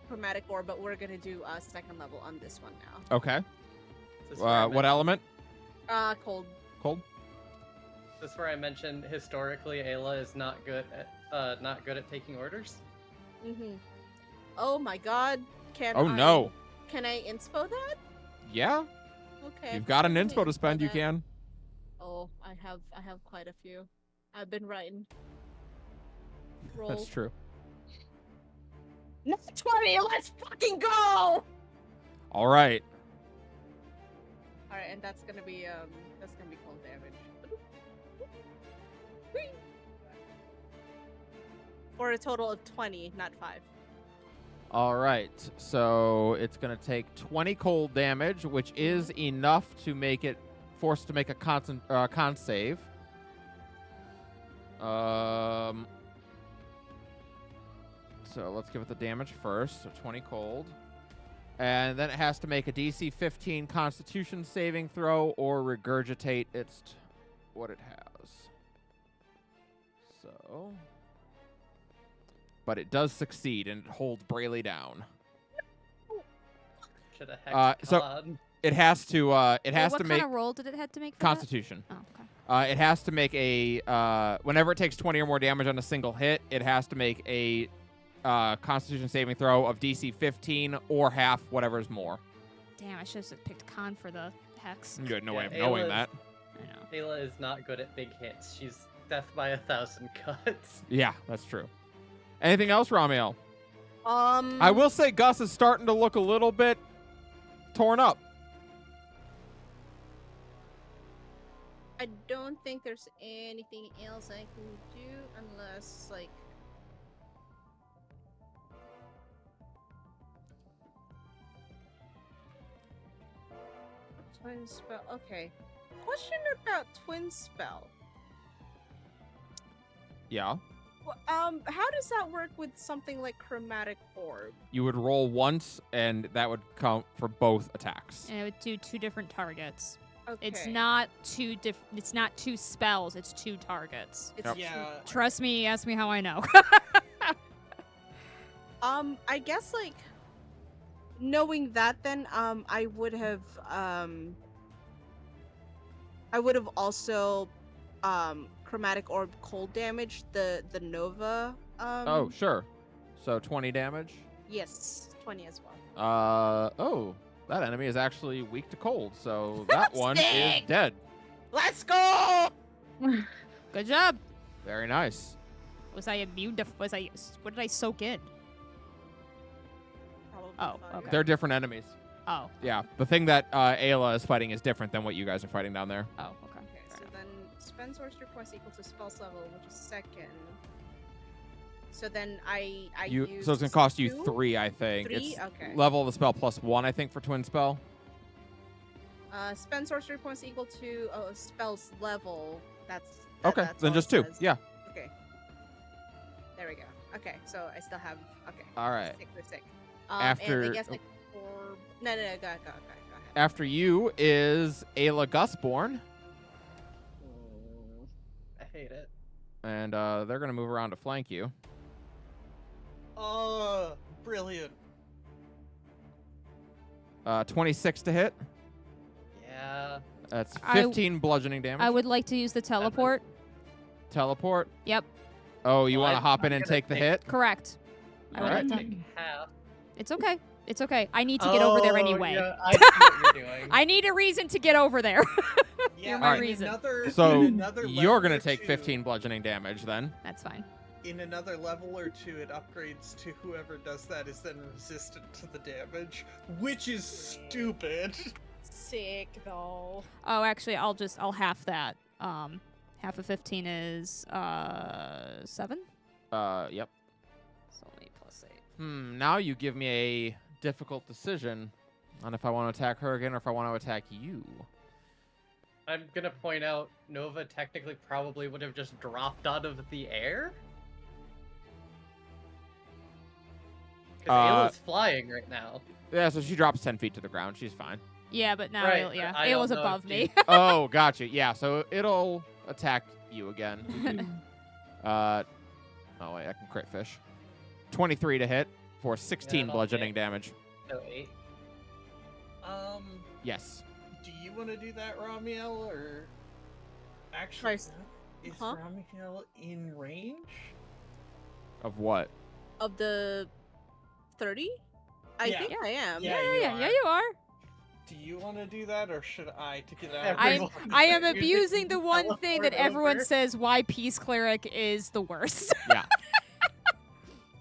chromatic orb, but we're gonna do 2nd level on this one now. Okay. This is where I What mentioned- element? Cold. Cold. This is where I mentioned historically Ayla is not good at taking orders. Mm-hmm. Oh my god. Can Oh, no. Can I inspo that? Yeah, Okay. you've got an I'm gonna inspo to spend. You that. can. Oh, I have quite a few. I've been writing. Roll. That's true. Not 20. Let's fucking go. All right. All right, and that's gonna be cold damage. Whee! For a total of 20, not 5. All right. So it's going to take 20 cold damage, which is enough to make it forced to make a con save. So let's give it the damage first. So 20 cold. And then it has to make a DC 15 Constitution saving throw or regurgitate what it has. So... But it does succeed, and it holds Brayley down. Should have so- God. It has to. It Wait, has what to kind make of roll did it have to make for Constitution. that? Oh, okay. It has to make a. Whenever it takes 20 or more damage on a single hit, it has to make a Constitution saving throw of DC 15 or half whatever's more. Damn, I should have picked con for the hex. You had no way of Yeah, knowing Ayla's- that. I know. Ayla is not good at big hits. She's death by 1,000 cuts. Yeah, that's true. Anything else, Ramiel? Um. I will say Gus is starting to look a little bit torn up. I don't think there's anything else I can do unless like. Twin spell. Okay. Question about twin spell. Yeah. How does that work with something like chromatic orb? You would roll once, and that would count for both attacks. And it would do 2 different targets. Okay. It's not 2 It's not 2 spells. It's 2 targets. It's Yep. Yeah. Trust me. Ask me how I know. I guess like knowing that then I would have also chromatic orb cold damage the Nova Oh, sure. So 20 damage. yes 20 as well. Oh, that enemy is actually weak to cold, so that one is Sick! dead. Let's go. Good job. Very nice. Was I immune to? What did I soak in? Probably Oh, fire. okay. They're different enemies. Oh. Yeah, the thing that Ayla is fighting is different than what you guys are fighting down there. Oh. Okay. Okay, Fair so enough. then spend sorcery points equal to spell's level, which is second. So then I So used it's gonna cost you 2? 3, I think. 3? It's Okay. level of the spell plus 1, I think, for twin spell. Spend sorcery points equal to spell's level. That's Okay, that's then all just it 2. says. Yeah. Okay. There we go. Okay, so I still have. Okay. All right. Sick. They're sick. After- And I guess like no, go ahead. After you is Ayla Gusborn, I hate it. and they're gonna move around to flank you. Brilliant. 26 to hit. Yeah. That's I- 15 bludgeoning damage. I would like to use the teleport. Teleport. Yep. Oh, you Well, want to I'm hop not in and gonna take the take- hit? Correct. I would Alright. like to. Take half. It's okay. It's okay. I need to get over there Oh, anyway. Yeah, I see what you're doing. I need a reason to get over there. Yeah, You're my in reason. Another, So in another you're level gonna or take 2 15 bludgeoning damage then. That's fine. In another level or 2, it upgrades to whoever does that is then resistant to the damage, which is stupid. Sick though. Oh, actually, I'll half that. Half of 15 is 7. Yep. So let me plus 8. Now you give me a difficult decision on if I want to attack her again or if I want to attack you. I'm gonna point out Nova technically probably would have just dropped out of the air. Because Ayla's flying right now. Yeah, so she drops 10 feet to the ground. She's fine. Yeah, but now, Right, yeah, but I don't Ayla's know if above me. Oh, gotcha. Yeah, so it'll attack you again. Oh, wait, I can crit fish. 23 to hit for 16 that'll bludgeoning hit. damage. So 8. Yes. Do you want to do that, Ramiel, or actually, Twice. is Huh? Ramiel in range? Of what? Of the 30? I Yeah. think I am. Yeah, Yeah, you are. Do you want to do that, or should I to get out? Everyone- I am Using abusing the one thing that teleport everyone over. says why Peace Cleric is the worst. Yeah.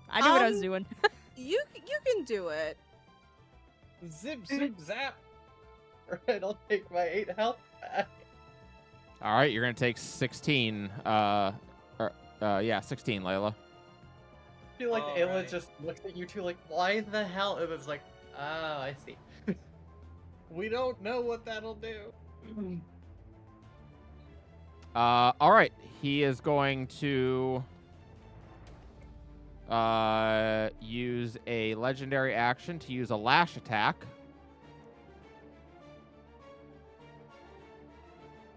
I knew what I was doing. You can do it. Zip, zip, zap. Alright, I'll take my 8 health back. All right, you're gonna take 16. 16, Layla. I feel like Ayla Alright. just looks at you two like, why the hell? And it's like, oh, I see. We don't know what that'll do. All right, he is going to use a legendary action to use a lash attack.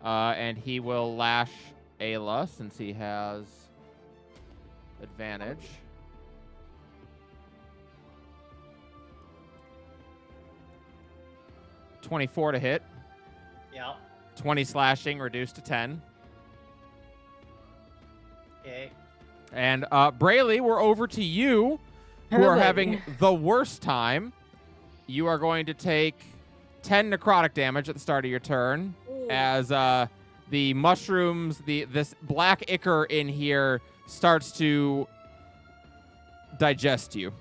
And he will lash Ayla since he has advantage. $24 to hit. Yeah. 20 slashing reduced to 10. Okay. And Brayley, we're over to you, who are Hello. having the worst time. You are going to take 10 necrotic damage at the start of your turn Ooh. as the mushrooms, this black ichor in here starts to digest you.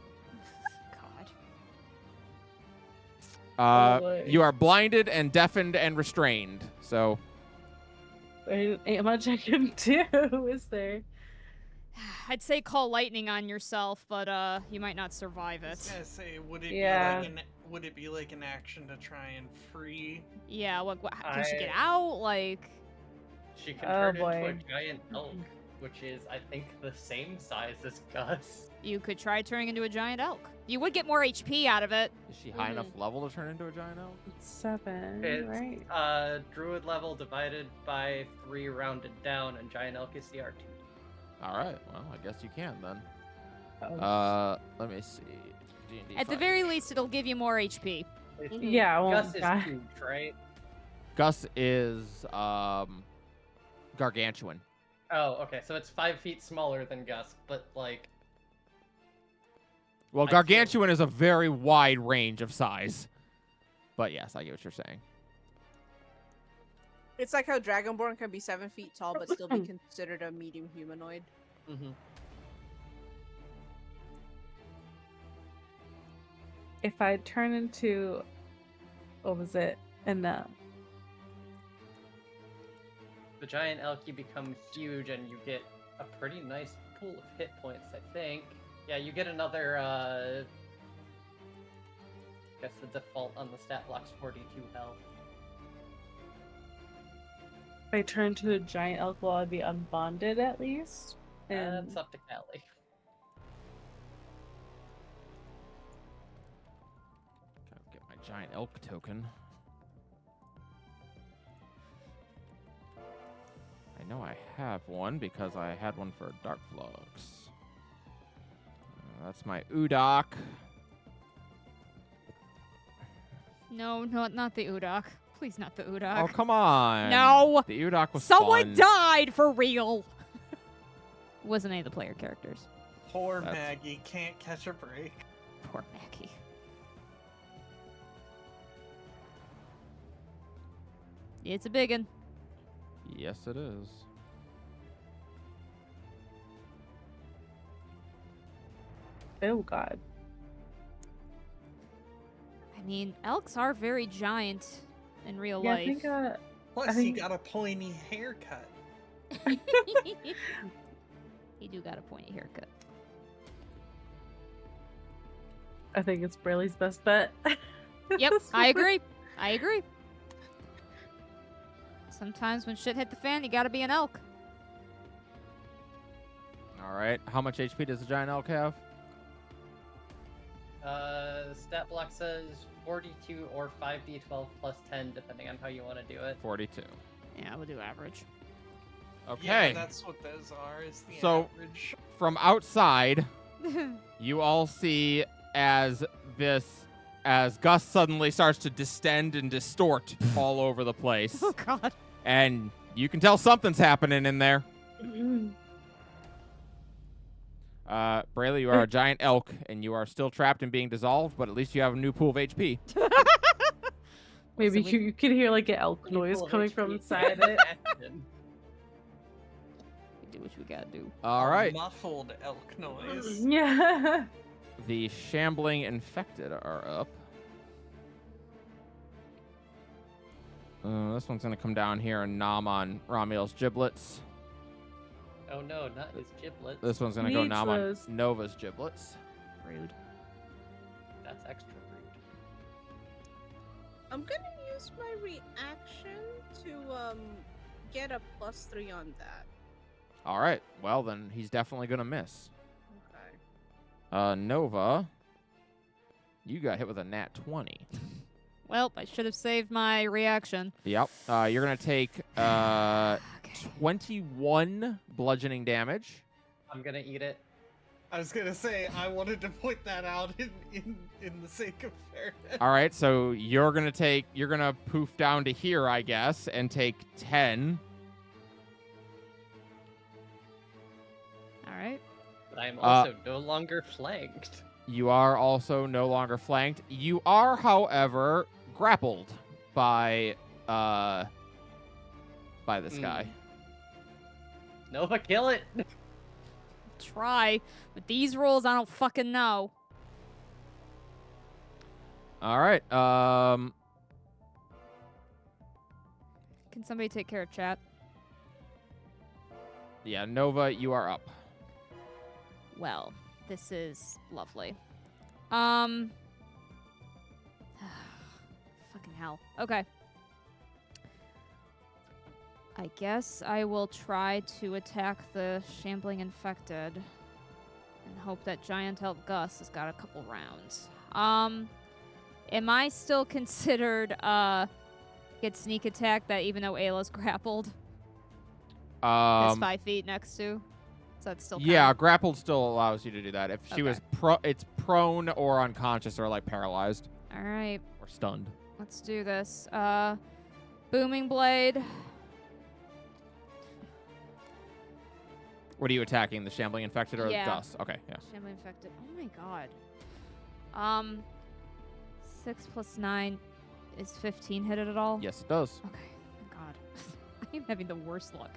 God. boy. You are blinded and deafened and restrained. So There ain't much I can do, is there? I'd say call lightning on yourself, but you might not survive I was it. gonna say, would Yeah. it be like an action to try and free? Yeah, can she get I- out? Like, She can Oh, turn into a boy. giant elk, which is, I think, the same size as Gus. you could try turning into a giant elk. You would get more HP out of it. is she high enough level to turn into a giant elk? It's 7, It's right? druid level divided by 3 rounded down, and giant elk is CR2. All right. Well, I guess you can then. Oh. Let me see. D&D At the 5. very least, it'll give you more HP. Yeah, I won't Gus is die. huge, right? Gus is gargantuan. Oh, okay, so it's 5 feet smaller than Gus, but like, Well, I feel- gargantuan is a very wide range of size. But yes, I get what you're saying. It's like how Dragonborn can be 7 feet tall but still be considered a medium humanoid. mhm. If I turn into, what was it? The giant elk, you become huge, and you get a pretty nice pool of hit points, I think. Yeah, you get another, I guess the default on the stat block's 42 health. If I turn to a giant elk, will I be unbonded at least? And That's up to Callie. Gotta get my giant elk token. I know I have one because I had one for Dark Flux. That's my Udok. No, not the Udok. Please, not the Udok. Oh, come on. No! The Udok was Someone fun. died for real. Wasn't any of the player characters. Poor That's- Maggie can't catch a break. Poor Maggie. It's a biggin. Yes, it is. oh god. I mean, elks are very giant in real Yeah, life. I think Plus, think- he got a pointy haircut. He do got a pointy haircut. I think it's Brayley's best bet. Yep, I agree. I agree. Sometimes when shit hit the fan, you gotta be an elk. All right. How much HP does the giant elk have? The stat block says 42 or 5d12 plus 10, depending on how you want to do it. 42. Yeah, we'll do average. Okay. Yeah, that's what those are, is the So- average. From outside, you all see as Gus suddenly starts to distend and distort all over the place. Oh god. And you can tell something's happening in there. Brayley, you are a giant elk, and you are still trapped and being dissolved, but at least you have a new pool of HP. Maybe So we- you could hear like an elk noise Full of coming HP. from inside it. Action. We do what we gotta do. All A right. muffled elk noise. Yeah. The shambling infected are up. This one's going to come down here and nom on Ramiel's giblets. Oh no, not his giblets. This one's going to go Needs nom those. on Nova's giblets. Rude. That's extra rude. I'm gonna use my reaction to get a +3 on that. All right. Well, then he's definitely going to miss. Okay. Nova, you got hit with a nat 20. Well, I should have saved my reaction. Yep. You're going to take Okay. 21 bludgeoning damage. I'm gonna eat it. I was gonna say I wanted to point that out in the sake of fairness. All right. So you're going to poof down to here, I guess, and take 10. All right. But I'm also no longer flanked. You are also no longer flanked. You are, however, grappled by this guy. Nova, kill it. Try. With these rules, I don't fucking know. All right. Can somebody take care of chat? Yeah, Nova, you are up. Well, this is lovely. Fucking hell. Okay. I guess I will try to attack the shambling infected and hope that giant elk Gus has got a couple rounds. Am I still considered get sneak attack that even though Ayla's grappled? Is 5 feet next to? So that's still Yeah, count? grappled still allows you to do that. If she Okay. was it's prone or unconscious or like paralyzed All right. or stunned. Let's do this. Booming blade. What are you attacking? The shambling infected or Yeah. Gus? Okay, yeah. Shambling infected. Oh my god. 6 plus 9 is 15 hit it at all? Yes, it does. Okay. Thank God. I'm having the worst luck.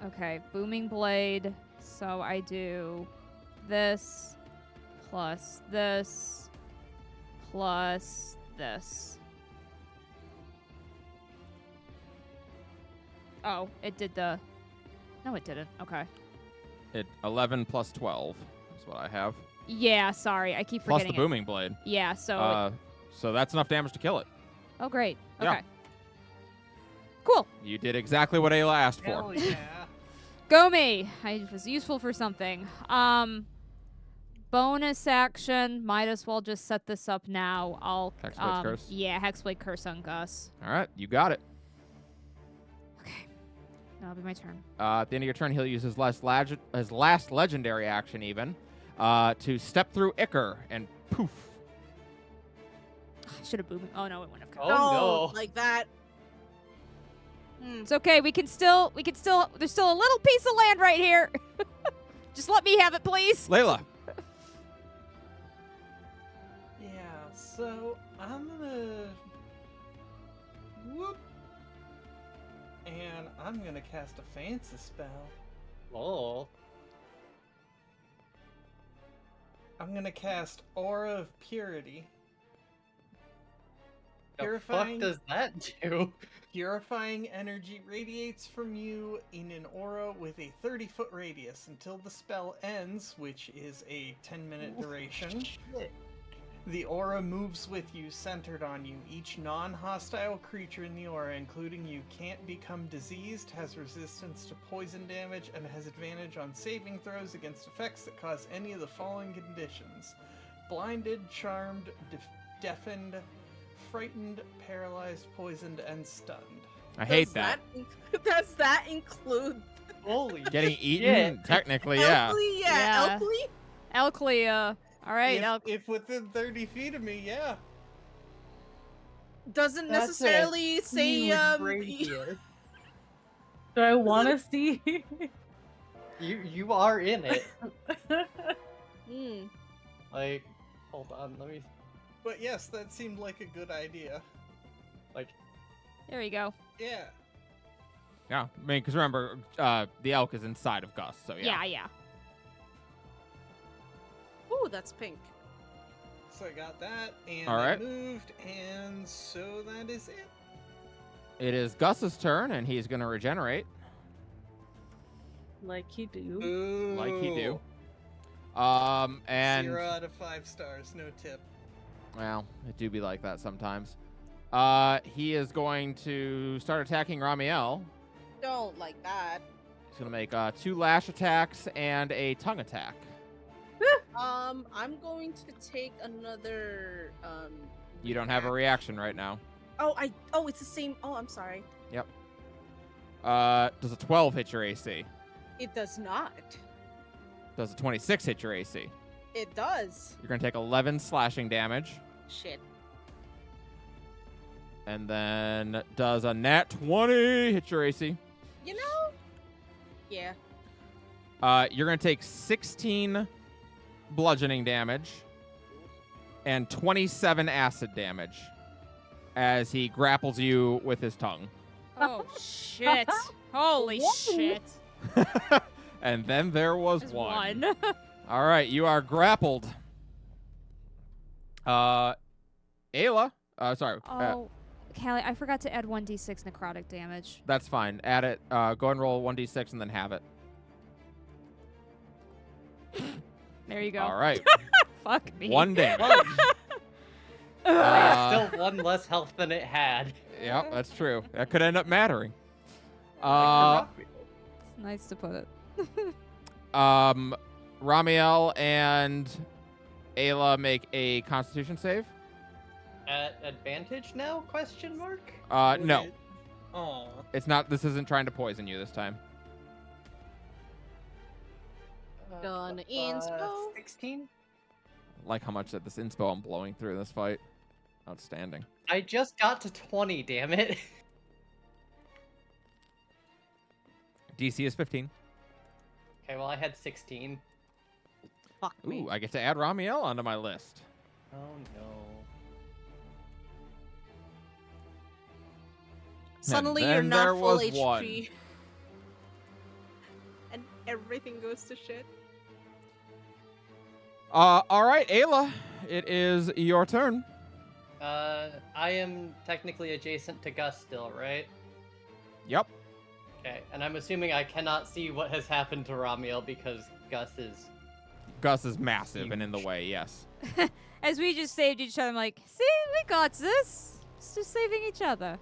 Okay. Booming blade. So I do this plus this plus this. Oh, it did the... No, it didn't. Okay. 11 plus 12 is what I have. Yeah, sorry. I keep Plus forgetting the booming blade. it. Yeah, so... So that's enough damage to kill it. Oh, great. Yeah. Okay. Cool. You did exactly what Ayla asked for. Hell yeah. Go me. I was useful for something. Bonus action. Might as well just set this up now. I'll... Hexblade's Curse? Yeah, Hexblade Curse on Gus. All right, you got it. Okay. That'll be my turn. At the end of your turn, he'll use his last legendary action even to step through Icker and poof. I should have booming. Oh, no, it wouldn't have come. Oh no. Like that. Hmm. It's okay. We can still... There's still a little piece of land right here. Just let me have it, please. Layla. Yeah, so I'm gonna whoop, and I'm gonna cast a fancy spell. Lol. I'm gonna cast Aura of Purity. The Purifying- fuck does that do? Purifying energy radiates from you in an aura with a 30-foot radius until the spell ends, which is a 10-minute duration. Shit. The aura moves with you, centered on you. Each non-hostile creature in the aura, including you, can't become diseased, has resistance to poison damage, and has advantage on saving throws against effects that cause any of the following conditions: blinded, charmed, deafened, frightened, paralyzed, poisoned, and stunned. I hate that. Does that include Holy Getting eaten? shit. Technically, yeah. Elkley? Yeah. Elkley? Elclea. All right, If within 30 feet of me, yeah. Doesn't That's a necessarily say huge radius. Do I want to see? You are in it. Hmm. Like, hold on, let me But yes, that seemed like a good idea. like. There you go. Yeah. Yeah, I mean, because remember, the elk is inside of Gus, so yeah. Yeah. Ooh, that's pink. So I got that, and All I right. moved, and so that is it. It is Gus's turn, and he's going to regenerate Like you do. Ooh. like he do. And 0 out of 5 stars, no tip. well, it do be like that sometimes. He is going to start attacking Ramiel. Don't like that. He's going to make 2 lash attacks and a tongue attack. I'm going to take another. You don't have a reaction right now. Oh, it's the same. Oh, I'm sorry. Yep. Does a 12 hit your AC? It does not. Does a 26 hit your AC? It does. You're going to take 11 slashing damage. Shit. And then does a nat 20 hit your AC? You know? Yeah. You're going to take 16 bludgeoning damage and 27 acid damage as he grapples you with his tongue. Oh shit! Holy shit! And then there was There's one. one. All right, you are grappled. Ayla. Sorry. Oh, Callie, I forgot to add 1d6 necrotic damage. That's fine. Add it. Go and roll 1d6 and then have it. There you go. All right. Fuck me. 1 damage. It's still 1 less health than it had. Yep, that's true. That could end up mattering. It's nice to put it. Ramiel and Ayla make a Constitution save. At advantage now? Question mark. No, Aw. it's not. This isn't trying to poison you this time. Gonna inspo. 16. Like how much that this inspo I'm blowing through this fight. Outstanding. I just got to 20. Damn it. DC is 15. Okay, well I had 16. Fuck me. Ooh, I get to add Ramiel onto my list. Oh no. Suddenly then you're not there full was HP. one. And everything goes to shit. All right, Ayla, it is your turn. I am technically adjacent to Gus still, right? Yep. Okay, and I'm assuming I cannot see what has happened to Ramiel because Gus is... Gus is massive and in the way, yes. As we just saved each other, I'm like, see, we got this. It's just saving each other.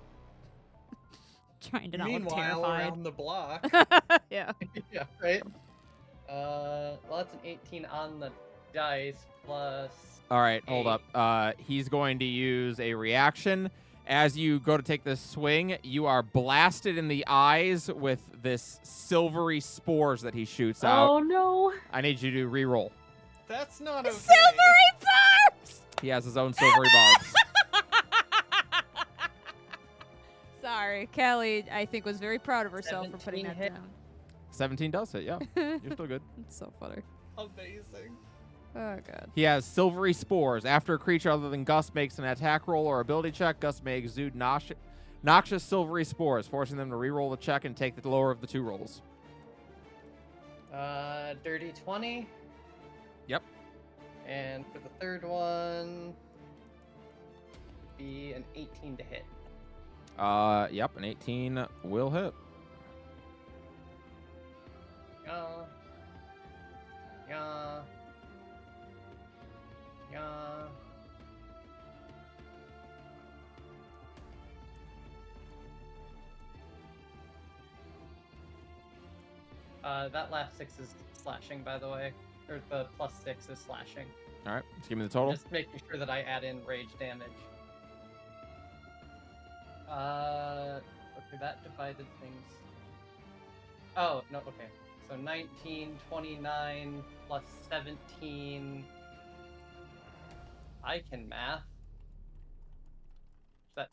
Trying to not look Meanwhile, terrified. around the block. Yeah. yeah, right? Well, that's an 18 on the dice plus... All right, hold up. He's going to use a reaction. As you go to take this swing, you are blasted in the eyes with this silvery spores that he shoots out. Oh no. I need you to re-roll. That's not okay. Silvery barbs! He has his own silvery barbs. Sorry, Callie, I think, was very proud of herself for putting 17 that hit. down. 17 does hit, yeah. You're still good. It's so funny. Amazing. Oh, God. He has silvery spores. After a creature other than Gus makes an attack roll or ability check, Gus may exude noxious silvery spores, forcing them to re-roll the check and take the lower of the 2 rolls. Dirty 20. Yep. And for the third one, be an 18 to hit. Yep, an 18 will hit. Yeah. Yeah. Yeah. That last 6 is slashing, by the way. Or the plus 6 is slashing. All right, just give me the total. Just making sure that I add in rage damage. Okay, that divided things. Oh, no, okay. So 19, 29, plus 17. I can math. Is that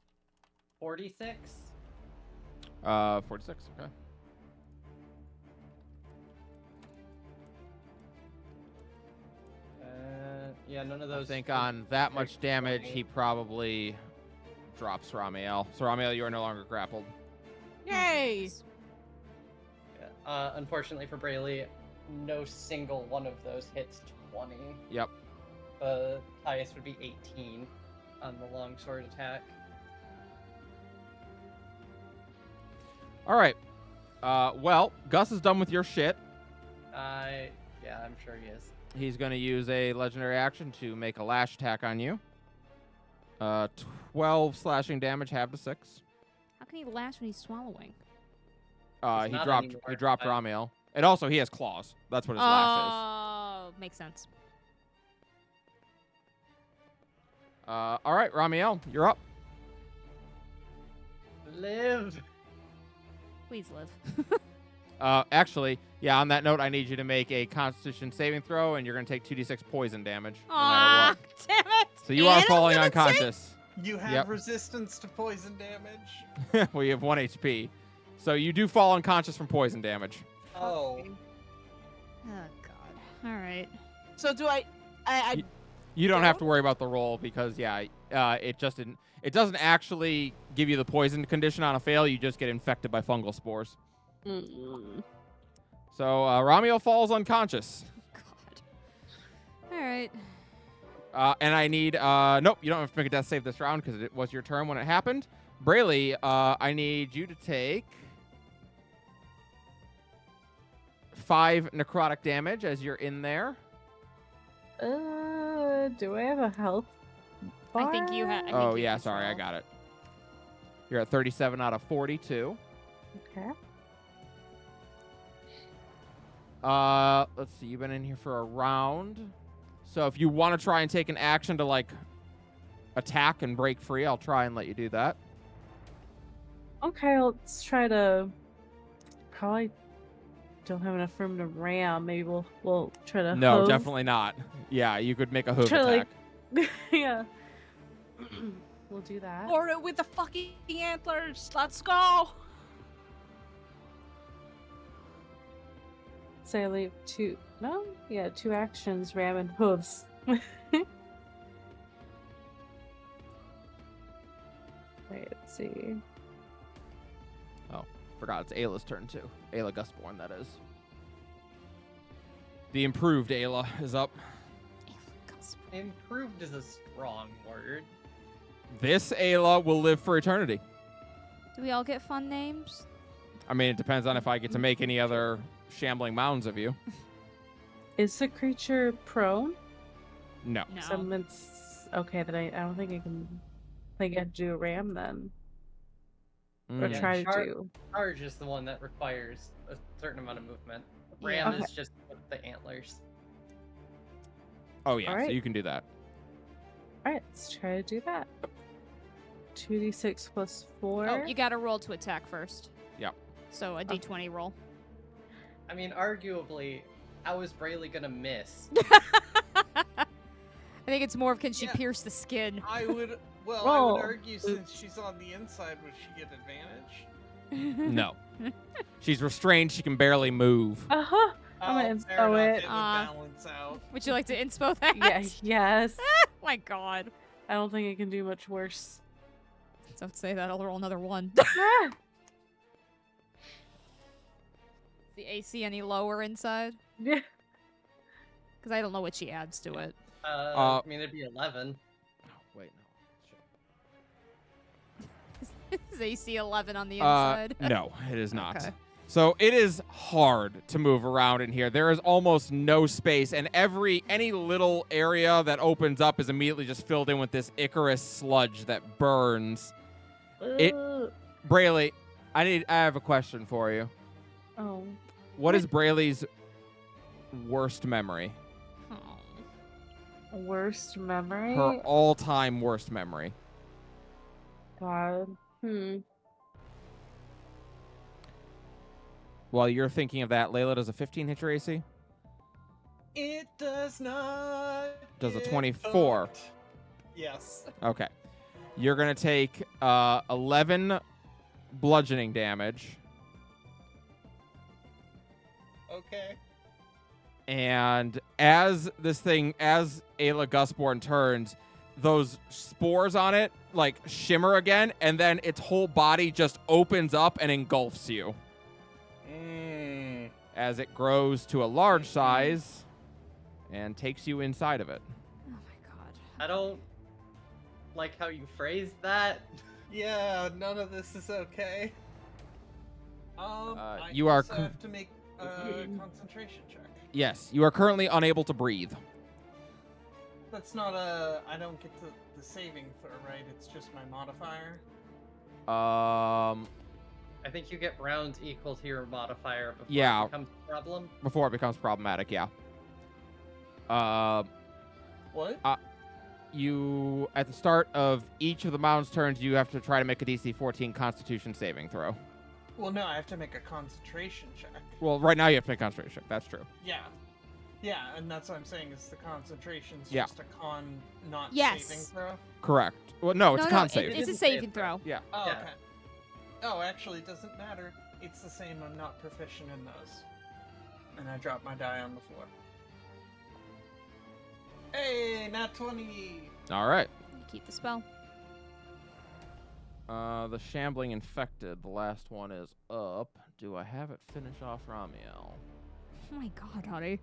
46? 46, okay. Yeah, none of I those. think were on that very much damage, funny. he probably drops Ramiel. So Ramiel, you are no longer grappled. Yay! Unfortunately for Brayley, no single one of those hits 20. Yep. The highest would be 18 on the longsword attack. All right. Well, Gus is done with your shit. Yeah, I'm sure he is. He's going to use a legendary action to make a lash attack on you. 12 slashing damage, half to 6. How can he lash when he's swallowing? He's He not dropped anymore. he dropped Ramiel. And also he has claws. That's what his lash Oh, makes sense. is. All right, Ramiel, you're up. Live! Please live. Actually, yeah, on that note, I need you to make a Constitution saving throw, and you're going to take 2d6 poison damage, no matter Aw, damn it! what. So you are And I'm falling gonna unconscious. You have Yep. resistance to poison damage. Well, you have 1 HP. So you do fall unconscious from poison damage. Oh. Oh god. All right. So do I You don't have to Don't? worry about the roll because, yeah, it doesn't actually give you the poison condition on a fail. You just get infected by fungal spores. So Ramiel falls unconscious. God. All right. And I need nope, you don't have to make a death save this round because it was your turn when it happened. Brayley, I need you to take 5 necrotic damage as you're in there. Do I have a health bar? I think you have. Oh yeah, sorry, I got it. You're at 37 out of 42. Okay. Let's see, you've been in here for a round. So if you want to try and take an action to like attack and break free, I'll try and let you do that. Okay, let's try to. Probably don't have enough room to ram. Maybe we'll try to. No, hove. definitely not. Yeah, you could make a hoof Try to, attack. Yeah. We'll do that. or it with the fucking antlers? Let's go. Say I leave 2. No? Yeah, 2 actions, ram and hooves. Wait, let's see. Oh, forgot it's Ayla's turn too. Ayla Gustborn, that is. The improved Ayla is up. Improved is a strong word. This Ayla will live for eternity. Do we all get fun names? I mean, it depends on if I get to make any other shambling mounds of you. Is the creature prone? No. No. Someone's okay. Then I don't think I can. I think I have to do a ram then, or Mm. try to char- do. Charge is the one that requires a certain amount of movement. Ram Okay. is just with the antlers. Oh yeah, so Alright. you can do that. All right, let's try to do that. 2d6 plus 4. Oh, you got to roll to attack first. Yep. So a d20 roll. I mean, arguably, how is Brayley gonna miss? I think it's more of can she Yeah. pierce the skin? I would I Roll. would argue since she's on the inside, would she get advantage? No. She's restrained. She can barely move. Uh huh. I'm gonna fair inspo enough, it. It would balance out. Would you like to inspo that? Yeah. Yes. My God. I don't think I can do much worse. Don't say that. I'll roll another one. Ah! The AC any lower inside? Yeah. Because I don't know what she adds to it. I mean, it'd be 11. Wait, Is AC 11 on the no. inside? No, it is not. Okay. So it is hard to move around in here. There is almost no space, and any little area that opens up is immediately just filled in with this Icarus sludge that burns. It- Ugh. Brayley, I have a question for you. Oh. What is Brayley's worst memory? Oh. Worst memory. Her all-time worst memory. God. While you're thinking of that, Layla, does a 15 hit your AC? It does not. Does a get 24. fucked. Yes. Okay. You're going to take 11 bludgeoning damage. Okay. And as Ayla Gusborn turns, those spores on it like shimmer again, and then its whole body just opens up and engulfs you as it grows to a large size and takes you inside of it. Oh my god. I don't like how you phrased that. Yeah, none of this is okay. I you are also have to make a concentration check. Yes, you are currently unable to breathe. That's not a. I don't get the saving throw, right? It's just my modifier. I think you get rounds equal to your modifier before Yeah. it becomes a problem. Before it becomes problematic, yeah. What? You at the start of each of the mound's turns, you have to try to make a DC 14 Constitution saving throw. Well, no, I have to make a concentration check. Well, right now you have to make a concentration check. That's true. Yeah. Yeah, and that's what I'm saying is the concentration's Yeah. just a con, not Yes. saving throw. Correct. Well, no, it's a con save. It's a Didn't say saving it, throw. Yeah. Oh, Yeah. okay. Oh, actually, it doesn't matter. It's the same. I'm not proficient in those. And I drop my die on the floor. Hey, nat 20! All right. You keep the spell. The shambling infected. The last one is up. Do I have it finish off Ramiel? Oh my god, honey.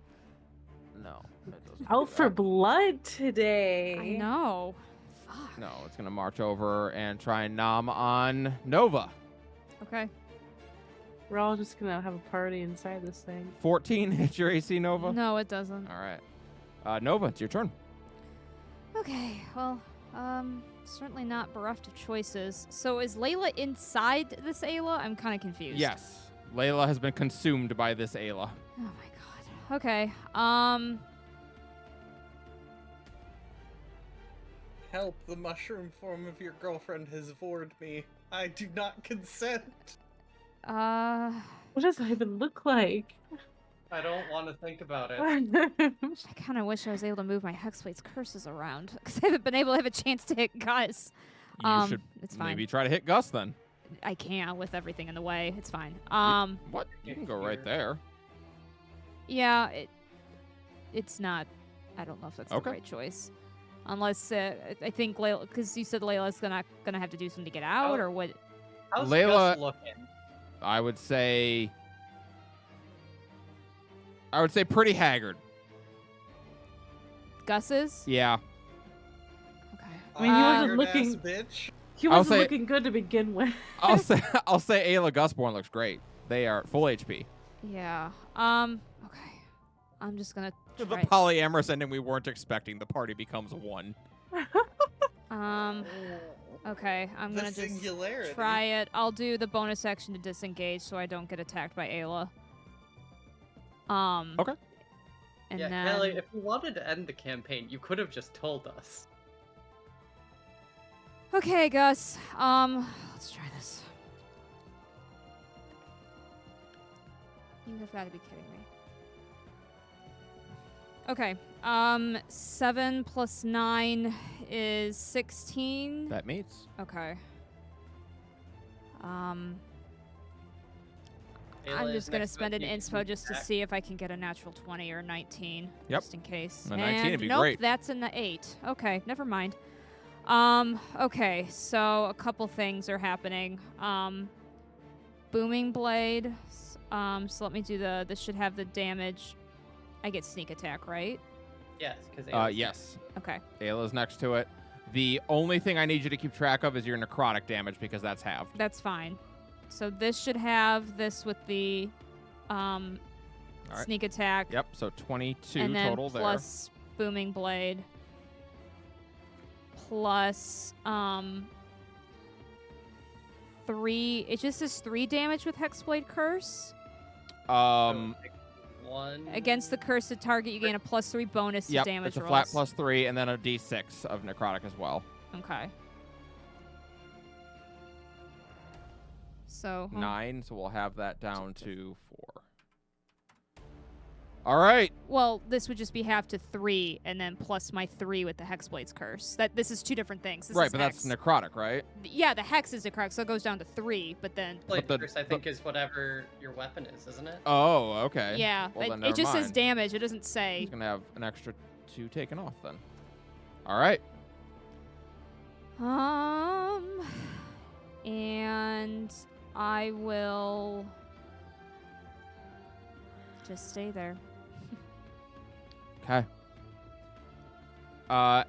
No, it doesn't. Out do for that. blood today. I know. Fuck. No, it's gonna march over and try and nom on Nova. Okay. We're all just gonna have a party inside this thing. 14 hits your AC, Nova. No, it doesn't. All right. Nova, it's your turn. Okay, well, certainly not bereft of choices. So is Layla inside this Ayla? I'm kind of confused. Yes. Layla has been consumed by this Ayla. Oh my god. Okay. Help, the mushroom form of your girlfriend has vored me. I do not consent. What does that even look like? I don't want to think about it. I kind of wish I was able to move my Hexblade's curses around because I haven't been able to have a chance to hit Gus. You should It's fine. maybe try to hit Gus then. I can't with everything in the way. It's fine. What? You can go right there. Yeah, it's not. I don't know if that's Okay. the right choice. Unless I think Layla, because you said Layla's gonna have to do something to get out, Oh. or what? How's Layla- Gus looking? I would say pretty haggard. Gus is? Yeah. Okay. I mean, he wasn't Weird-ass looking- bitch. He I'll wasn't say- looking good to begin with. I'll say Ayla Gusborn looks great. They are full HP. Yeah. Okay. I'm just gonna The try. polyamorous ending we weren't expecting. The party becomes one. Okay. I'm The gonna just singularity. try it. I'll do the bonus action to disengage so I don't get attacked by Ayla. Okay. And Yeah, then Kelly, if you wanted to end the campaign, you could have just told us. Okay, Gus. Let's try this. You have got to be kidding me. Okay. 7 plus 9 is 16. That meets. Okay. Ayla I'm is just gonna next spend an you can inspo just to attack. see if I can get a natural 20 or 19, Yep. just in case. A 19 would And be nope, great. that's in the 8. Okay, never mind. Okay, so a couple things are happening. Booming blade. So let me do this should have the damage. I get sneak attack, right? Yes, because Yes. Okay. Ayla's next to it. The only thing I need you to keep track of is your necrotic damage because that's halved. That's fine. So this should have this with the right. sneak attack. Yep. So 22 and then total there. plus booming blade plus 3. It just says 3 damage with hexblade curse. one Against the cursed target, you gain a +3 bonus to Yep. damage It's a rolls. flat +3 and then a d6 of necrotic as well. Okay. So 9. So we'll have that down to 4. All right. Well, this would just be half to 3, and then plus my 3 with the Hexblade's curse. This is 2 different things. This Right, is but hex. that's necrotic, right? Yeah, the hex is necrotic, so it goes down to 3. But then Blade the- curse, I think, is whatever your weapon is, isn't it? Oh, okay. yeah, Well, then it never just says mind. damage. It doesn't say. He's gonna have an extra 2 taken off then. All right. And I will just stay there. Okay.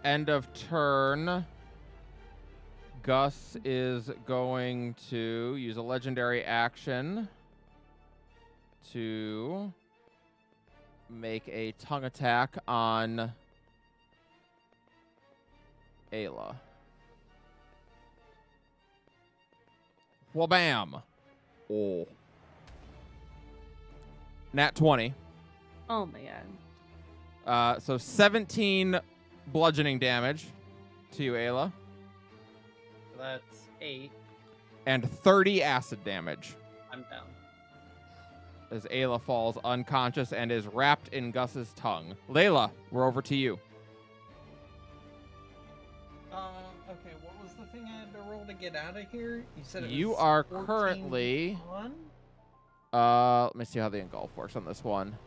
End of turn. Gus is going to use a legendary action to make a tongue attack on Ayla. Wabam! Oh. Nat 20. Oh my god. So 17 bludgeoning damage to you, Ayla, That's 8. and 30 acid damage I'm down. as Ayla falls unconscious and is wrapped in Gus's tongue. Layla, we're over to you. Okay, what was the thing I had to roll to get out of here? You said it You was are 14 currently- on? Let me see how the engulf works on this one.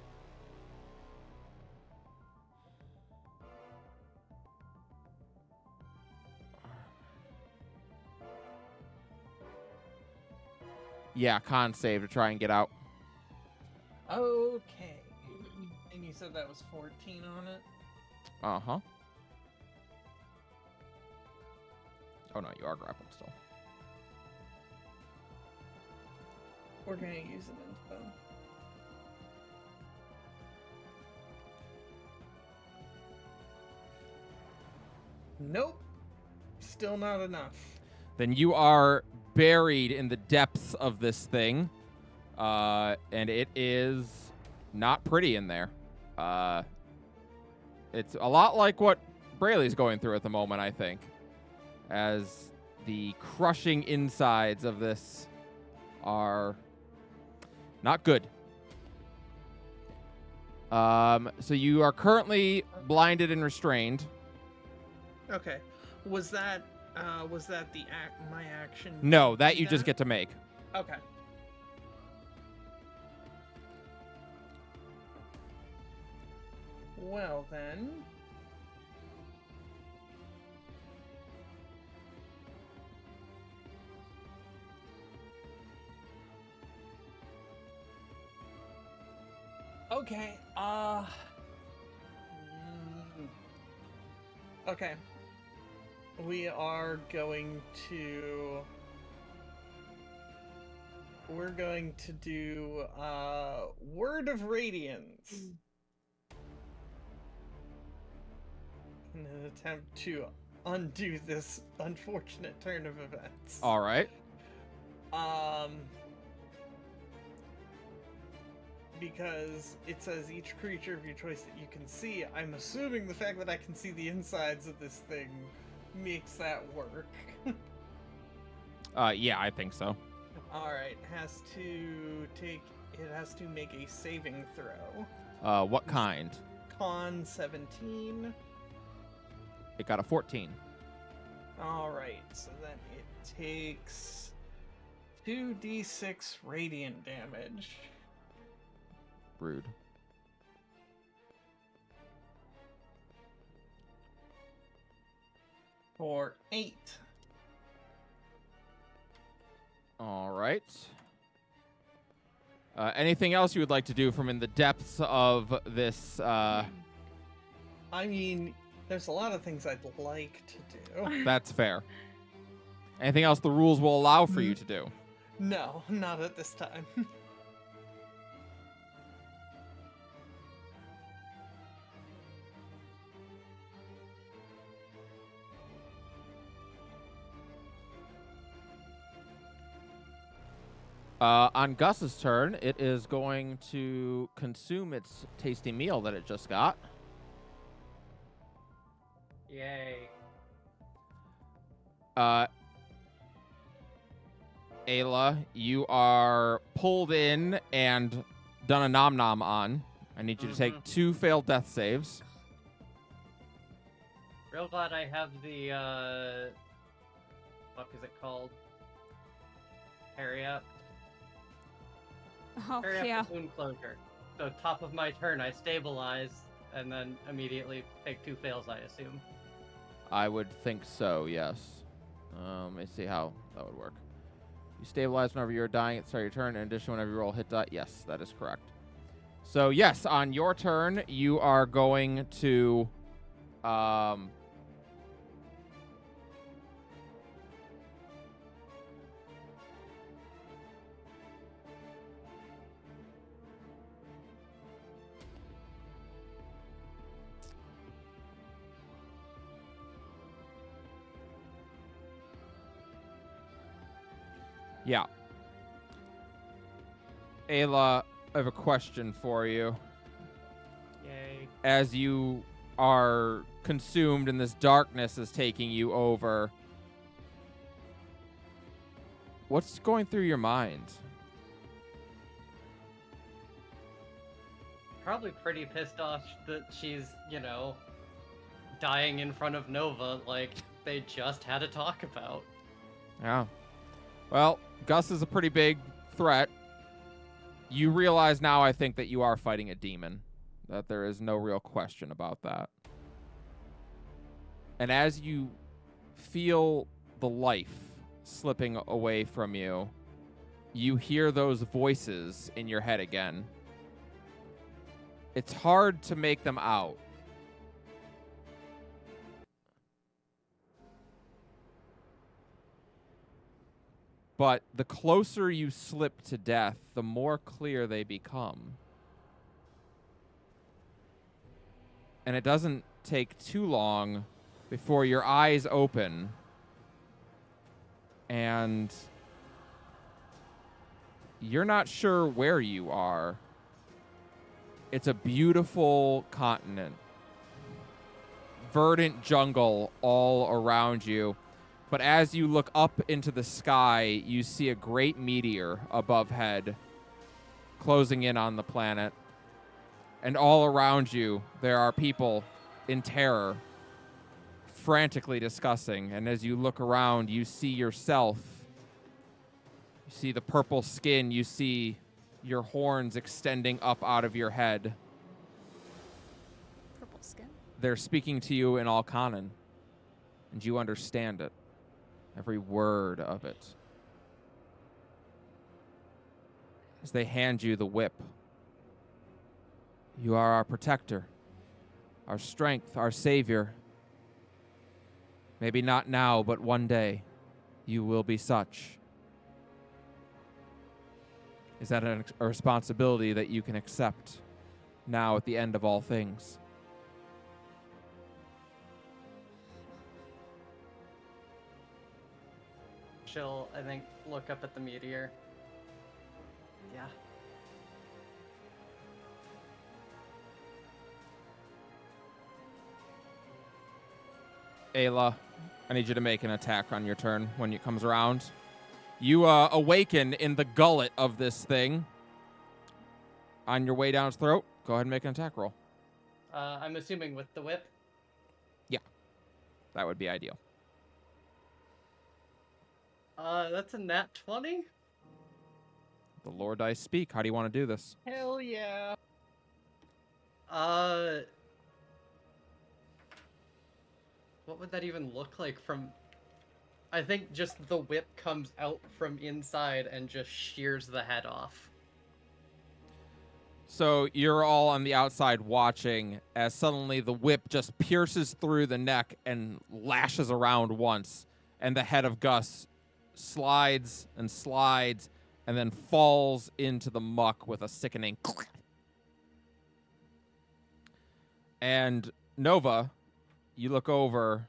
Yeah, con save to try and get out. Okay. And you said that was 14 on it? Uh-huh. Oh no, you are grappled still. We're gonna use an info. Nope. Still not enough. Then you are buried in the depths of this thing. And it is not pretty in there. It's a lot like what Brayley's going through at the moment, I think. As the crushing insides of this are not good. So you are currently blinded and restrained. Okay. Was that the my action? No, to that do you just get to make. Okay. Well then. Okay. Okay. We are going to. We're going to do Word of Radiance. In an attempt to undo this unfortunate turn of events. All right. Because it says each creature of your choice that you can see, I'm assuming the fact that I can see the insides of this thing makes that work. Yeah, I think so. Alright, it has to make a saving throw. What kind? Con 17. It got a 14. Alright, so then it takes 2d6 radiant damage. Rude. For 8. All right. Anything else you would like to do from in the depths of this? I mean, there's a lot of things I'd like to do. That's fair. Anything else the rules will allow for you to do? No, not at this time. On Gus's turn, it is going to consume its tasty meal that it just got. Yay. Ayla, you are pulled in and done a nom nom on. I need you to take 2 failed death saves. Real glad I have the, fuck is it called? Hurry up. Oh, Hurry up yeah. with wound closure. So top of my turn, I stabilize, and then immediately take 2 fails, I assume. I would think so, yes. Let me see how that would work. You stabilize whenever you're dying at the start of your turn. In addition, whenever you roll hit die. Yes, that is correct. So, yes, on your turn, you are going to... Yeah. Ayla, I have a question for you. Yay. As you are consumed and this darkness is taking you over, what's going through your mind? Probably pretty pissed off that she's, dying in front of Nova like they just had a talk about. Yeah. Well, Gus is a pretty big threat. You realize now, I think, that you are fighting a demon. That there is no real question about that. And as you feel the life slipping away from you, you hear those voices in your head again. It's hard to make them out. But the closer you slip to death, the more clear they become. And it doesn't take too long before your eyes open and you're not sure where you are. It's a beautiful continent. Verdant jungle all around you. But as you look up into the sky, you see a great meteor above head, closing in on the planet. And all around you, there are people in terror, frantically discussing. And as you look around, you see yourself. You see the purple skin. You see your horns extending up out of your head. Purple skin. They're speaking to you in Alcanan, and you understand it. Every word of it. As they hand you the whip. You are our protector, our strength, our savior. Maybe not now, but one day you will be such. Is that a responsibility that you can accept now at the end of all things? She'll, I think, look up at the meteor. Yeah. Ayla, I need you to make an attack on your turn when it comes around. You awaken in the gullet of this thing. On your way down its throat, go ahead and make an attack roll. I'm assuming with the whip. Yeah, that would be ideal. That's a nat 20? The Lord dice speak. How do you want to do this? Hell yeah. What would that even look like from... I think just the whip comes out from inside and just shears the head off. So you're all on the outside watching as suddenly the whip just pierces through the neck and lashes around once, and the head of Gus slides and slides and then falls into the muck with a sickening click. And Nova, you look over,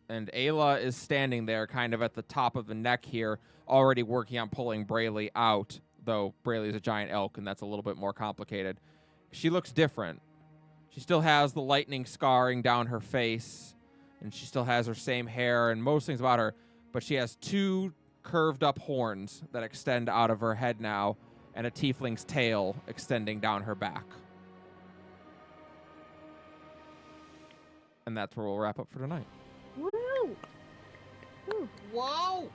and Ayla is standing there kind of at the top of the neck here, already working on pulling Brayley out, though Brayley's a giant elk, and that's a little bit more complicated. She looks different. She still has the lightning scarring down her face, and she still has her same hair and most things about her, but she has 2 curved up horns that extend out of her head now, and a tiefling's tail extending down her back. And that's where we'll wrap up for tonight. Woo! Ooh. Wow!